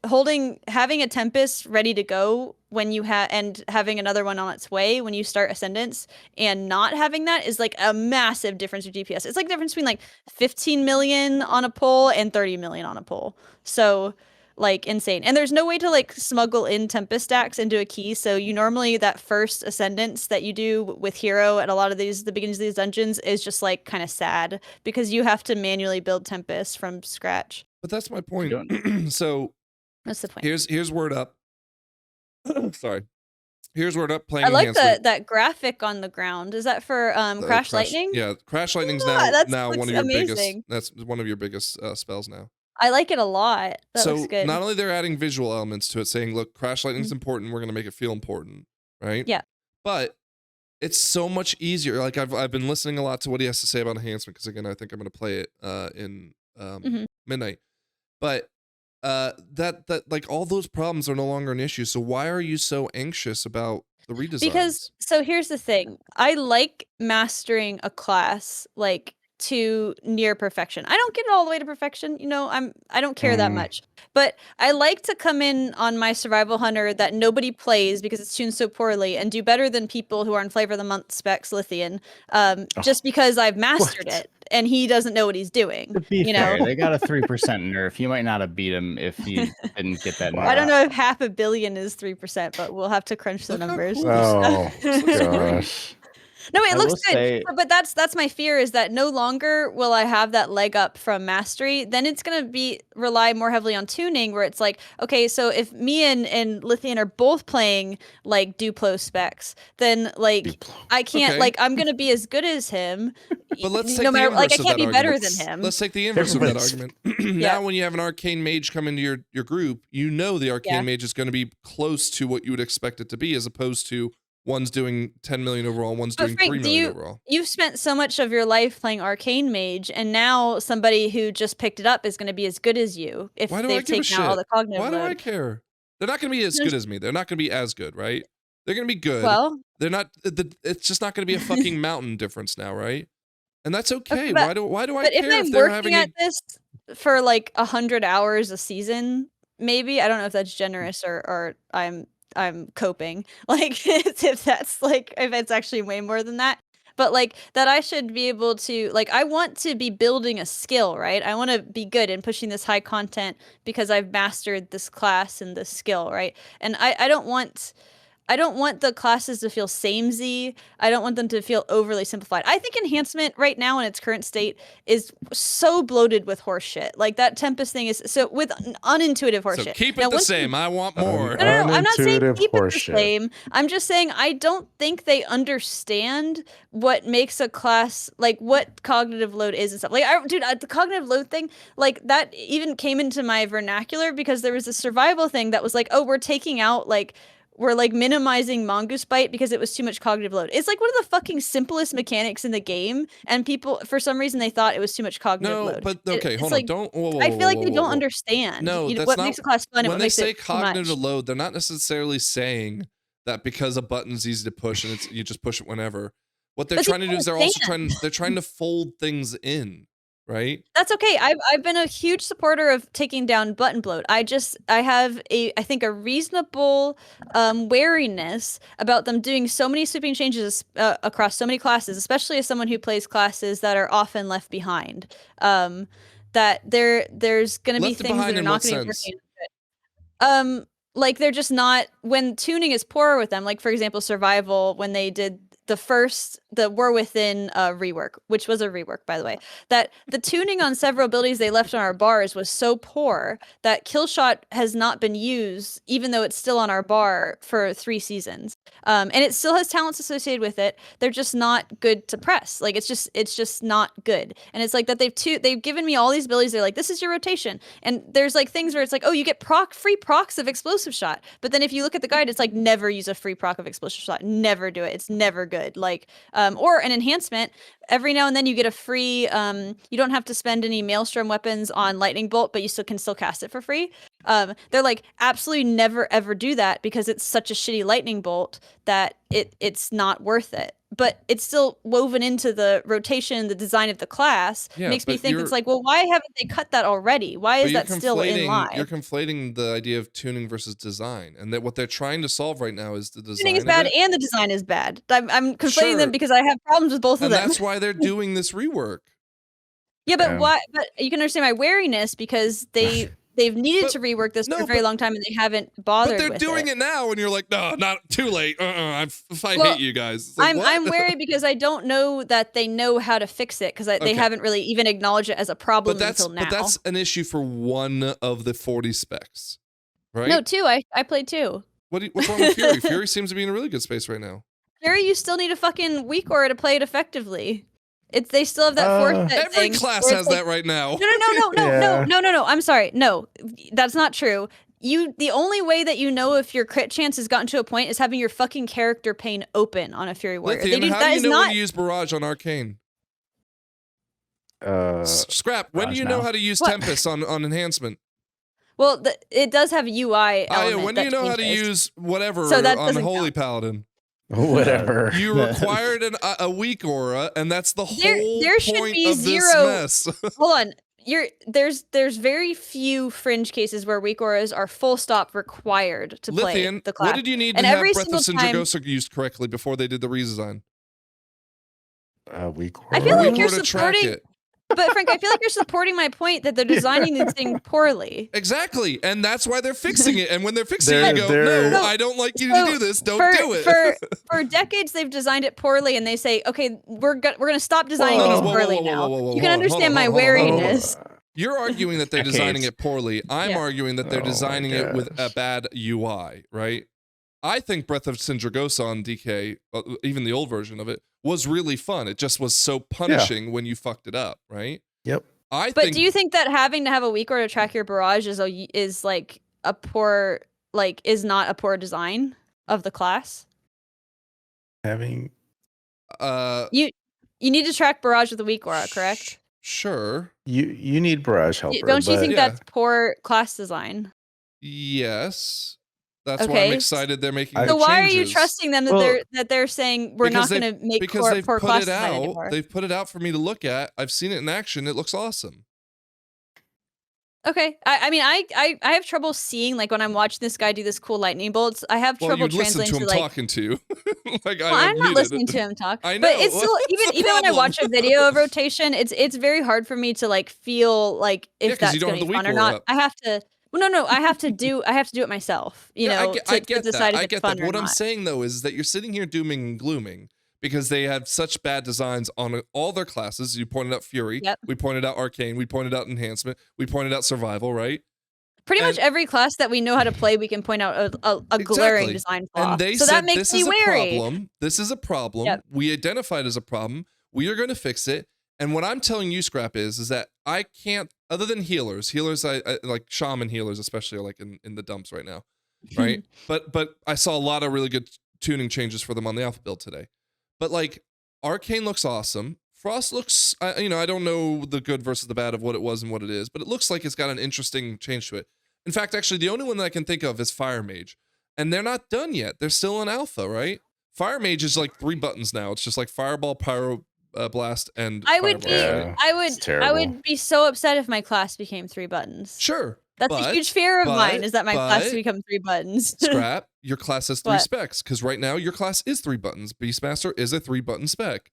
having a Tempest ready to go when you and having another one on its way when you start Ascendance, and not having that is like a massive difference in DPS. It's like the difference between like 15 million on a pull and 30 million on a pull. So like insane. And there's no way to like smuggle in Tempest stacks into a key. So you normally, that first Ascendance that you do with Hero at a lot of the beginnings of these dungeons is just like kind of sad, because you have to manually build Tempest from scratch. But that's my point. So that's the point. Here's word up. Sorry. Here's word up. Playing I like enhancement. that graphic on the ground. Is that for Crash Lightning? Yeah, Crash Lightning's now one of your biggest. That's one of your biggest spells now. I like it a lot. That looks good. Not only they're adding visual elements to it, saying, "Look, Crash Lightning's important. We're gonna make it feel important," right? Yeah. But it's so much easier. Like I've been listening a lot to what he has to say about enhancement, because again, I think I'm gonna play it in midnight. But that like all those problems are no longer an issue. So why are you so anxious about the redesigns? Because so here's the thing. I like mastering a class like to near perfection. I don't get it all the way to perfection, I don't care that much. But I like to come in on my survival hunter that nobody plays because it's tuned so poorly, and do better than people who are in Flavor of the Month specs Lithian, just because I've mastered it and he doesn't know what he's doing. To be fair, they got a 3% nerf. You might not have beat him if he didn't get that nerf. I don't know if 500 million is 3%, but we'll have to crunch the numbers. Cool oh gosh. No, it looks good, but that's my fear, is that no longer will I have that leg up from mastery. Then it's gonna rely more heavily on tuning, where it's like, okay, so if me and Lithian are both playing like Duplo specs, then like I can't like I'm gonna be as good as him. But let's take no matter the like I inverse can't be of that better argument. than him. Let's take the inverse of that argument. Now, when you have an arcane mage come into your group, the arcane mage is going to be close to what you would expect it to be, as opposed to one's doing 10 million overall, one's doing 3 million overall. You've spent so much of your life playing Arcane Mage, and now somebody who just picked it up is going to be as good as you if they've taken out all the cognitive load. Why do I care? They're not going to be as good as me. They're not going to be as good, right? They're going to be good. Well, they're not. It's just not going to be a fucking mountain difference now, right? And that's okay. Why do I but care if I'm working at this for like 100 hours a season, maybe, I don't know if that's generous or I'm coping, like if it's actually way more than that, but like that I should be able to, like, I want to be building a skill, right? I want to be good in pushing this high content because I've mastered this class and this skill, right? And I don't want the classes to feel samey. I don't want them to feel overly simplified. I think enhancement right now in its current state is so bloated with horse shit. Like that Tempest thing is so with unintuitive horse shit. So keep it the same. I want more. No, I'm not saying keep it the same. I'm just saying I don't think they understand what makes a class, like what cognitive load is and stuff. Like, the cognitive load thing, like that even came into my vernacular because there was a survival thing that was like, oh, we're minimizing Mongoose Bite because it was too much cognitive load. It's like one of the fucking simplest mechanics in the game, and people, for some reason, they thought it was too much cognitive load. But okay, hold on. Don't. I feel like they don't understand. No, that's what not, makes a class fun. When and what they makes say it cognitive load, they're not necessarily saying that because a button's easy to push and you just push it whenever. What they're trying to do is they're trying to fold things in. Right? That's okay. I've been a huge supporter of taking down button bloat. I have I think a reasonable wariness about them doing so many sweeping changes across so many classes, especially as someone who plays classes that are often left behind. That there's going to be things that are not going to be working. Like they're just not, when tuning is poor with them. Like for example, survival, when they did the first War Within rework, which was a rework, by the way, that the tuning on several abilities they left on our bars was so poor that Killshot has not been used, even though it's still on our bar for 3 seasons. And it still has talents associated with it. They're just not good to press. Like it's just not good. And it's like that they've given me all these abilities. They're like, this is your rotation. And there's like things where it's like, oh, you get free procs of explosive shot. But then if you look at the guide, it's like never use a free proc of explosive shot. Never do it. It's never good. Like or an enhancement. Every now and then you get a free. You don't have to spend any Maelstrom weapons on Lightning Bolt, but you can still cast it for free. They're like, absolutely never ever do that because it's such a shitty Lightning Bolt that it's not worth it. But it's still woven into the rotation, the design of the class. Makes me think it's like, well, why haven't they cut that already? Why is that still in line? You're conflating the idea of tuning versus design, and that what they're trying to solve right now is the design. Tuning is bad and the design is bad. I'm conflating them because I have problems with both of them. And that's why they're doing this rework. Yeah, but why? But you can understand my wariness because they've needed to rework this for a very long time and they haven't bothered. But they're doing it now, and you're like, no, not too late. I hate you guys. Like, I'm wary because I don't know that they know how to fix it because they haven't really even acknowledged it as a problem until now. But that's an issue for one of the 40 specs, right? No, 2. I played 2. What's wrong with Fury? Fury seems to be in a really good space right now. Fury, you still need a fucking weak aura to play it effectively. They still have that force. Every class has that right now. No. I'm sorry. No, that's not true. The only way that you know if your crit chance has gotten to a point is having your fucking character pane open on a Fury Warrior. Lithium, how do you know when to use Barrage on Arcane? Scrap. When do you know how to use Tempest on enhancement? Well, it does have UI element. When do you know how to use whatever on Holy Paladin? Whatever. You required a weak aura, and that's the whole there should point be of zero. this mess. Hold on. There's very few fringe cases where weak auras are full stop required to play the class. What did you need to have Breath of Sindragosa used correctly before they did the redesign? Weak aura. I feel like you're supporting. But Frank, I feel like you're supporting my point that they're designing these things poorly. Exactly, and that's why they're fixing it. And when they're fixing it, you go, no, I don't like you to do this. Don't do it. For decades, they've designed it poorly, and they say, okay, we're gonna stop designing things poorly now. You can understand my wariness. You're arguing that they're designing it poorly. I'm arguing that they're designing it with a bad UI, right? I think Breath of Sindragosa on DK, even the old version of it, was really fun. It just was so punishing when you fucked it up, right? Yep. But do you think that having to have a weak aura to track your barrage is like a poor, like is not a poor design of the class? Having you need to track barrage with a weak aura, correct? Sure. You need barrage helper. Don't you think that's poor class design? Yes. That's why I'm excited they're making the changes. So why are you trusting them that they're saying we're not going to make poor class design anymore? They've put it out for me to look at. I've seen it in action. It looks awesome. Okay. I mean, I have trouble seeing, like, when I'm watching this guy do this cool lightning bolts, I have trouble translating to him talking to you. I'm not listening to him talk. I know. But it's still, even when I watch a video of rotation, it's very hard for me to, like, feel like if that's going to be fun or not. I have to... Well, no, I have to do it myself, you know, I get to decide if it's fun that. or What not. I'm saying, though, is that you're sitting here dooming and glooming because they have such bad designs on all their classes. You pointed out Fury. Yep. We pointed out Arcane. We pointed out Enhancement. We pointed out Survival, right? Pretty much every class that we know how to play, we can point out a glaring design flaw. And they so said, that makes me wary. This is a problem. Yep. We identified as a problem. We are going to fix it. And what I'm telling you, Scrap, is that I can't, other than healers, I like shaman healers, especially are like in the dumps right now, right? but I saw a lot of really good tuning changes for them on the alpha build today. But like Arcane looks awesome. Frost looks, I don't know the good versus the bad of what it was and what it is, but it looks like it's got an interesting change to it. In fact, actually, the only one that I can think of is Fire Mage, and they're not done yet. They're still in alpha, right? Fire Mage is like 3 buttons now. It's just like Fireball, Pyro, Blast, and I would be so upset if my class became 3 buttons. Sure. That's a huge fear of mine, is that my class become 3 buttons. Scrap, your class has 3 specs, because right now your class is 3 buttons. Beastmaster is a 3-button spec.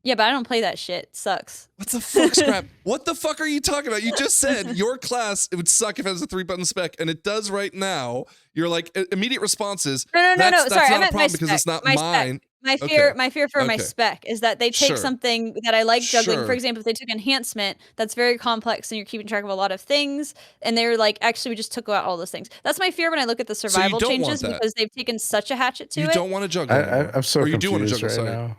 Yeah, but I don't play that shit. It sucks. What the fuck, Scrap? What the fuck are you talking about? You just said your class, it would suck if it has a 3-button spec, and it does right now. You're like, immediate response is, no. Sorry, that's I not meant a problem because it's not mine. My fear for my Okay. spec is that they take Sure. something that I like juggling. For Sure. example, if they took enhancement, that's very complex and you're keeping track of a lot of things, and they're like, actually, we just took out all those things. That's my fear when I look at the survival don't want changes that. because they've taken such a hatchet to You it. don't want to juggle anymore. I'm so or you do want to confused juggle, right sorry. now.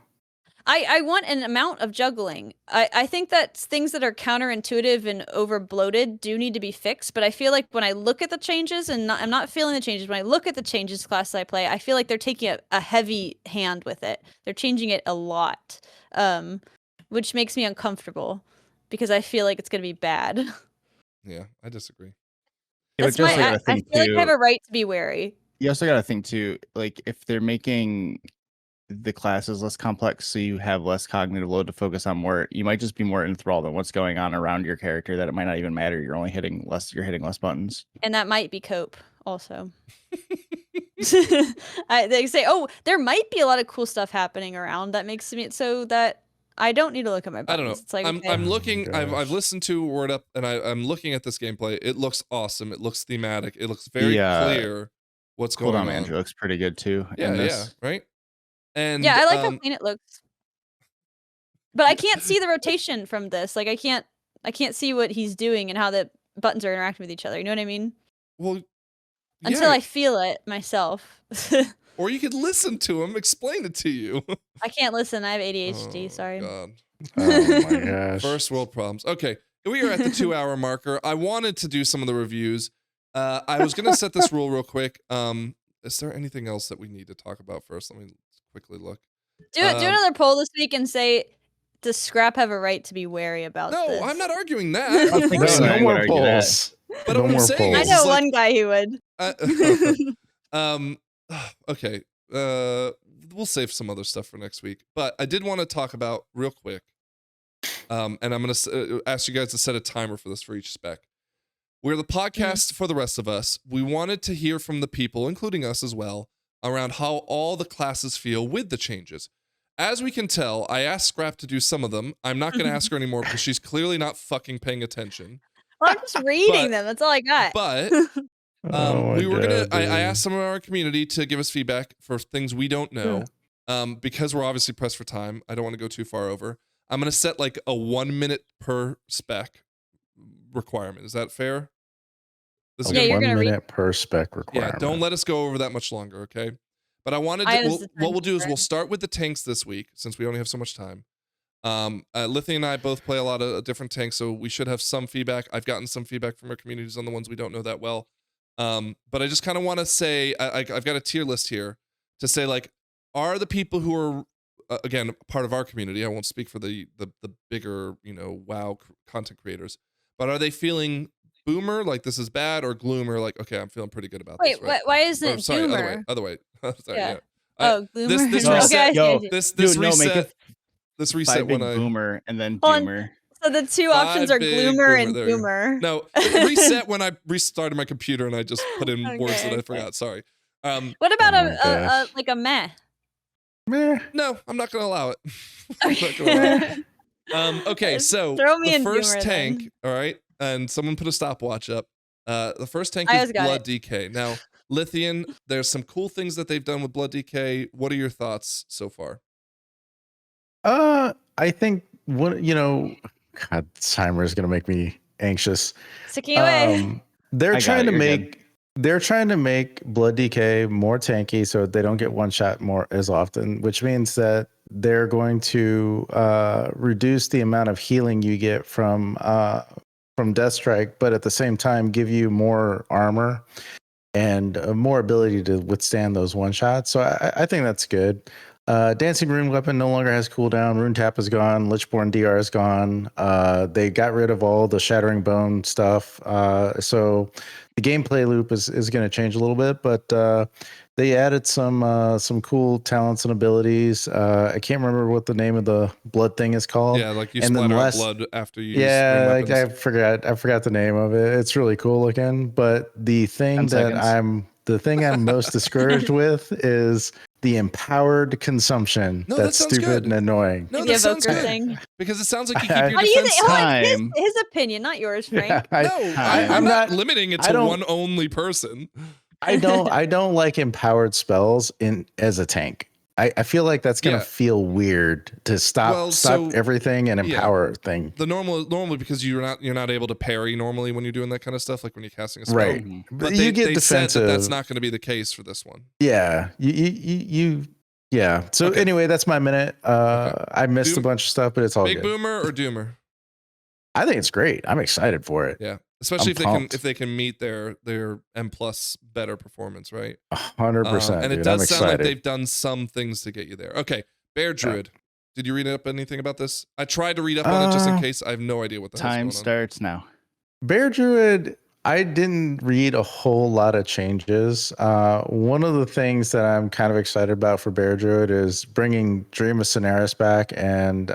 I want an amount of juggling. I think that things that are counterintuitive and over bloated do need to be fixed, but I feel like when I look at the changes, and I'm not feeling the changes, when I look at the changes classes I play, I feel like they're taking a heavy hand with it. They're changing it a lot, which makes me uncomfortable because I feel like it's going to be bad. Yeah, I disagree. That's but I feel like I have a right to be wary. You also got to think too, like if they're making the classes less complex so you have less cognitive load to focus on more, you might just be more enthralled in what's going on around your character that it might not even matter. You're hitting less buttons. And that might be cope also. They say, oh, there might be a lot of cool stuff happening around that makes it so that I don't need to look at my buttons. I don't know. It's like, okay. I'm looking. Oh, I've listened to Word Up, and I'm looking at this gameplay. It looks awesome. It looks thematic. It looks very clear what's going on. Andrew looks pretty good too. Yeah, right. And yeah, I like how clean it looks. But I can't see the rotation from this. Like I can't see what he's doing and how the buttons are interacting with each other. You know what I mean? Well, until I feel it myself. Or you could listen to him explain it to you. I can't listen. I have ADHD. Sorry. God. Oh my gosh. First world problems. Okay, we are at the 2-hour marker. I wanted to do some of the reviews. I was gonna set this rule real quick. Is there anything else that we need to talk about first? Let me quickly look. Do another poll this week and say, does Scrap have a right to be wary about this? No, I'm not arguing that. Of course no not. more polls. But what I'm saying I is, know one guy who would. Okay. We'll save some other stuff for next week. But I did want to talk about real quick. And I'm going to ask you guys to set a timer for this for each spec. We're the podcast for the rest of us. We wanted to hear from the people, including us as well, around how all the classes feel with the changes. As we can tell, I asked Scrap to do some of them. I'm not going to ask her anymore because she's clearly not fucking paying attention. Well, I'm just reading them. That's all I got. But I asked some of our community to give us feedback for things we don't know. Because we're obviously pressed for time. I don't want to go too far over. I'm going to set like a 1 minute per spec requirement. Is that fair? This is 1 minute per spec requirement. Yeah, don't let us go over that much longer, okay? But I wanted to, what we'll do is we'll start with the tanks this week since we only have so much time. Lithium and I both play a lot of different tanks, so we should have some feedback. I've gotten some feedback from our communities on the ones we don't know that well. But I just kind of want to say, I've got a tier list here to say, like, are the people who are, again, part of our community, I won't speak for the bigger, WoW content creators, but are they feeling boomer, like this is bad, or gloomer, like, okay, I'm feeling pretty good about this, right? Why isn't it boomer? Other way. Sorry, yeah. gloomer. This reset, okay, this reset when I boomer and then doomer. So the two options are gloomer and doomer. No, reset when I restarted my computer and I just put in words that I forgot. Sorry. What about a meh? Meh. No, I'm not gonna allow it. I'm not gonna allow it. Okay, so the first tank, all right, and someone put a stopwatch up. The first tank is Blood DK. Now, Lithium, there's some cool things that they've done with Blood DK. What are your thoughts so far? I think God, this timer is gonna make me anxious. Sticking away. They're trying to make Blood DK more tanky so they don't get one shot more as often, which means that they're going to reduce the amount of healing you get from Death Strike, but at the same time give you more armor and more ability to withstand those one shots. So I think that's good. Dancing Rune Weapon no longer has cooldown. Rune Tap is gone. Lichborn DR is gone. They got rid of all the Shattering Bone stuff. So the gameplay loop is going to change a little bit, but they added some cool talents and abilities. I can't remember what the name of the blood thing is called. Yeah, like you splatter out blood after you use like I forgot the name of it. It's really cool looking, but the thing I'm most discouraged with is the empowered consumption. No, that's that stupid good. and annoying. No, that sounds good. Thing. Because it sounds like you keep your defense time. His opinion, not yours, Frank. I'm not limiting it to one only person. I don't like empowered spells as a tank. I feel like that's gonna feel weird to stop everything and empower thing. The normally because you're not able to parry normally when you're doing that kind of stuff, like when you're casting a spell. Right. But they said that that's not going to be the case for this one. Yeah. Yeah. So anyway, that's my minute. I missed a bunch of stuff, but it's all Big good. Boomer or Doomer? I think it's great. I'm excited for it. Yeah. Especially if they can meet their M+ better performance, right? 100%. And it does sound like they've done some things to get you there. Okay. Bear Druid. Did you read up anything about this? I tried to read up on it just in case. I have no idea what the hell's going on. Time starts now. Bear Druid, I didn't read a whole lot of changes. One of the things that I'm kind of excited about for Bear Druid is bringing Dream of Cineris back and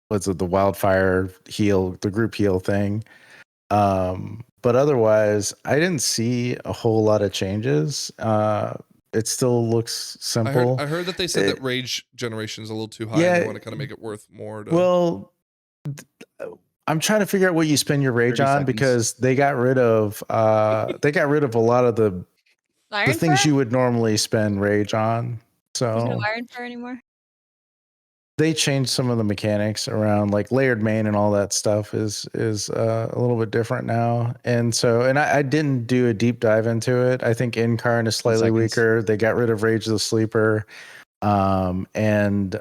what's it, the wildfire heal, the group heal thing. But otherwise, I didn't see a whole lot of changes. It still looks simple. I heard that they said that rage generation is a little too high. And they want to kind of make it worth more. Well, I'm trying to figure out what you spend your rage on because they got rid of a lot of the things you would normally spend rage on. So there's no iron fur anymore. They changed some of the mechanics around, like layered main and all that stuff is a little bit different now. And I didn't do a deep dive into it. I think Incarn is slightly weaker. They got rid of Rage of the Sleeper. And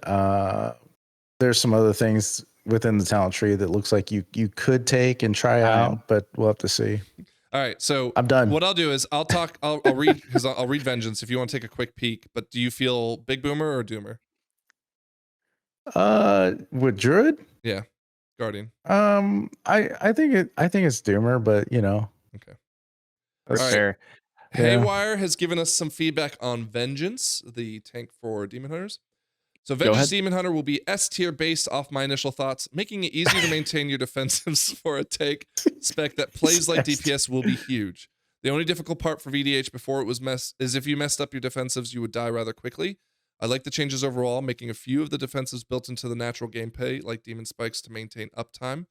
there's some other things within the talent tree that looks like you could take and try out, but we'll have to see. All right, so I'm done. What I'll do is I'll read because I'll read Vengeance if you want to take a quick peek. But do you feel Big Boomer or Doomer? With Druid? Yeah, Guardian. I think it's Doomer, but okay, that's fair. Haywire has given us some feedback on Vengeance, the tank for Demon Hunters. So Vengeance Demon Hunter will be S tier based off my initial thoughts, making it easier to maintain your defensives for a tank spec that plays like DPS will be huge. The only difficult part for VDH before it was is if you messed up your defensives, you would die rather quickly. I like the changes overall, making a few of the defensives built into the natural gameplay, like Demon Spikes, to maintain uptime,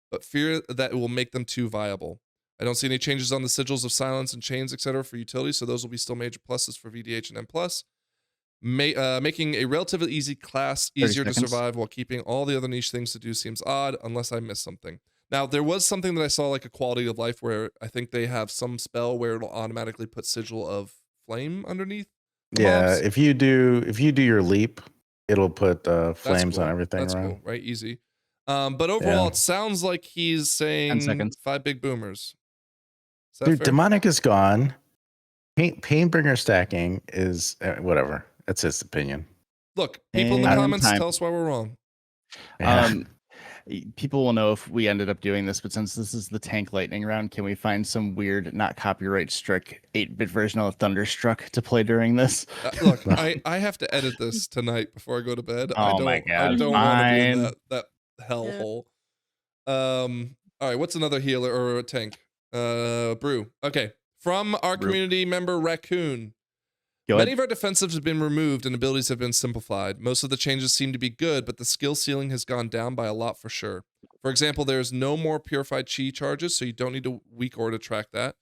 but fear that it will make them too viable. I don't see any changes on the sigils of silence and chains, etc. for utilities, so those will be still major pluses for VDH and M+. Making a relatively easy class easier to survive while keeping all the other niche things to do seems odd, unless I missed something. Now, there was something that I saw, like a quality of life, where I think they have some spell where it'll automatically put Sigil of Flame underneath. Yeah, if you do your leap, it'll put flames on everything. That's cool, right? Easy. But overall, it sounds like he's saying 5 big boomers. Dude, fair? Demonic is gone. Painbringer stacking is whatever. That's his opinion. Look, people in the comments tell us why we're wrong. Yeah. People will know if we ended up doing this, but since this is the tank lightning round, can we find some weird, not copyright strict 8-bit version of Thunderstruck to play during this? Look, I have to edit this tonight before I go to bed. Oh my god! I don't want to be in that hellhole. All right, what's another healer or a tank? Brew. Okay, from our community member Raccoon. Many of our defensives have been removed and abilities have been simplified. Most of the changes seem to be good, but the skill ceiling has gone down by a lot for sure. For example, there's no more purified chi charges, so you don't need a weak aura to track that.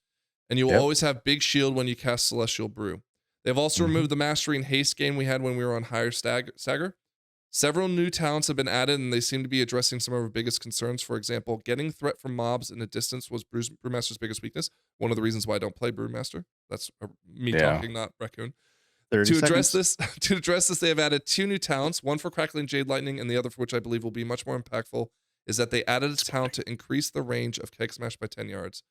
And you will always have big shield when you cast Celestial Brew. They've also removed the mastery and haste gain we had when we were on higher stagger. Several new talents have been added, and they seem to be addressing some of our biggest concerns. For example, getting threat from mobs in a distance was Brewmaster's biggest weakness. One of the reasons why I don't play Brewmaster. That's me talking, not Raccoon. To address this, they have added 2 new talents, one for Crackling Jade Lightning, and the other for which I believe will be much more impactful, is that they added a talent to increase the range of Keg Smash by 10 yards.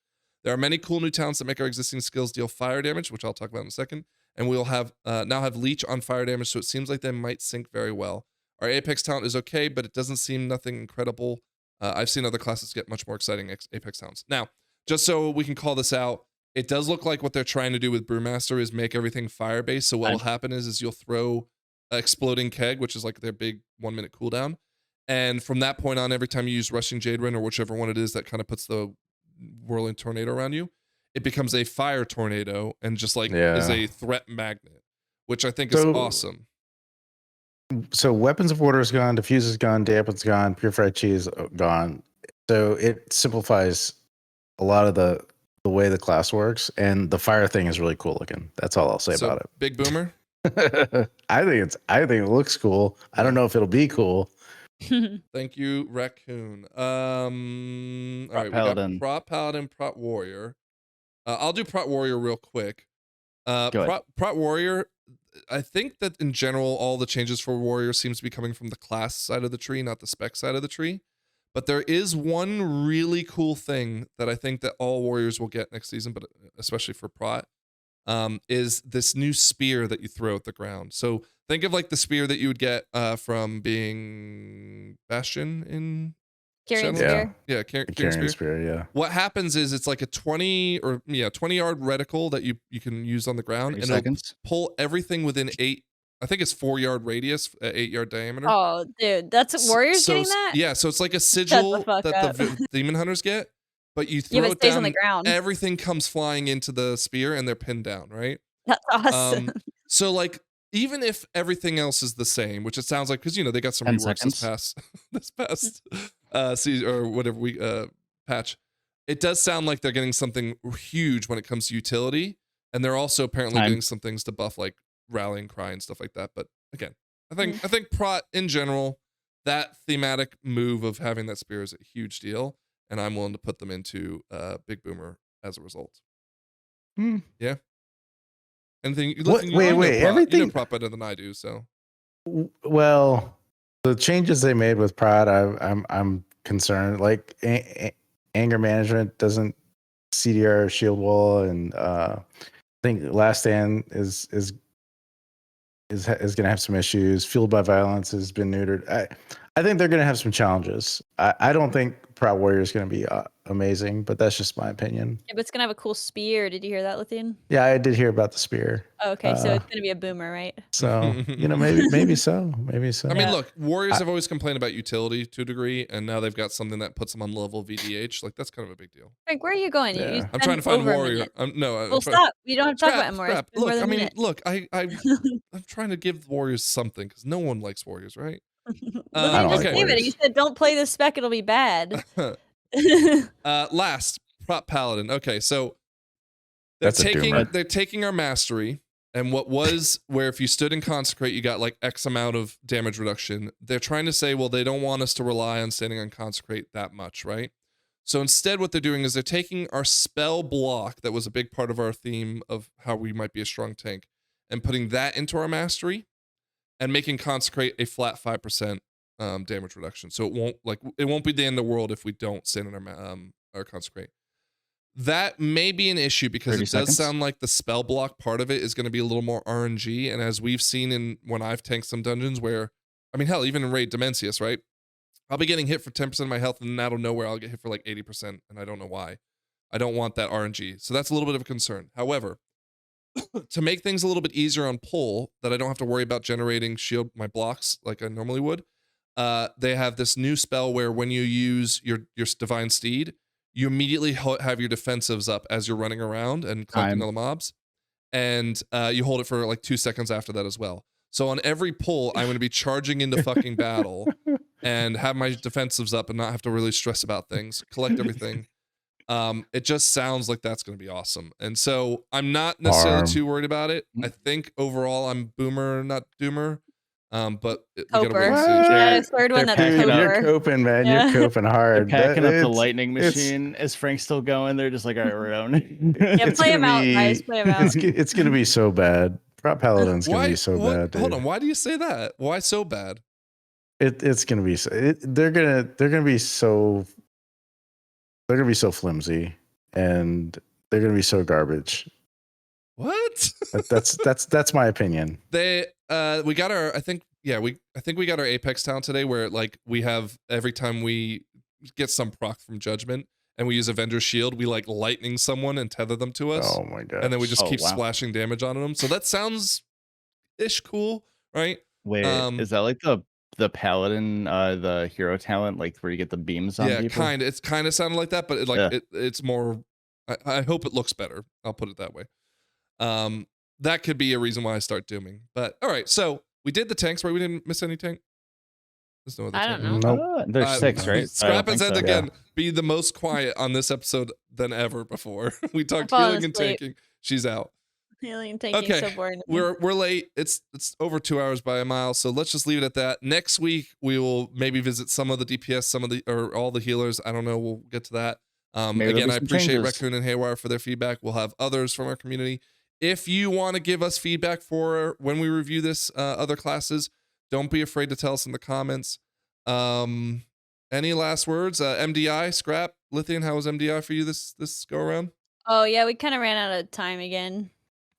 There are many cool new talents that make our existing skills deal fire damage, which I'll talk about in a second, and we'll have now have Leech on fire damage, so it seems like they might sync very well. Our Apex talent is okay, but it doesn't seem nothing incredible. I've seen other classes get much more exciting Apex talents. Now, just so we can call this out, it does look like what they're trying to do with Brewmaster is make everything fire-based, so what will happen is you'll throw Exploding Keg, which is like their big 1-minute cooldown, and from that point on, every time you use Rushing Jade Rain or whichever one it is that kind of puts the whirling tornado around you, it becomes a fire tornado and just like is a threat magnet, which I think is awesome. So Weapons of Order is gone, Diffuse is gone, Dampen's gone, Purified Chi is gone. So it simplifies a lot of the way the class works, and the fire thing is really cool looking. That's all I'll say about it. Big Boomer? I think it looks cool. I don't know if it'll be cool. Thank you, Raccoon. All right, Paladin. we got Prot Paladin, Prot Warrior. I'll do Prot Warrior real quick. Prot Warrior, I think that in general, all the changes for Warrior seems to be coming from the class side of the tree, not the spec side of the tree. But there is one really cool thing that I think that all Warriors will get next season, but especially for Prot, is this new spear that you throw at the ground. So think of like the spear that you would get from being Bastion in Carrion Spear. Yeah, Carrion Spear, yeah. What happens is it's like a 20 yard reticle that you can use on the ground, and it'll pull everything within 4 yard radius, 8 yard diameter. Oh, dude, that's Warriors getting that? Yeah, so it's like a sigil that the demon hunters get, but you throw it down, on the ground. Everything comes flying into the spear and they're pinned down, right? That's awesome. So like, even if everything else is the same, which it sounds like, because they got some reworks this past season or whatever patch, it does sound like they're getting something huge when it comes to utility, and they're also apparently getting some things to buff like rallying cry and stuff like that. But again, I think Prot in general, that thematic move of having that spear is a huge deal, and I'm willing to put them into Big Boomer as a result. Yeah. Anything? Wait. Everything. You know Prot better than I do, so. Well, the changes they made with Prot, I'm concerned. Like anger management doesn't CDR shield wall, and I think Last Stand is going to have some issues. Fueled by Violence has been neutered. I think they're going to have some challenges. I don't think Prot Warrior is going to be amazing, but that's just my opinion. Yeah, but it's going to have a cool spear. Did you hear that, Lithian? Yeah, I did hear about the spear. Oh, okay, so it's going to be a boomer, right? So, maybe so. Maybe so. I mean, look, Warriors have always complained about utility to a degree, and now they've got something that puts them on level VDH. Like, that's kind of a big deal. Frank, where are you going? Yeah. I'm trying to find Warrior. Well, stop. We don't have to talk about him more. Look, I mean, look, I'm trying to give Warriors something, because no one likes Warriors, right? David, you said don't play this spec, it'll be bad. Last, Prot Paladin. Okay, so they're taking our mastery, and what was where if you stood in Consecrate, you got like X amount of damage reduction. They're trying to say, well, they don't want us to rely on standing on Consecrate that much, right? So instead, what they're doing is they're taking our spell block that was a big part of our theme of how we might be a strong tank, and putting that into our mastery, and making Consecrate a flat 5% damage reduction. So it won't be the end of the world if we don't stand in our Consecrate. That may be an issue because it does sound like the spell block part of it is going to be a little more RNG. And as we've seen when I've tanked some dungeons where, I mean, hell, even in Raid Demencius, right? I'll be getting hit for 10% of my health, and then out of nowhere, I'll get hit for like 80%, and I don't know why. I don't want that RNG. So that's a little bit of a concern. However, to make things a little bit easier on pull, that I don't have to worry about generating my blocks like I normally would, they have this new spell where when you use your Divine Steed, you immediately have your defensives up as you're running around and collecting all the mobs, and you hold it for like 2 seconds after that as well. So on every pull, I'm going to be charging into fucking battle and have my defensives up and not have to really stress about things, collect everything. It just sounds like that's going to be awesome. And so I'm not necessarily too worried about it. I think overall I'm boomer, not doomer. But we gotta wait and see. Yeah, third one that's You're coping, man. Yeah. You're coping hard. They're packing up the lightning machine. Is Frank still going? They're just like, all right, we're out. Yeah, play him out, guys. Play him out. It's going to be so bad. Prot Paladin's going to be so bad. Dude. Hold on. Why do you say that? Why so bad? It's going to be. They're going to be so. They're going to be so flimsy, and they're going to be so garbage. What? That's my opinion. We got our I think we got our Apex talent today where like we have every time we get some proc from Judgment and we use Avenger's Shield, we like lightning someone and tether them to us. Oh my god. And then we just keep splashing damage on them. So that sounds ish cool, right? Wait, is that like the paladin the hero talent, like where you get the beams on people? Yeah, it's kind of sounded like that, but it's more I hope it looks better. I'll put it that way. That could be a reason why I start dooming. But all right, so we did the tanks, right? We didn't miss any tank. There's no other I tank. don't know. Nope. There's 6, right? Scrap has had to again be the most quiet on this episode than ever before. We talked healing and tanking. She's out. Alien tanking Okay, so boring. To me. we're late. It's over 2 hours by a mile, so let's just leave it at that. Next week we will maybe visit some of the DPS, or all the healers. I don't know. We'll get to that. Again, I appreciate Raccoon and Haywire for their feedback. We'll have others from our community. If you want to give us feedback for when we review this other classes, don't be afraid to tell us in the comments. Any last words? MDI, Scrap, Lithian, how was MDI for you this go around? Oh yeah, we kind of ran out of time again.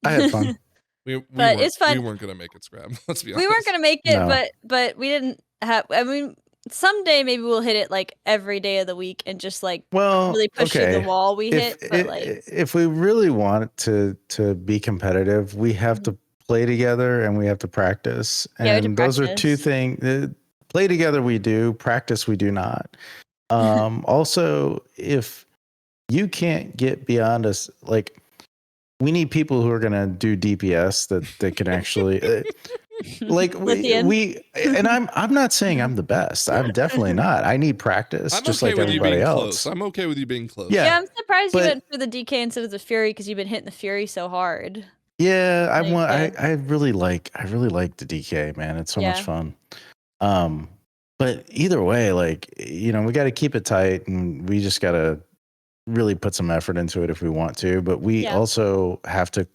I had fun. But it's fun. We weren't gonna make it, Scrap. Let's be honest. We weren't gonna make it, No. but we didn't have. I mean, someday maybe we'll hit it like every day of the week and just like really pushing the wall we hit. But if we really want to be competitive, we have to play together and we have to practice. And those are two things. Play together we do, practice we do not. Also, if you can't get beyond us, like we need people who are gonna do DPS that can actually like we and I'm not saying I'm the best. I'm definitely not. I need practice. I'm just okay like with you everybody being else. close. I'm okay with you being close. Yeah, I'm surprised you went for the DK instead of the Fury because you've been hitting the Fury so hard. Yeah, I really like the DK, man. It's so much fun. But either way, like, you know, we got to keep it tight and we just got to really put some effort into it if we want to. But we also have to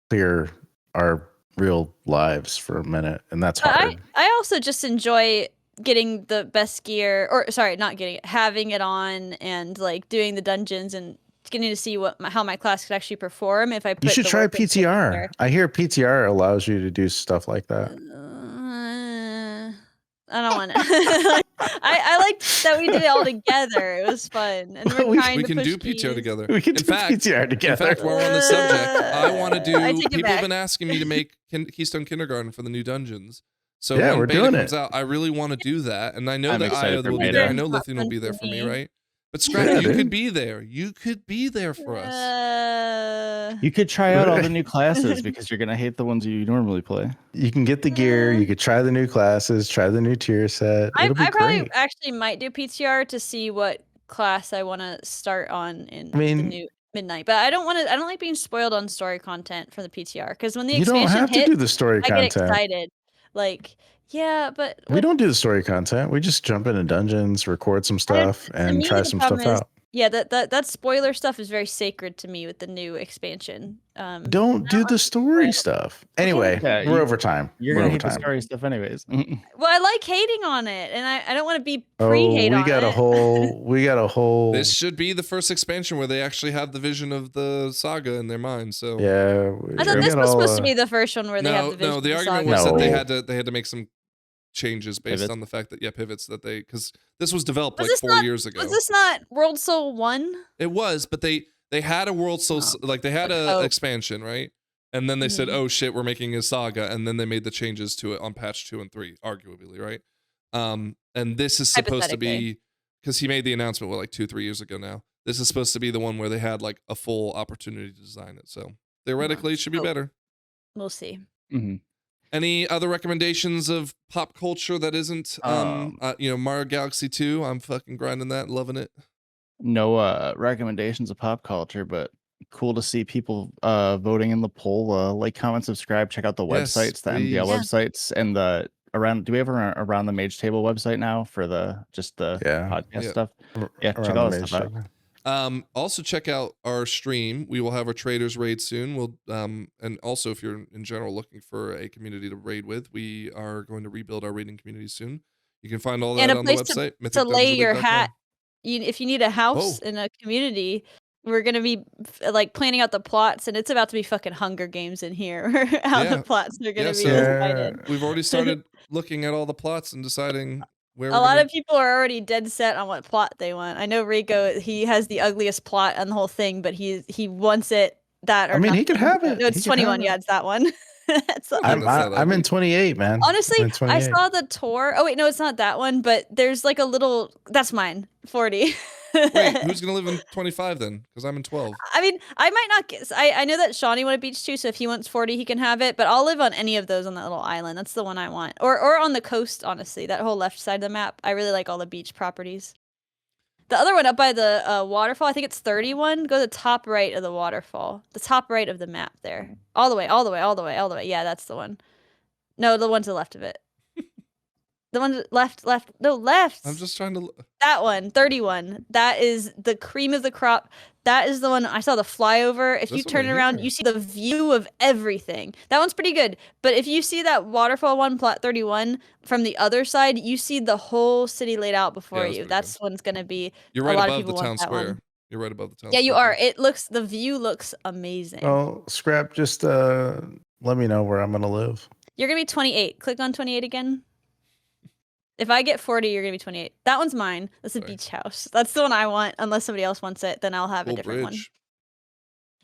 clear our real lives for a minute. And that's hard. I also just enjoy getting the best gear, or sorry, not getting it, having it on and like doing the dungeons and getting to see how my class could actually perform if I put. You should try PTR. I hear PTR allows you to do stuff like that. I don't want to. I liked that we did it all together. It was fun, and we can do PTR together. We can do PTR together. In fact, while we're on the subject, I want to do. People have been asking me to make Keystone Kindergarten for the new dungeons. So when we're beta doing comes out, I really want to do that, and I know that Io will be beta. there. I know Lithian will be there for me, right? But Scrap, you could be there. You could be there for us. You could try out all the new classes because you're gonna hate the ones you normally play. You can get the gear. You could try the new classes. Try the new tier set. I probably actually might do PTR to see what class I want to start on in the new Midnight. But I don't like being spoiled on story content for the PTR because when the expansion you don't have hits, to do the story content. I get excited. Like. Yeah, but we don't do the story content. We just jump into dungeons, record some stuff, and try some stuff out. Yeah, that spoiler stuff is very sacred to me with the new expansion. Don't do the story stuff. Anyway, we're over time. You're gonna hate the story stuff anyways. Well, I like hating on it, and I don't want to be pre-hate on it. We got a whole. This should be the first expansion where they actually have the vision of the saga in their mind. So yeah, I thought this was supposed to be the first one where they have the vision. No, the argument was that they had to make some changes based on the fact that pivots that they, because this was developed like 4 years ago. Was this not World Soul 1? It was, but they had a World Soul like they had a expansion, right? And then they said, oh shit, we're making a saga, and then they made the changes to it on patch 2 and 3, arguably, right? And this is supposed to be, because he made the announcement like 2-3 years ago now. This is supposed to be the one where they had like a full opportunity to design it. So theoretically, it should be better. We'll see. Any other recommendations of pop culture that isn't, Mario Galaxy 2? I'm fucking grinding that, loving it. No recommendations of pop culture, but cool to see people voting in the poll. Like, comment, subscribe, check out the websites, the MDL websites, and the around. Do we have around the Mage Table website now for the podcast stuff? Yeah, check all that stuff out. Also check out our stream. We will have our traders raid soon. We'll and also if you're in general looking for a community to raid with, we are going to rebuild our raiding community soon. You can find all that on the website. To lay your hat. If you need a house in a community, we're gonna be like planning out the plots, and it's about to be fucking Hunger Games in here. How the plots are gonna be decided. We've already started looking at all the plots and deciding. A lot of people are already dead set on what plot they want. I know Rico, he has the ugliest plot on the whole thing, but he wants it that or he could have it. No, it's 21. Yeah, it's that one. I'm in 28, man. Honestly, I saw the tour. Oh wait, no, it's not that one, but there's like a little. That's mine. 40. Wait, who's gonna live in 25 then? Because I'm in 12. I mean, I might not get. I know that Shawnee wanted beach too, so if he wants 40, he can have it. But I'll live on any of those on that little island. That's the one I want, or on the coast. Honestly, that whole left side of the map. I really like all the beach properties. The other one up by the waterfall, I think it's 31. Go to the top right of the waterfall. The top right of the map there. All the way, all the way, all the way, all the way. Yeah, that's the one. No, the one to the left of it. The one left. No, left. I'm just trying to. That one, 31. That is the cream of the crop. That is the one I saw the flyover. If you turn it around, you see the view of everything. That one's pretty good. But if you see that waterfall one, plot 31, from the other side, you see the whole city laid out before you. That's one's going to be You're right above the town square. You're right above the town square. Yeah, you are. The view looks amazing. Oh, Scrap, just let me know where I'm going to live. You're going to be 28. Click on 28 again. If I get 40, you're going to be 28. That one's mine. That's a beach house. That's the one I want. Unless somebody else wants it, then I'll have a different one.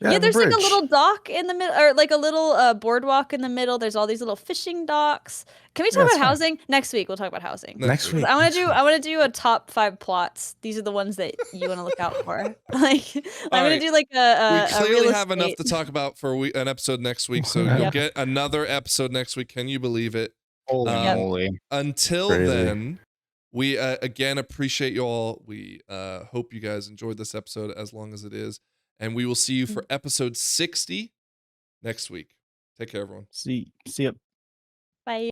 Yeah, there's like a little dock in the middle, or like a little boardwalk in the middle. There's all these little fishing docks. Can we talk about housing? Next week, we'll talk about housing. Next week. I want to do a top 5 plots. These are the ones that you want to look out for. Like, I'm going to do like a we clearly have enough to talk about for an episode next week, so you'll get another episode next week. Can you believe it? Holy moly. Until then, we again appreciate you all. We hope you guys enjoyed this episode as long as it is. And we will see you for episode 60 next week. Take care, everyone. See you. Bye.